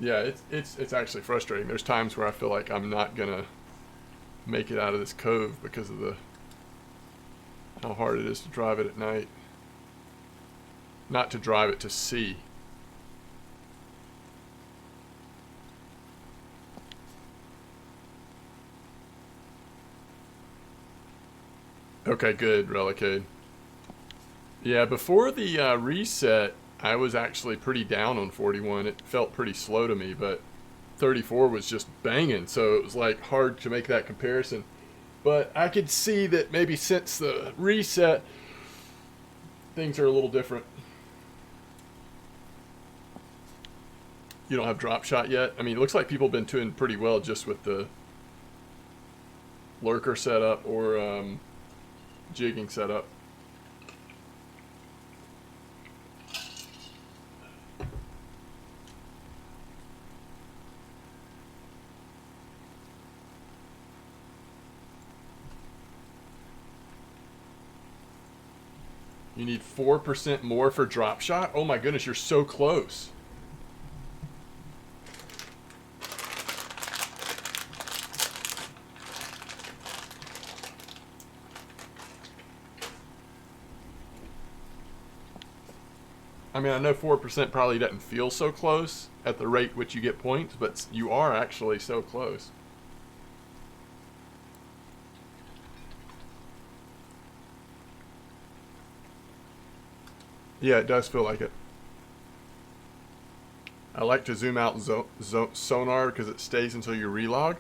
Yeah, it's actually frustrating. There's times where I feel like I'm not gonna make it out of this cove because of how hard it is to drive it at night. Not to drive it, to sea. Okay, good, Relicade. Yeah, before the reset, I was actually pretty down on 41. It felt pretty slow to me, but 34 was just banging, so it was like hard to make that comparison. But I could see that maybe since the reset, things are a little different. You don't have drop shot yet? I mean, it looks like people have been doing pretty well just with the lurker setup or jigging setup. You need 4% more for drop shot? Oh my goodness, you're so close. I mean, I know 4% probably doesn't feel so close at the rate which you get points, but you are actually so close. Yeah, it does feel like it. I like to zoom out sonar because it stays until you relog.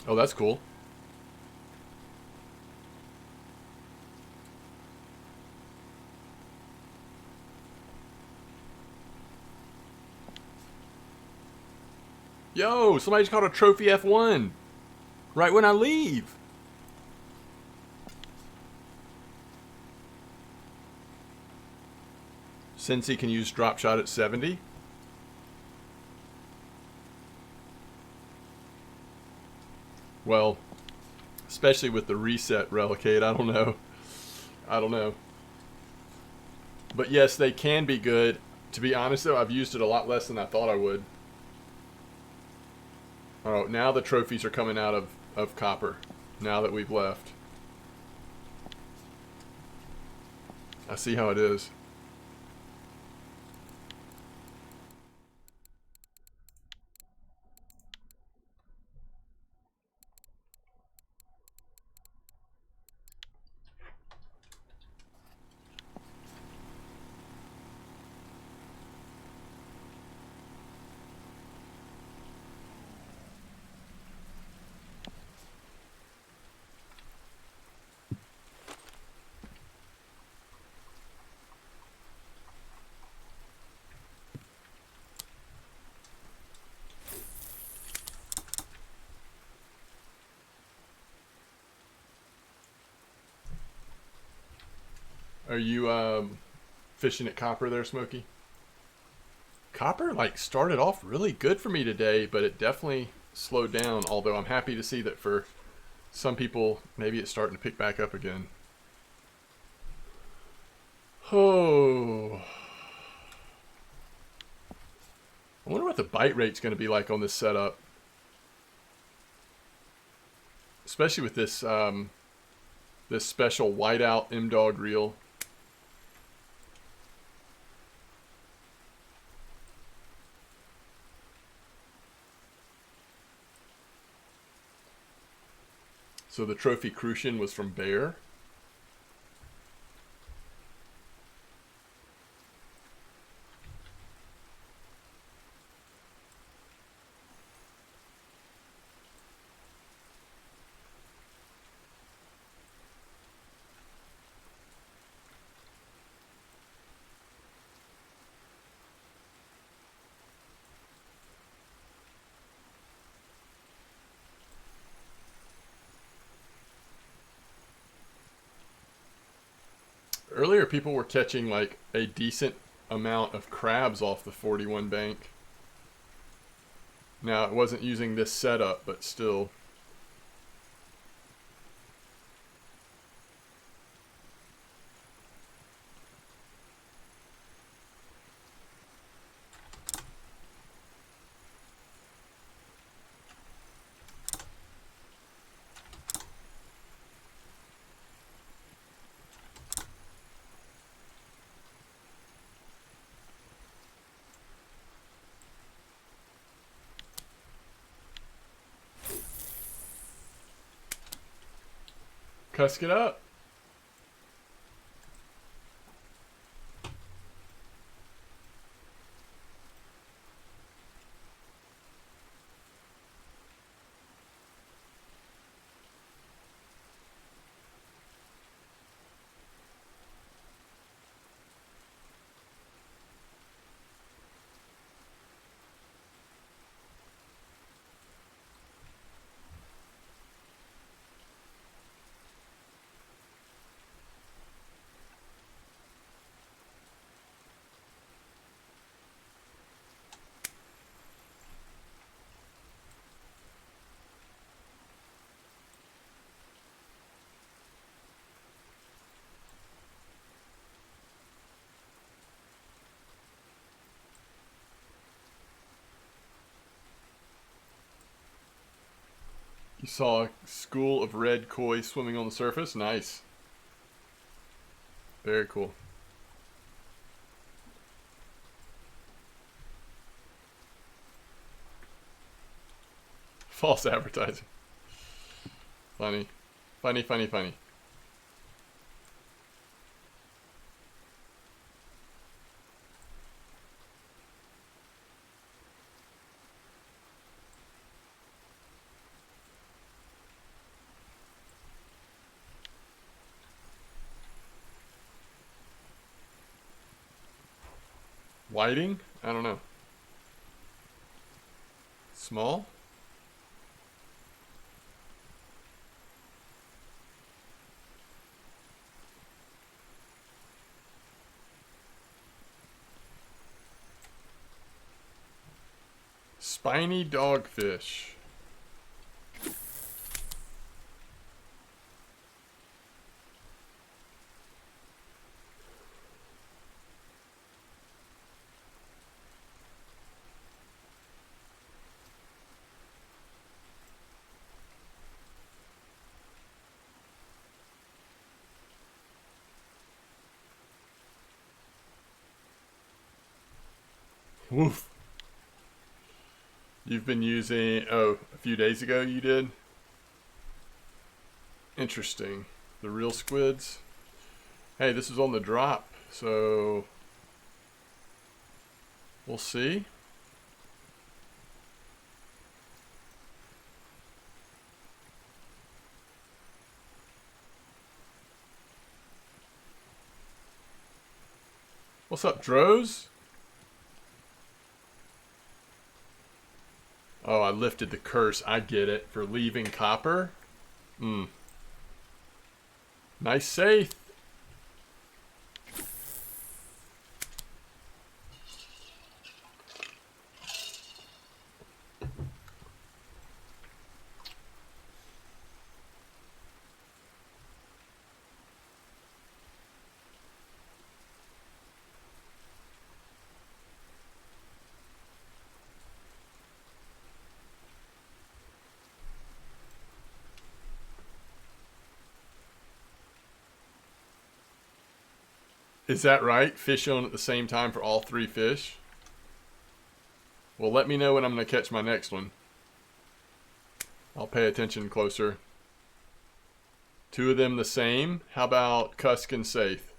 Oh, that's cool. Yo, somebody's caught a trophy F1 right when I leave. Since he can use drop shot at 70. Well, especially with the reset relicade, I don't know. I don't know. But yes, they can be good. To be honest though, I've used it a lot less than I thought I would. Oh, now the trophies are coming out of copper. Now that we've left. I see how it is. Are you fishing at copper there, Smokey? Copper like started off really good for me today, but it definitely slowed down. Although I'm happy to see that for some people, maybe it's starting to pick back up again. Oh, I wonder what the bite rate's going to be like on this setup, especially with this this special whiteout M-Dog reel. So the Trophy Crucian was from Bear. Earlier, people were catching like a decent amount of crabs off the 41 bank. Now, it wasn't using this setup, but still. Cusk it up. You saw a school of red koi swimming on the surface? Nice. Very cool. False advertising. Funny. Funny, funny, funny. Whiting? I don't know. Small? Spiny dogfish. Woof. You've been using, oh, a few days ago you did? Interesting. The real squids. Hey, this is on the drop, so we'll see. What's up, Droz? Oh, I lifted the curse. I get it. For leaving copper. Nice safe. Is that right? Fish on at the same time for all three fish? Well, let me know when I'm going to catch my next one. I'll pay attention closer. Two of them the same? How about Cusk and Safe?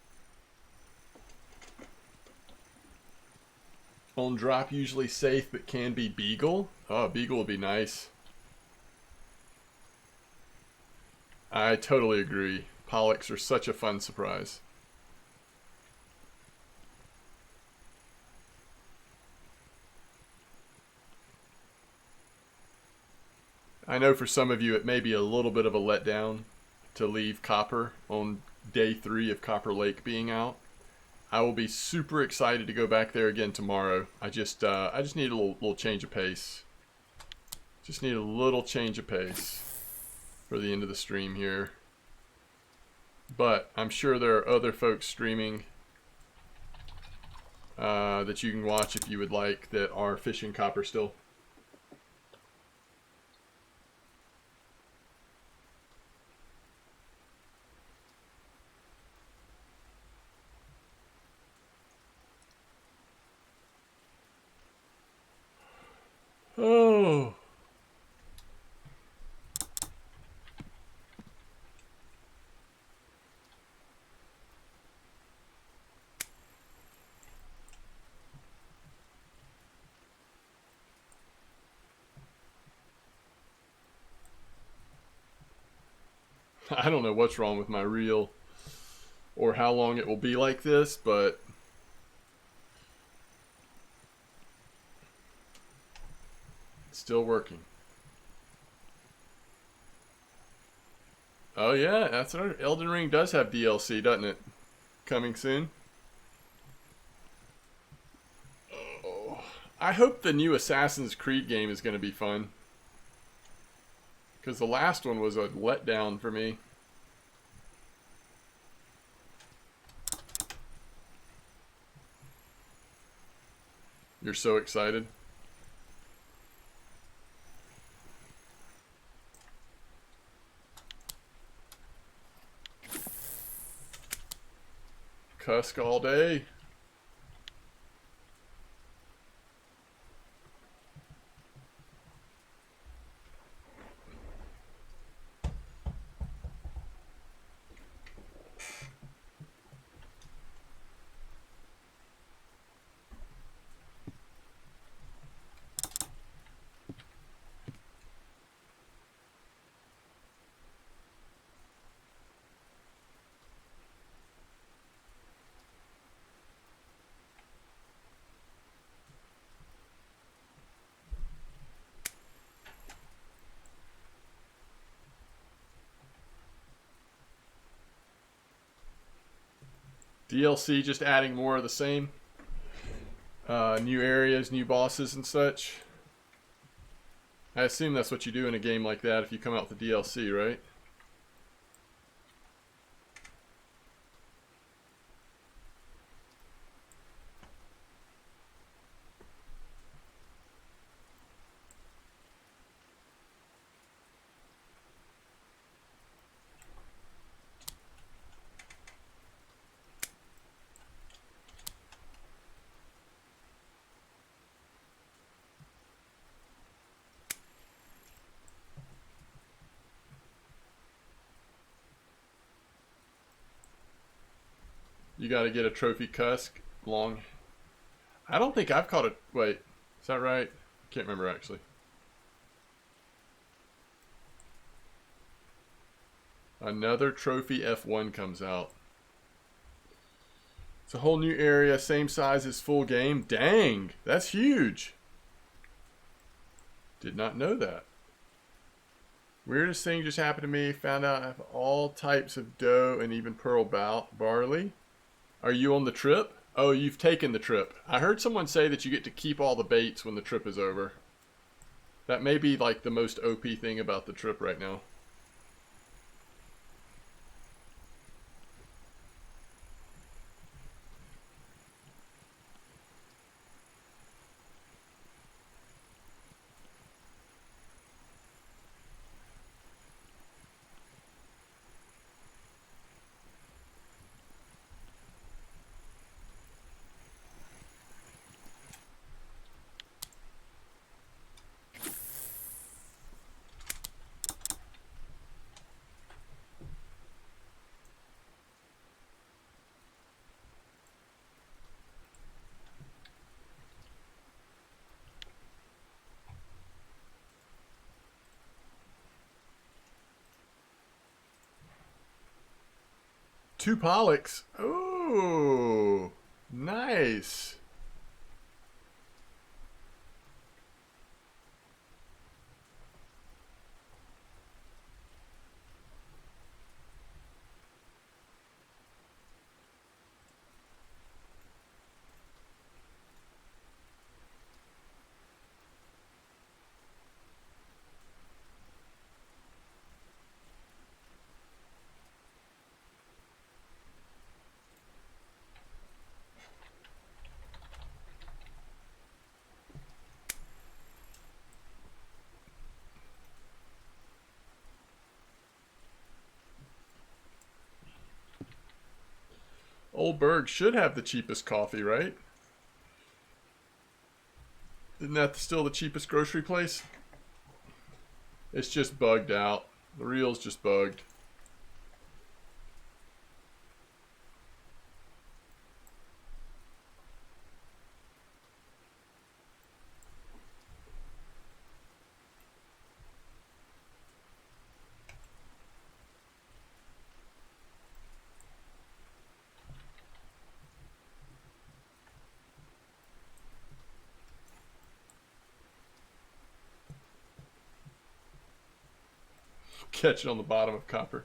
On drop usually Safe, but can be Beagle. Oh, Beagle would be nice. I totally agree. Pollocks are such a fun surprise. I know for some of you it may be a little bit of a letdown to leave Copper on day 3 of Copper Lake being out. I will be super excited to go back there again tomorrow. I just need a little change of pace. Just need a little change of pace for the end of the stream here. But I'm sure there are other folks streaming that you can watch if you would like that are fishing copper still. Oh. I don't know what's wrong with my reel or how long it will be like this, but it's still working. Oh yeah, that's right. Elden Ring does have DLC, doesn't it? Coming soon. Oh, I hope the new Assassin's Creed game is going to be fun. Because the last one was a letdown for me. You're so excited. Cusk all day. DLC just adding more of the same. New areas, new bosses and such. I assume that's what you do in a game like that if you come out with the DLC, right? You got to get a trophy Cusk long. I don't think I've caught it. Wait, is that right? I can't remember actually. Another trophy F1 comes out. It's a whole new area, same size as full game. Dang, that's huge. Did not know that. Weirdest thing just happened to me. Found out I have all types of dough and even pearl barley. Are you on the trip? Oh, you've taken the trip. I heard someone say that you get to keep all the baits when the trip is over. That may be like the most OP thing about the trip right now. Two Pollux. Oh, nice. Old Berg should have the cheapest coffee, right? Isn't that still the cheapest grocery place? It's just bugged out. The reel's just bugged. Catch it on the bottom of copper.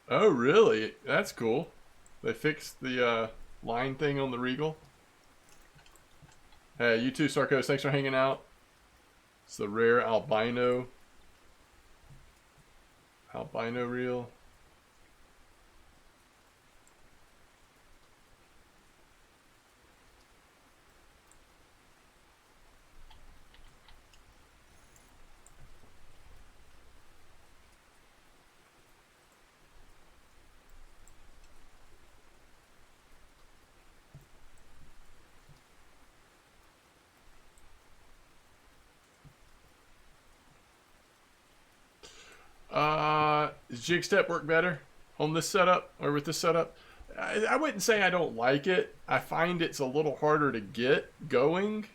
Oh, really? That's cool. They fixed the line thing on the Regal. Hey, you too, Sarkos. Thanks for hanging out. It's the rare albino reel. Does jig step work better on this setup or with this setup? I wouldn't say I don't like it. I find it's a little harder to get going.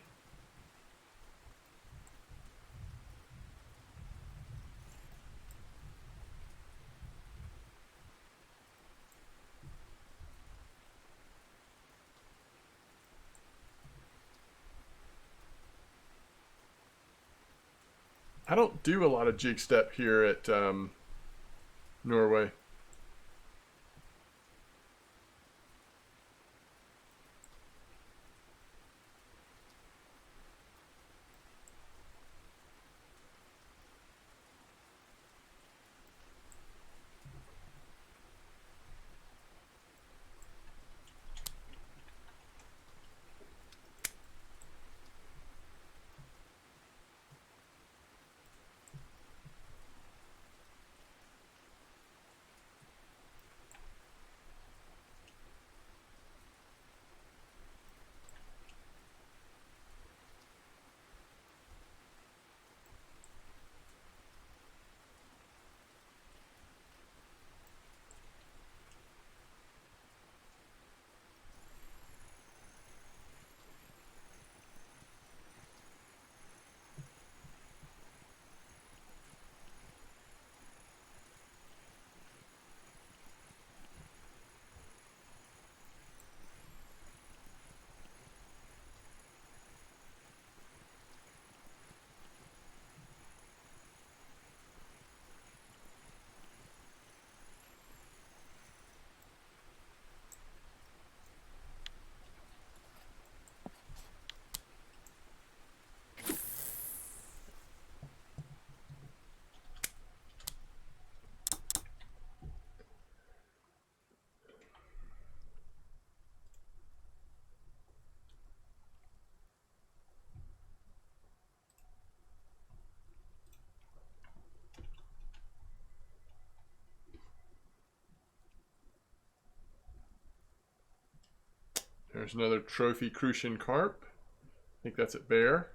I don't do a lot of jig step here at Norway. There's another trophy crucian carp. I think that's at Bear.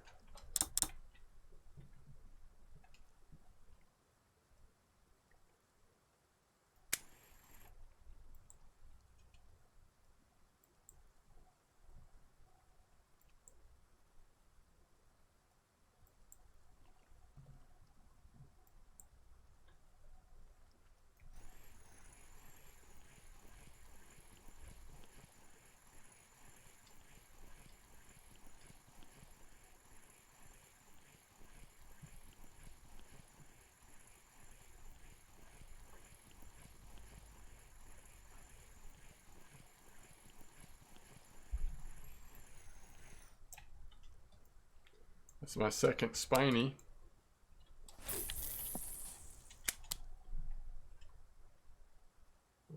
That's my second spiny.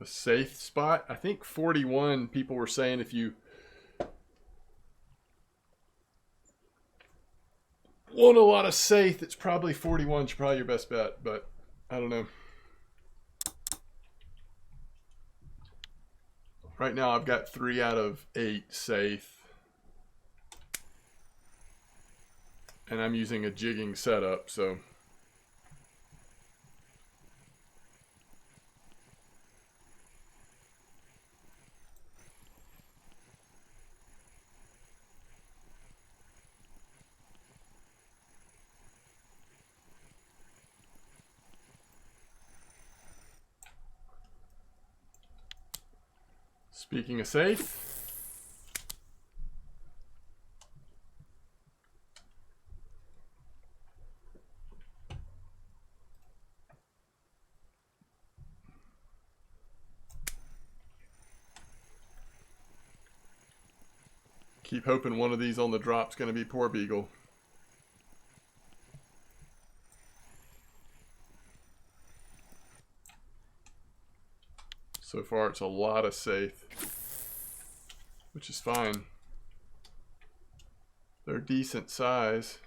A safe spot. I think 41 people were saying if you want a lot of safe, it's probably 41's probably your best bet, but I don't know. Right now I've got 3 out of 8 safe. And I'm using a jigging setup, so. Speaking of safe. Keep hoping one of these on the drop's going to be Poor Beagle. So far it's a lot of safe, which is fine. They're decent size.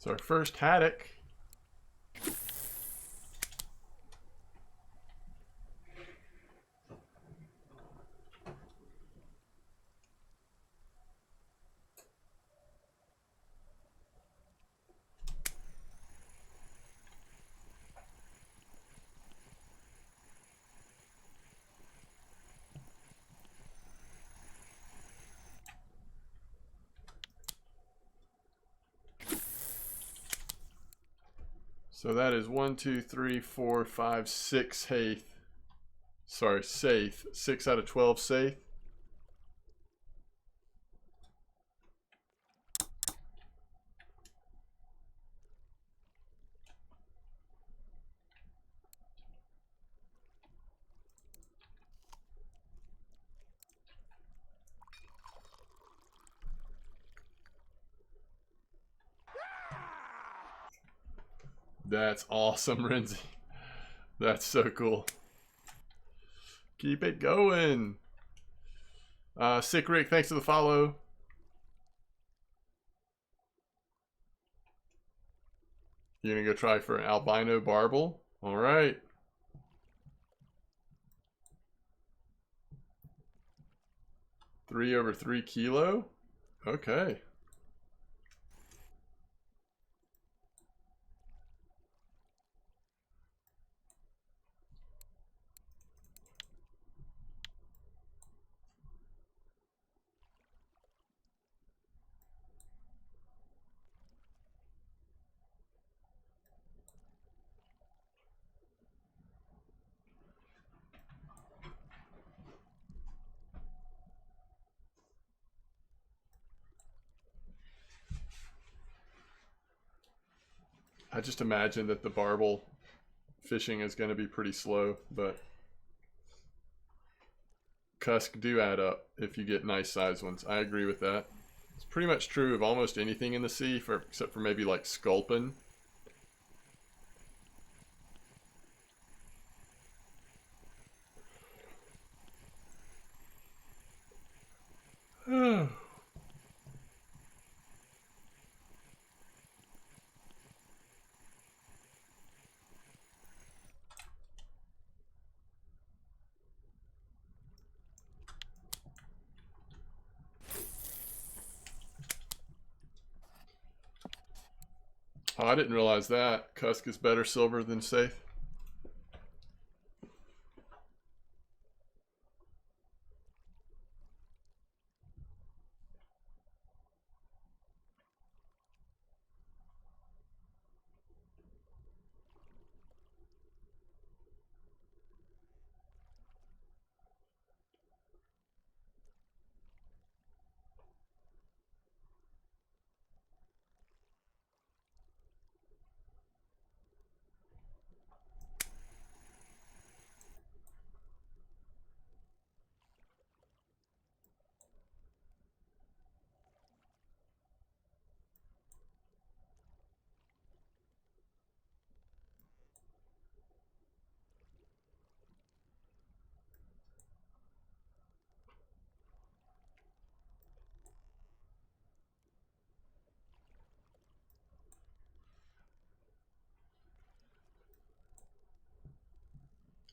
It's our first haddock. So that is 1, 2, 3, 4, 5, 6 Haith. Sorry, Saith. 6 out of 12 Saith. That's awesome, Renzi. That's so cool. Keep it going. Sick Rick, thanks for the follow. You're gonna go try for an albino barbel? All right. Three over 3 kilo? Okay. I just imagine that the barbel fishing is going to be pretty slow, but cusk do add up if you get nice size ones. I agree with that. It's pretty much true of almost anything in the sea, except for maybe like sculpin. Oh, I didn't realize that. Cusk is better silver than Saith.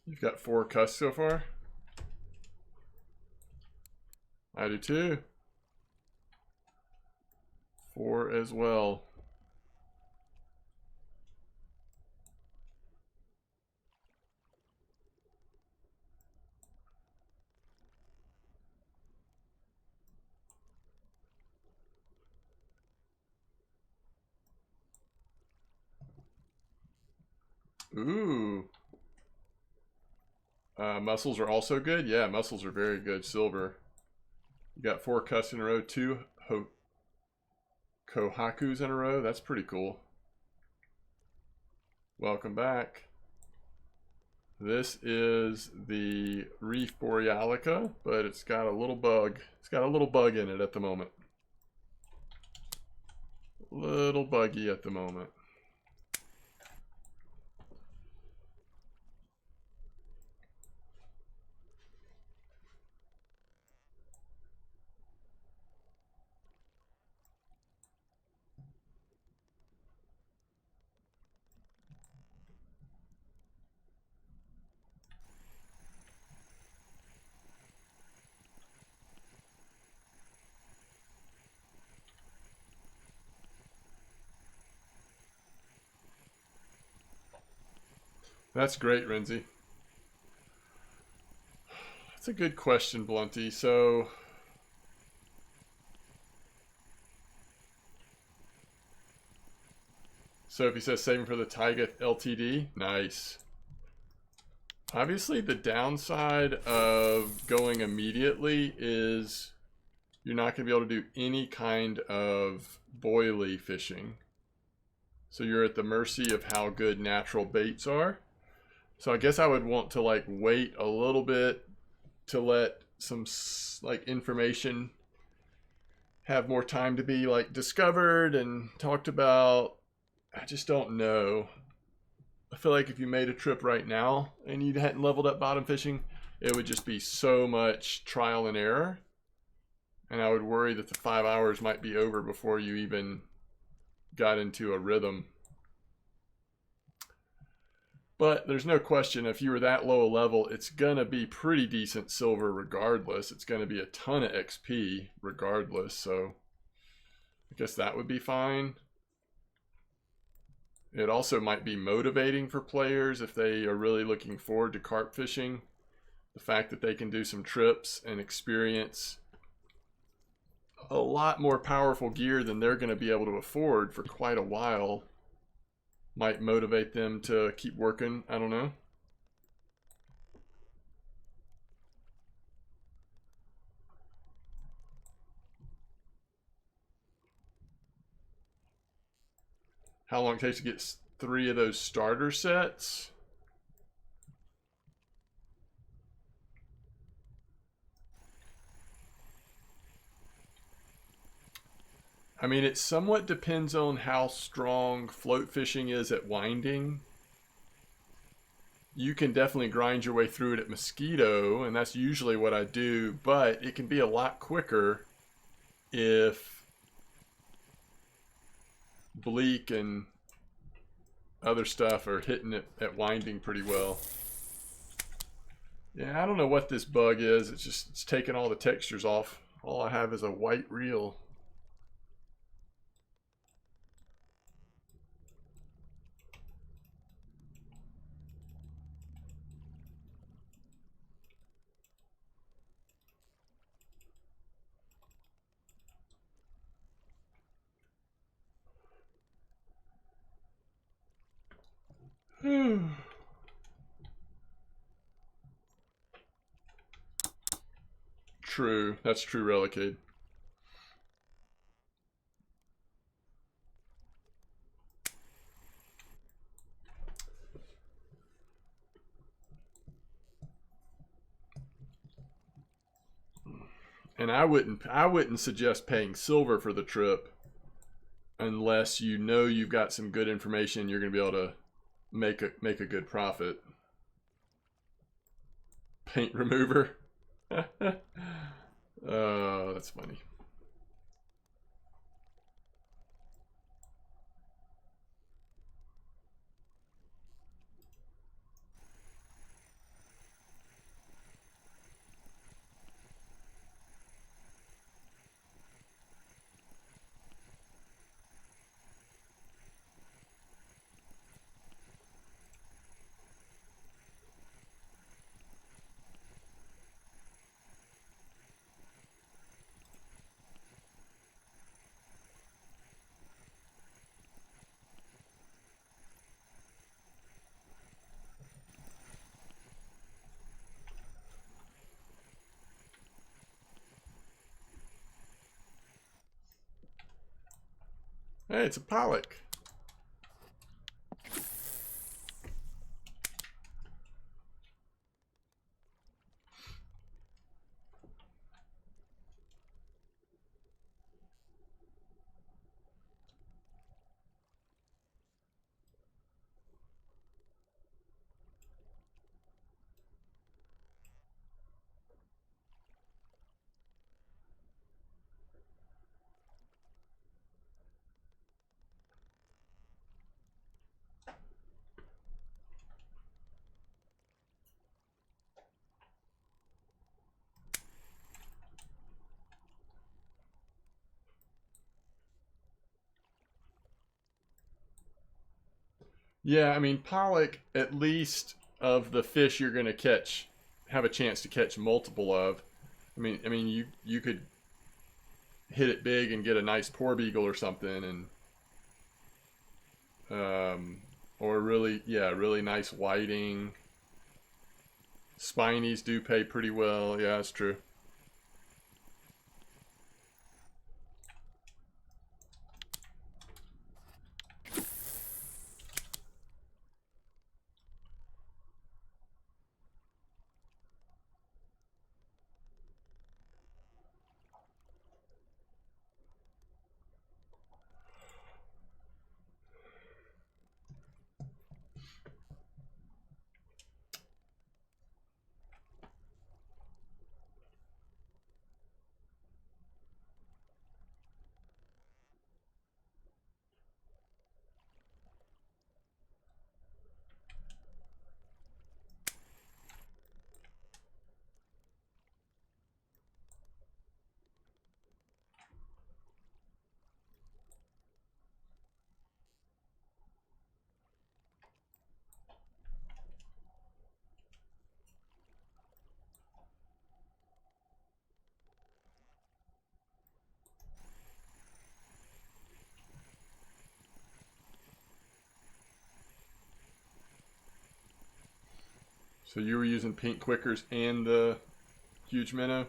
You've got 4 cusks so far? I do too. 4 as well. Ooh. Mussels are also good? Yeah, mussels are very good. Silver. You got 4 cusks in a row, 2 kohakus in a row. That's pretty cool. Welcome back. This is the Reef Borealica, but it's got a little bug. It's got a little bug in it at the moment. Little buggy at the moment. That's great, Renzi. That's a good question, Blunty. So if he says saving for the Taiga LTD, nice. Obviously, the downside of going immediately is you're not going to be able to do any kind of boilie fishing. So you're at the mercy of how good natural baits are. So I guess I would want to like wait a little bit to let some like information have more time to be like discovered and talked about. I just don't know. I feel like if you made a trip right now and you hadn't leveled up bottom fishing, it would just be so much trial and error. And I would worry that the 5 hours might be over before you even got into a rhythm. But there's no question, if you were that low a level, it's going to be pretty decent silver regardless. It's going to be a ton of XP regardless. So I guess that would be fine. It also might be motivating for players if they are really looking forward to carp fishing. The fact that they can do some trips and experience a lot more powerful gear than they're going to be able to afford for quite a while might motivate them to keep working. I don't know. How long it takes to get 3 of those starter sets? I mean, it somewhat depends on how strong float fishing is at winding. You can definitely grind your way through it at Mosquito, and that's usually what I do, but it can be a lot quicker if Bleak and other stuff are hitting it at winding pretty well. Yeah, I don't know what this bug is. It's taking all the textures off. All I have is a white reel. True. That's true, Relicade. And I wouldn't suggest paying silver for the trip unless you know you've got some good information, you're going to be able to make a good profit. Paint remover. Oh, that's funny. Hey, it's a pollock. Yeah, I mean, pollock, at least of the fish you're going to catch, have a chance to catch multiple of. I mean, you could hit it big and get a nice porbeagle or something, and or really, yeah, really nice whiting. Spinies do pay pretty well. Yeah, that's true. So you were using pink Quickers and the huge minnow?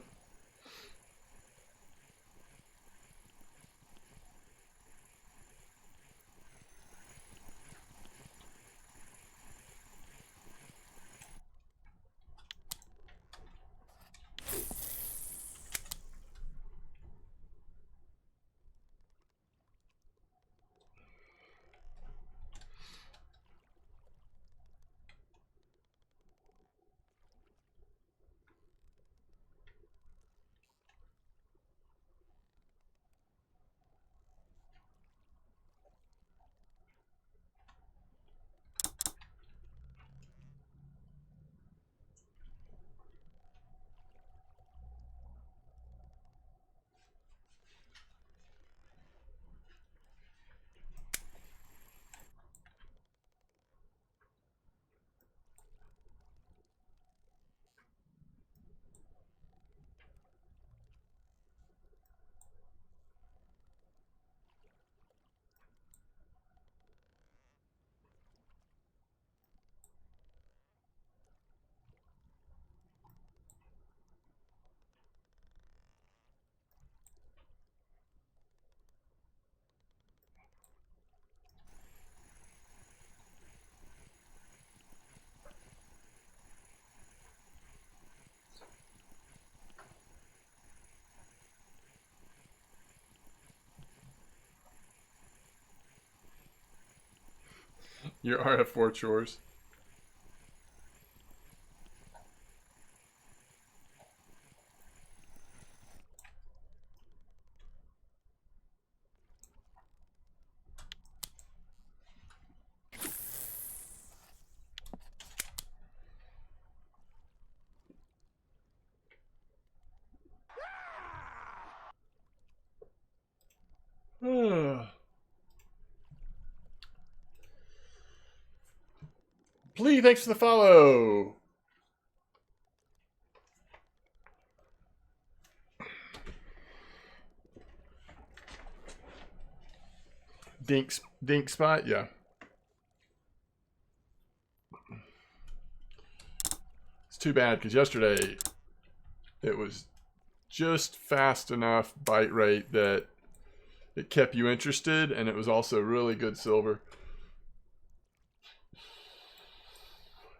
Your RF4 chores. Please, thanks for the follow. Dink spot, yeah. It's too bad because yesterday it was just fast enough bite rate that it kept you interested, and it was also really good silver.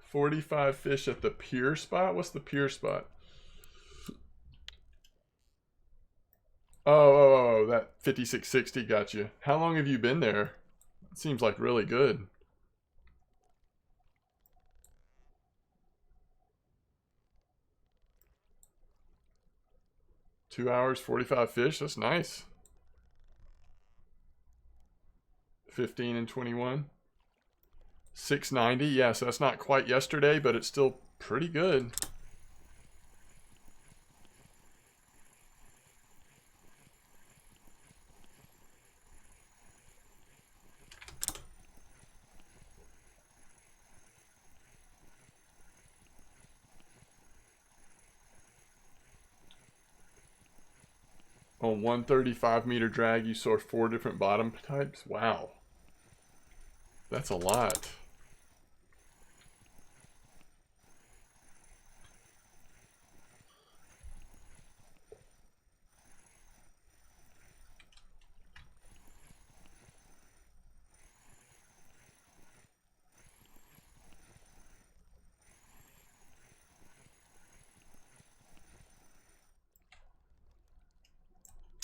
45 fish at the pier spot? What's the pier spot? Oh, that 5660 got you. How long have you been there? It seems like really good. 2 hours, 45 fish. That's nice. 15 and 21. 690. Yeah, so that's not quite yesterday, but it's still pretty good. On 135 meter drag, you saw 4 different bottom types. Wow. That's a lot.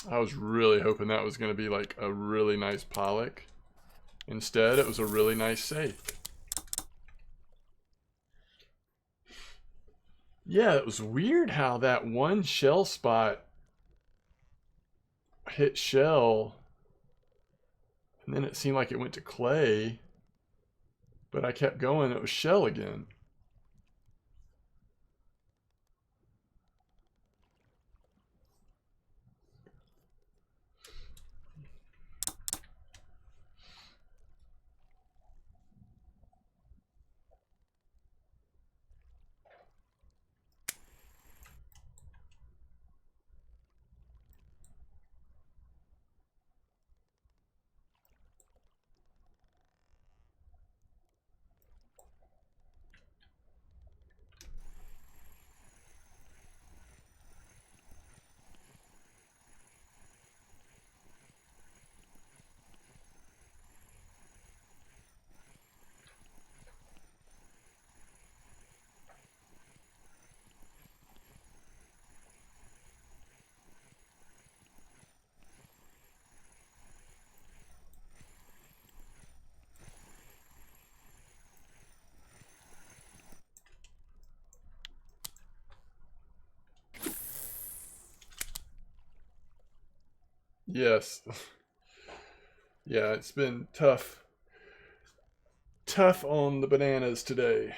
I was really hoping that was going to be like a really nice pollock. Instead, it was a really nice safe. Yeah, it was weird how that one shell spot hit shell, and then it seemed like it went to clay, but I kept going, it was shell again. Yes. Yeah, it's been tough. Tough on the bananas today.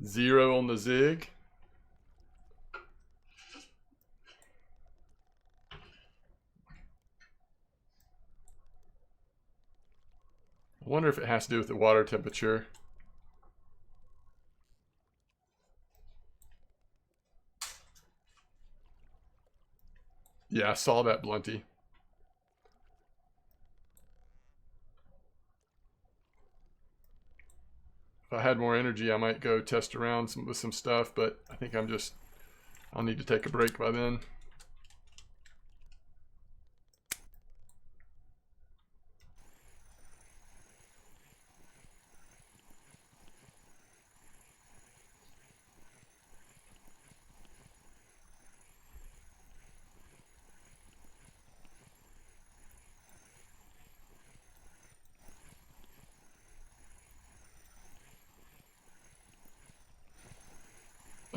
Zero on the zig. I wonder if it has to do with the water temperature. Yeah, I saw that, Blunty. If I had more energy, I might go test around with some stuff, but I think I'll need to take a break by then.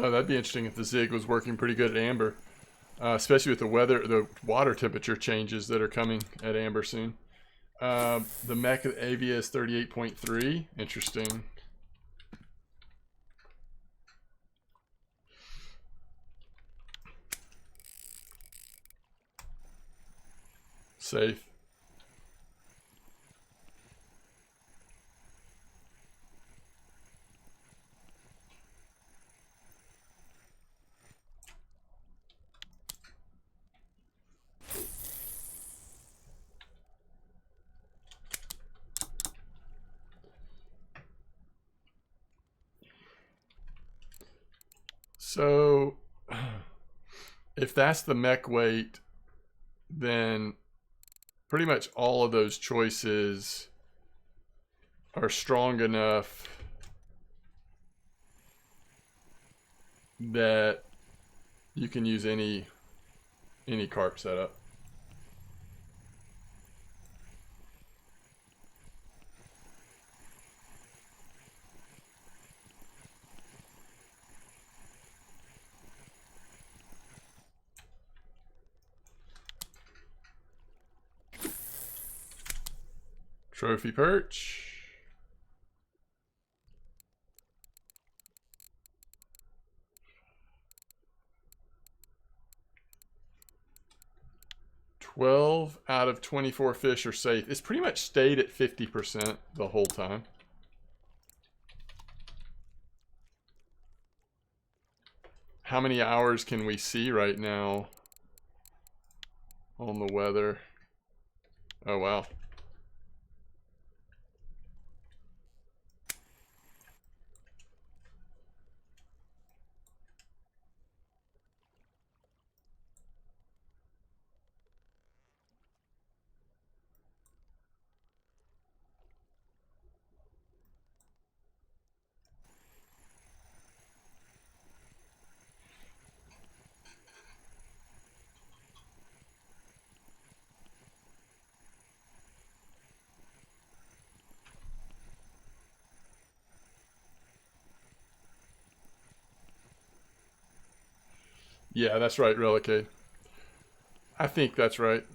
Oh, that'd be interesting if the zig was working pretty good at amber, especially with the water temperature changes that are coming at amber soon. The mech of Avia is 38.3. Interesting. Safe. So, if that's the mech weight, then pretty much all of those choices are strong enough that you can use any carp setup. Trophy perch. "12 out of 24 fish are safe." It's pretty much stayed at 50% the whole time. How many hours can we see right now on the weather? Oh, wow. Yeah, that's right, Relicade. I think that's right.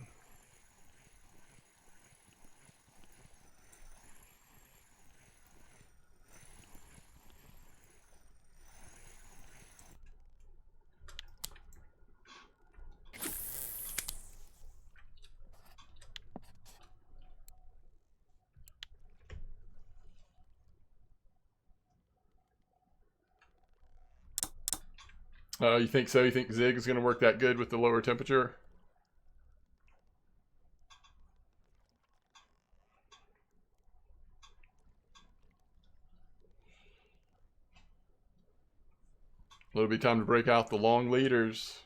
You think so? You think Zig is going to work that good with the lower temperature? It'll be time to break out the long leaders.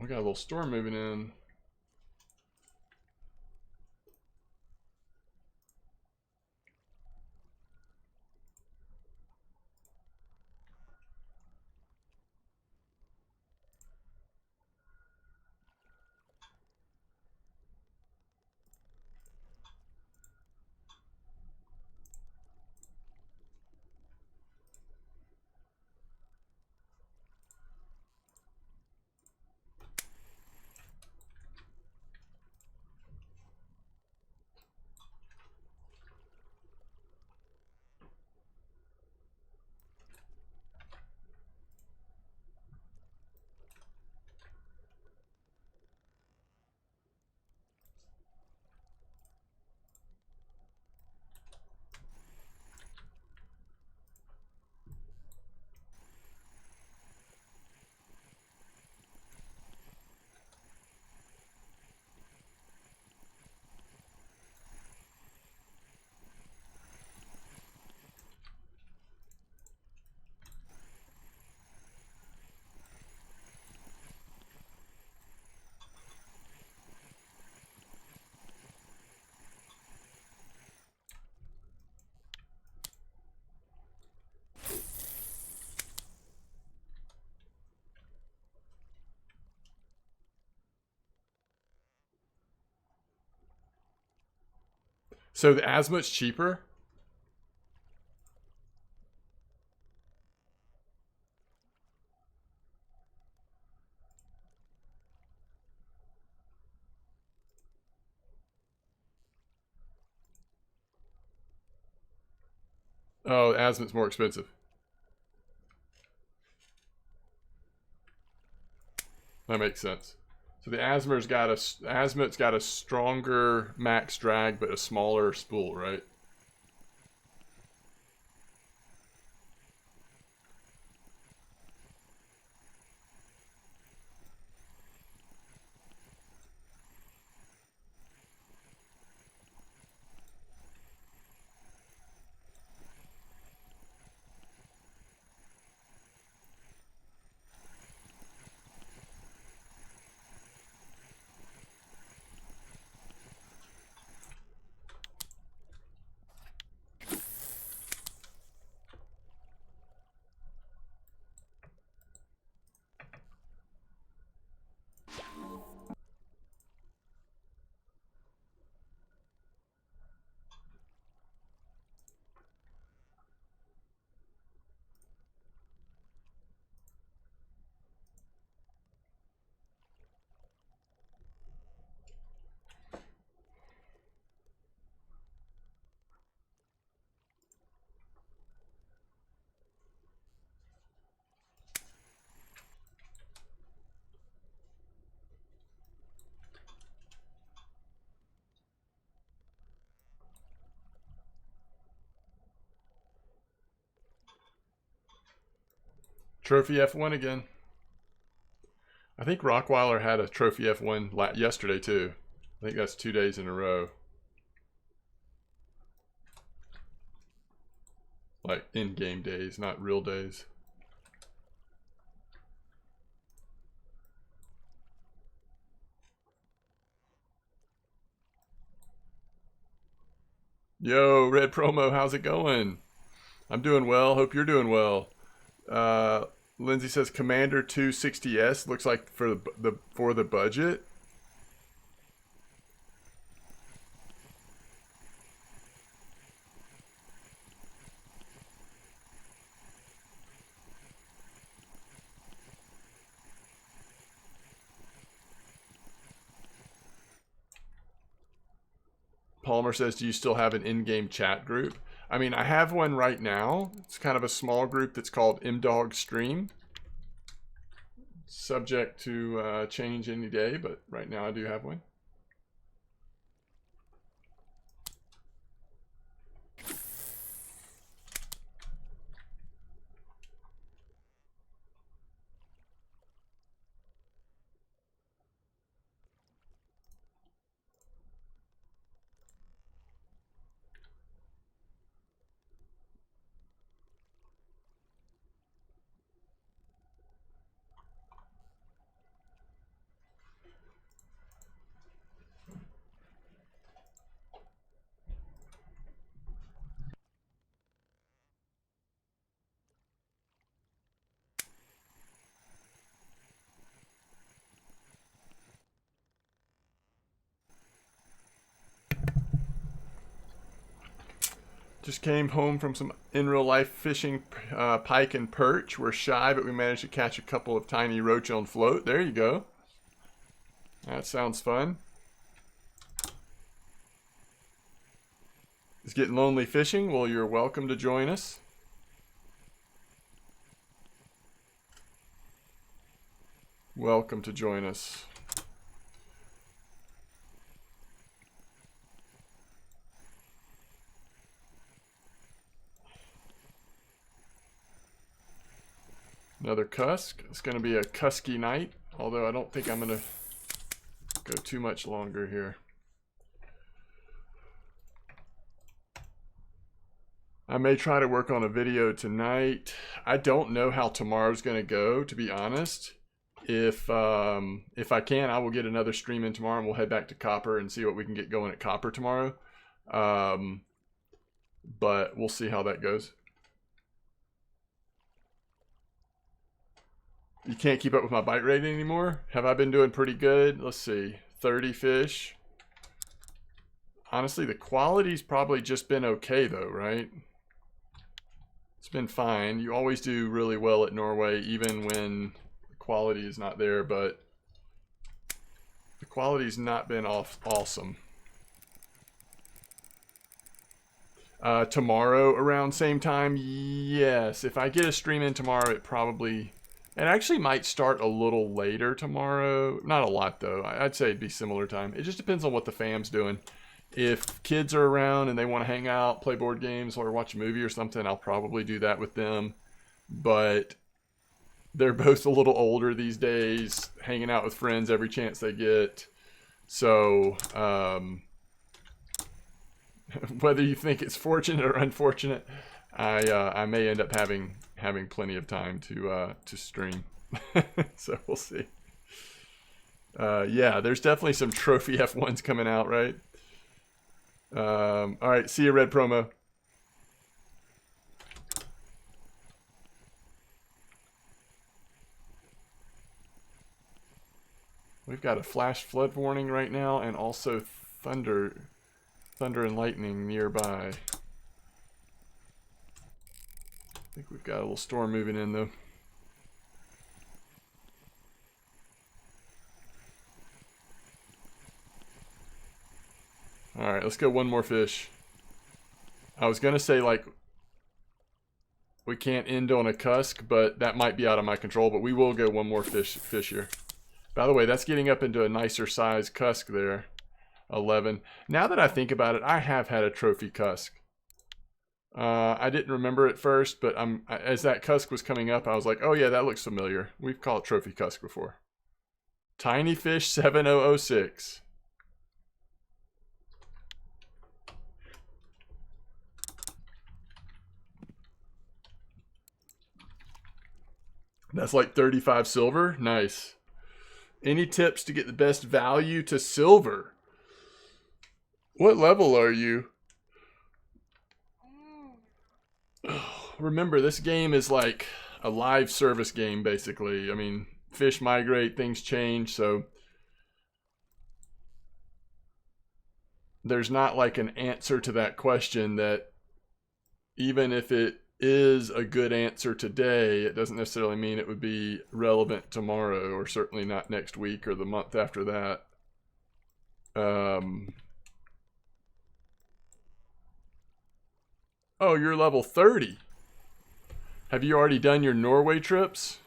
We got a little storm moving in. So the Asmut's cheaper? Oh, Azimuth's more expensive. That makes sense. So the Azimuth's got a stronger max drag, but a smaller spool, right? Trophy F1 again. I think Rockweiler had a Trophy F1 yesterday too. I think that's 2 days in a row. Like in-game days, not real days. Yo, Red Promo, how's it going? I'm doing well. Hope you're doing well. Lindsay says Commander 260S looks like for the budget. Palmer says, do you still have an in-game chat group? I mean, I have one right now. It's kind of a small group that's called MDog Stream. Subject to change any day, but right now I do have one. Just came home from some in real life fishing pike and perch. We're shy, but we managed to catch a couple of tiny roach on float. There you go. That sounds fun. Is getting lonely fishing? Well, you're welcome to join us. Welcome to join us. Another cusk. It's going to be a cusky night, although I don't think I'm going to go too much longer here. I may try to work on a video tonight. I don't know how tomorrow's going to go, to be honest. If I can, I will get another stream in tomorrow and we'll head back to Copper and see what we can get going at Copper tomorrow. But we'll see how that goes. You can't keep up with my bite rate anymore? Have I been doing pretty good? Let's see. 30 fish. Honestly, the quality's probably just been okay though, right? It's been fine. You always do really well at Norway, even when the quality is not there, but the quality's not been awesome. Tomorrow around same time, yes. If I get a stream in tomorrow, it actually might start a little later tomorrow. Not a lot though. I'd say it'd be similar time. It just depends on what the fam's doing. If kids are around and they want to hang out, play board games, or watch a movie or something, I'll probably do that with them. But they're both a little older these days, hanging out with friends every chance they get. So, whether you think it's fortunate or unfortunate, I may end up having plenty of time to stream. So we'll see. Yeah, there's definitely some trophy F1s coming out, right? All right, see you, Red Promo. We've got a flash flood warning right now, and also thunder and lightning nearby. I think we've got a little storm moving in though. All right, let's go one more fish. I was gonna say like we can't end on a cusk, but that might be out of my control. But we will go one more fish here. By the way, that's getting up into a nicer size cusk there. 11. Now that I think about it, I have had a trophy cusk. I didn't remember it first, but as that cusk was coming up, I was like, oh yeah, that looks familiar. We've called trophy cusk before. Tiny Fish 7006. That's like 35 silver. Nice. Any tips to get the best value to silver? What level are you? Remember, this game is like a live service game, basically. I mean, fish migrate, things change, so there's not like an answer to that question that even if it is a good answer today, it doesn't necessarily mean it would be relevant tomorrow, or certainly not next week or the month after that. Oh, you're level 30. Have you already done your Norway trips?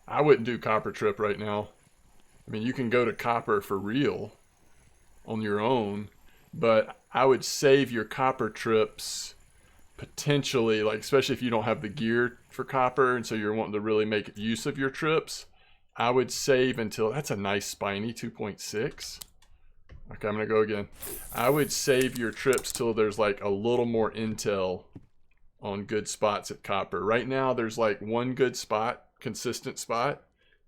I wouldn't do Copper Trip right now. I mean, you can go to Copper for real on your own, but I would save your Copper trips potentially, like especially if you don't have the gear for Copper and so you're wanting to really make use of your trips. I would save until, that's a nice spiny 2.6. Okay, I'm gonna go again. I would save your trips till there's like a little more intel on good spots at Copper. Right now there's like one good spot, consistent spot,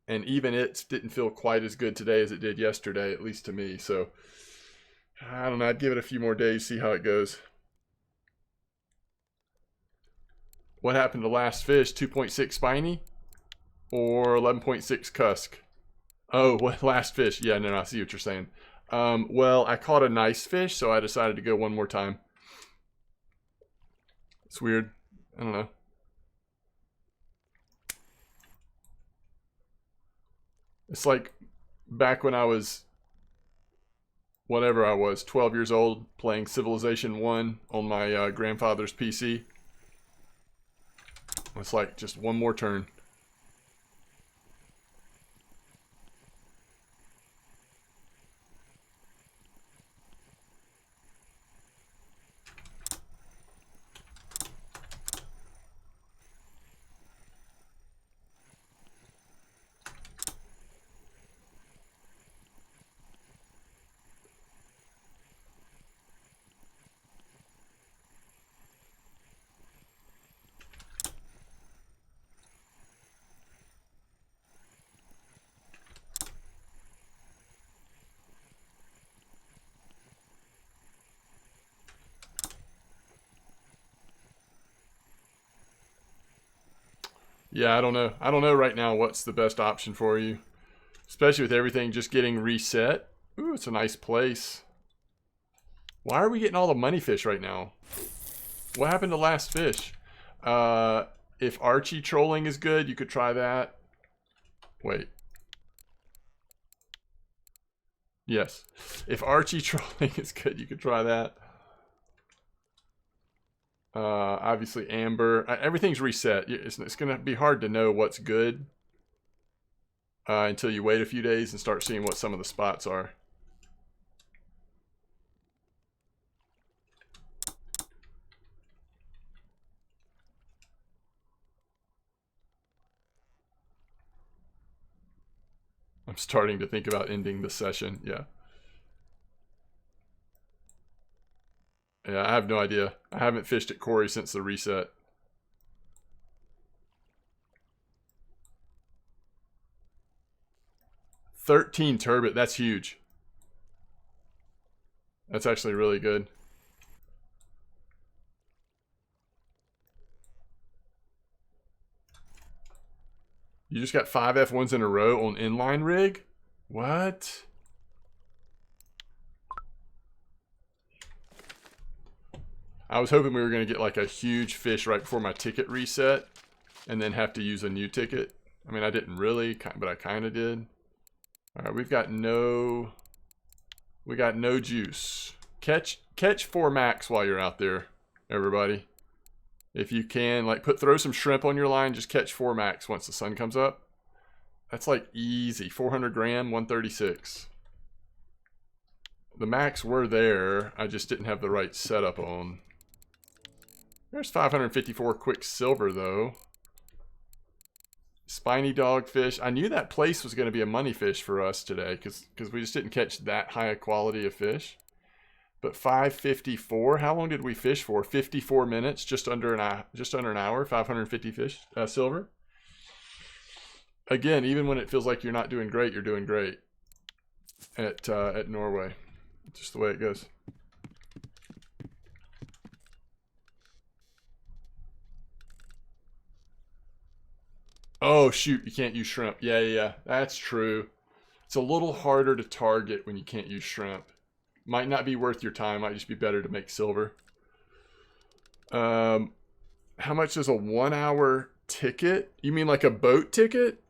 and even it didn't feel quite as good today as it did yesterday, at least to me. So I don't know, I'd give it a few more days, see how it goes. What happened to last fish? 2.6 spiny or 11.6 cusk? Oh, what last fish? Yeah, no, I see what you're saying. Well, I caught a nice fish, so I decided to go one more time. It's weird. I don't know. It's like back when I was, whatever I was, 12 years old, playing Civilization 1 on my grandfather's PC. It's like just one more turn. Yeah, I don't know. I don't know right now what's the best option for you. Especially with everything just getting reset. Ooh, it's a nice place. Why are we getting all the money fish right now? What happened to last fish? If Archie trolling is good, you could try that. Wait. Yes. If Archie trolling is good, you could try that. Obviously Amber. Everything's reset. It's going to be hard to know what's good until you wait a few days and start seeing what some of the spots are. I'm starting to think about ending the session. Yeah. Yeah, I have no idea. I haven't fished at Corey since the reset. $13 turbot. That's huge. That's actually really good. You just got 5 F1s in a row on inline rig? What? I was hoping we were going to get like a huge fish right before my ticket reset and then have to use a new ticket. I mean, I didn't really, but I kind of did. All right, we got no juice. Catch 4 max while you're out there, everybody. If you can, like throw some shrimp on your line, just catch 4 max once the sun comes up. That's like easy. 400 gram, 136. The max were there. I just didn't have the right setup on. There's 554 Quicksilver though. Spiny dogfish. I knew that place was going to be a money fish for us today because we just didn't catch that high a quality of fish. But 554. How long did we fish for? 54 minutes, just under an hour. 550 fish, silver. Again, even when it feels like you're not doing great, you're doing great at Norway. Just the way it goes. Oh shoot, you can't use shrimp. Yeah, that's true. It's a little harder to target when you can't use shrimp. Might not be worth your time. Might just be better to make silver. How much is a 1 hour ticket? You mean like a boat ticket?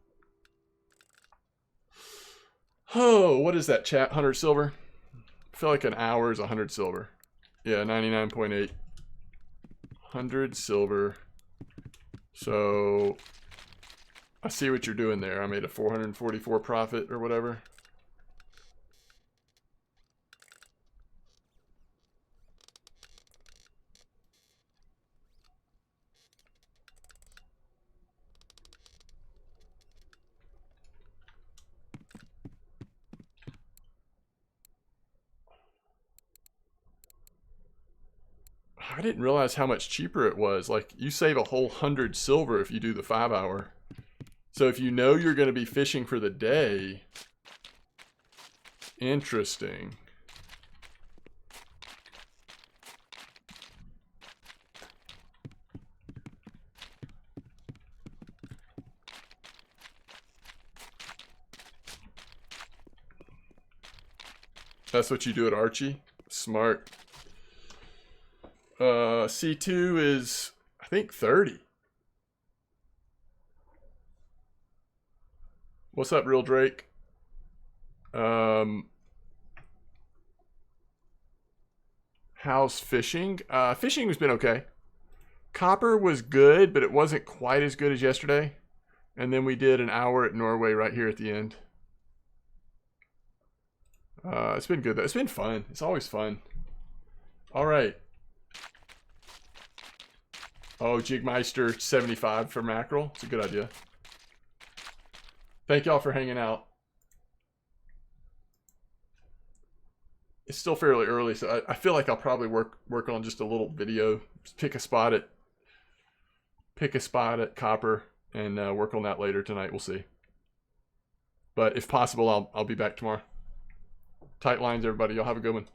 Oh, what is that, chat? 100 silver? I feel like an hour is 100 silver. Yeah, 99.8. 100 silver. So I see what you're doing there. I made a 444 profit or whatever. I didn't realize how much cheaper it was. Like, you save a whole 100 silver if you do the 5 hour. So if you know you're going to be fishing for the day, interesting. That's what you do at Archie? Smart. C2 is, I think, 30. What's up, Real Drake? How's fishing? Fishing has been okay. Copper was good, but it wasn't quite as good as yesterday. And then we did an hour at Norway right here at the end. It's been good though. It's been fun. It's always fun. All right. Oh, Jigmeister 75 for mackerel. It's a good idea. Thank y'all for hanging out. It's still fairly early, so I feel like I'll probably work on just a little video. Just pick a spot at Copper and work on that later tonight. We'll see. But if possible, I'll be back tomorrow. Tight lines, everybody. Y'all have a good one.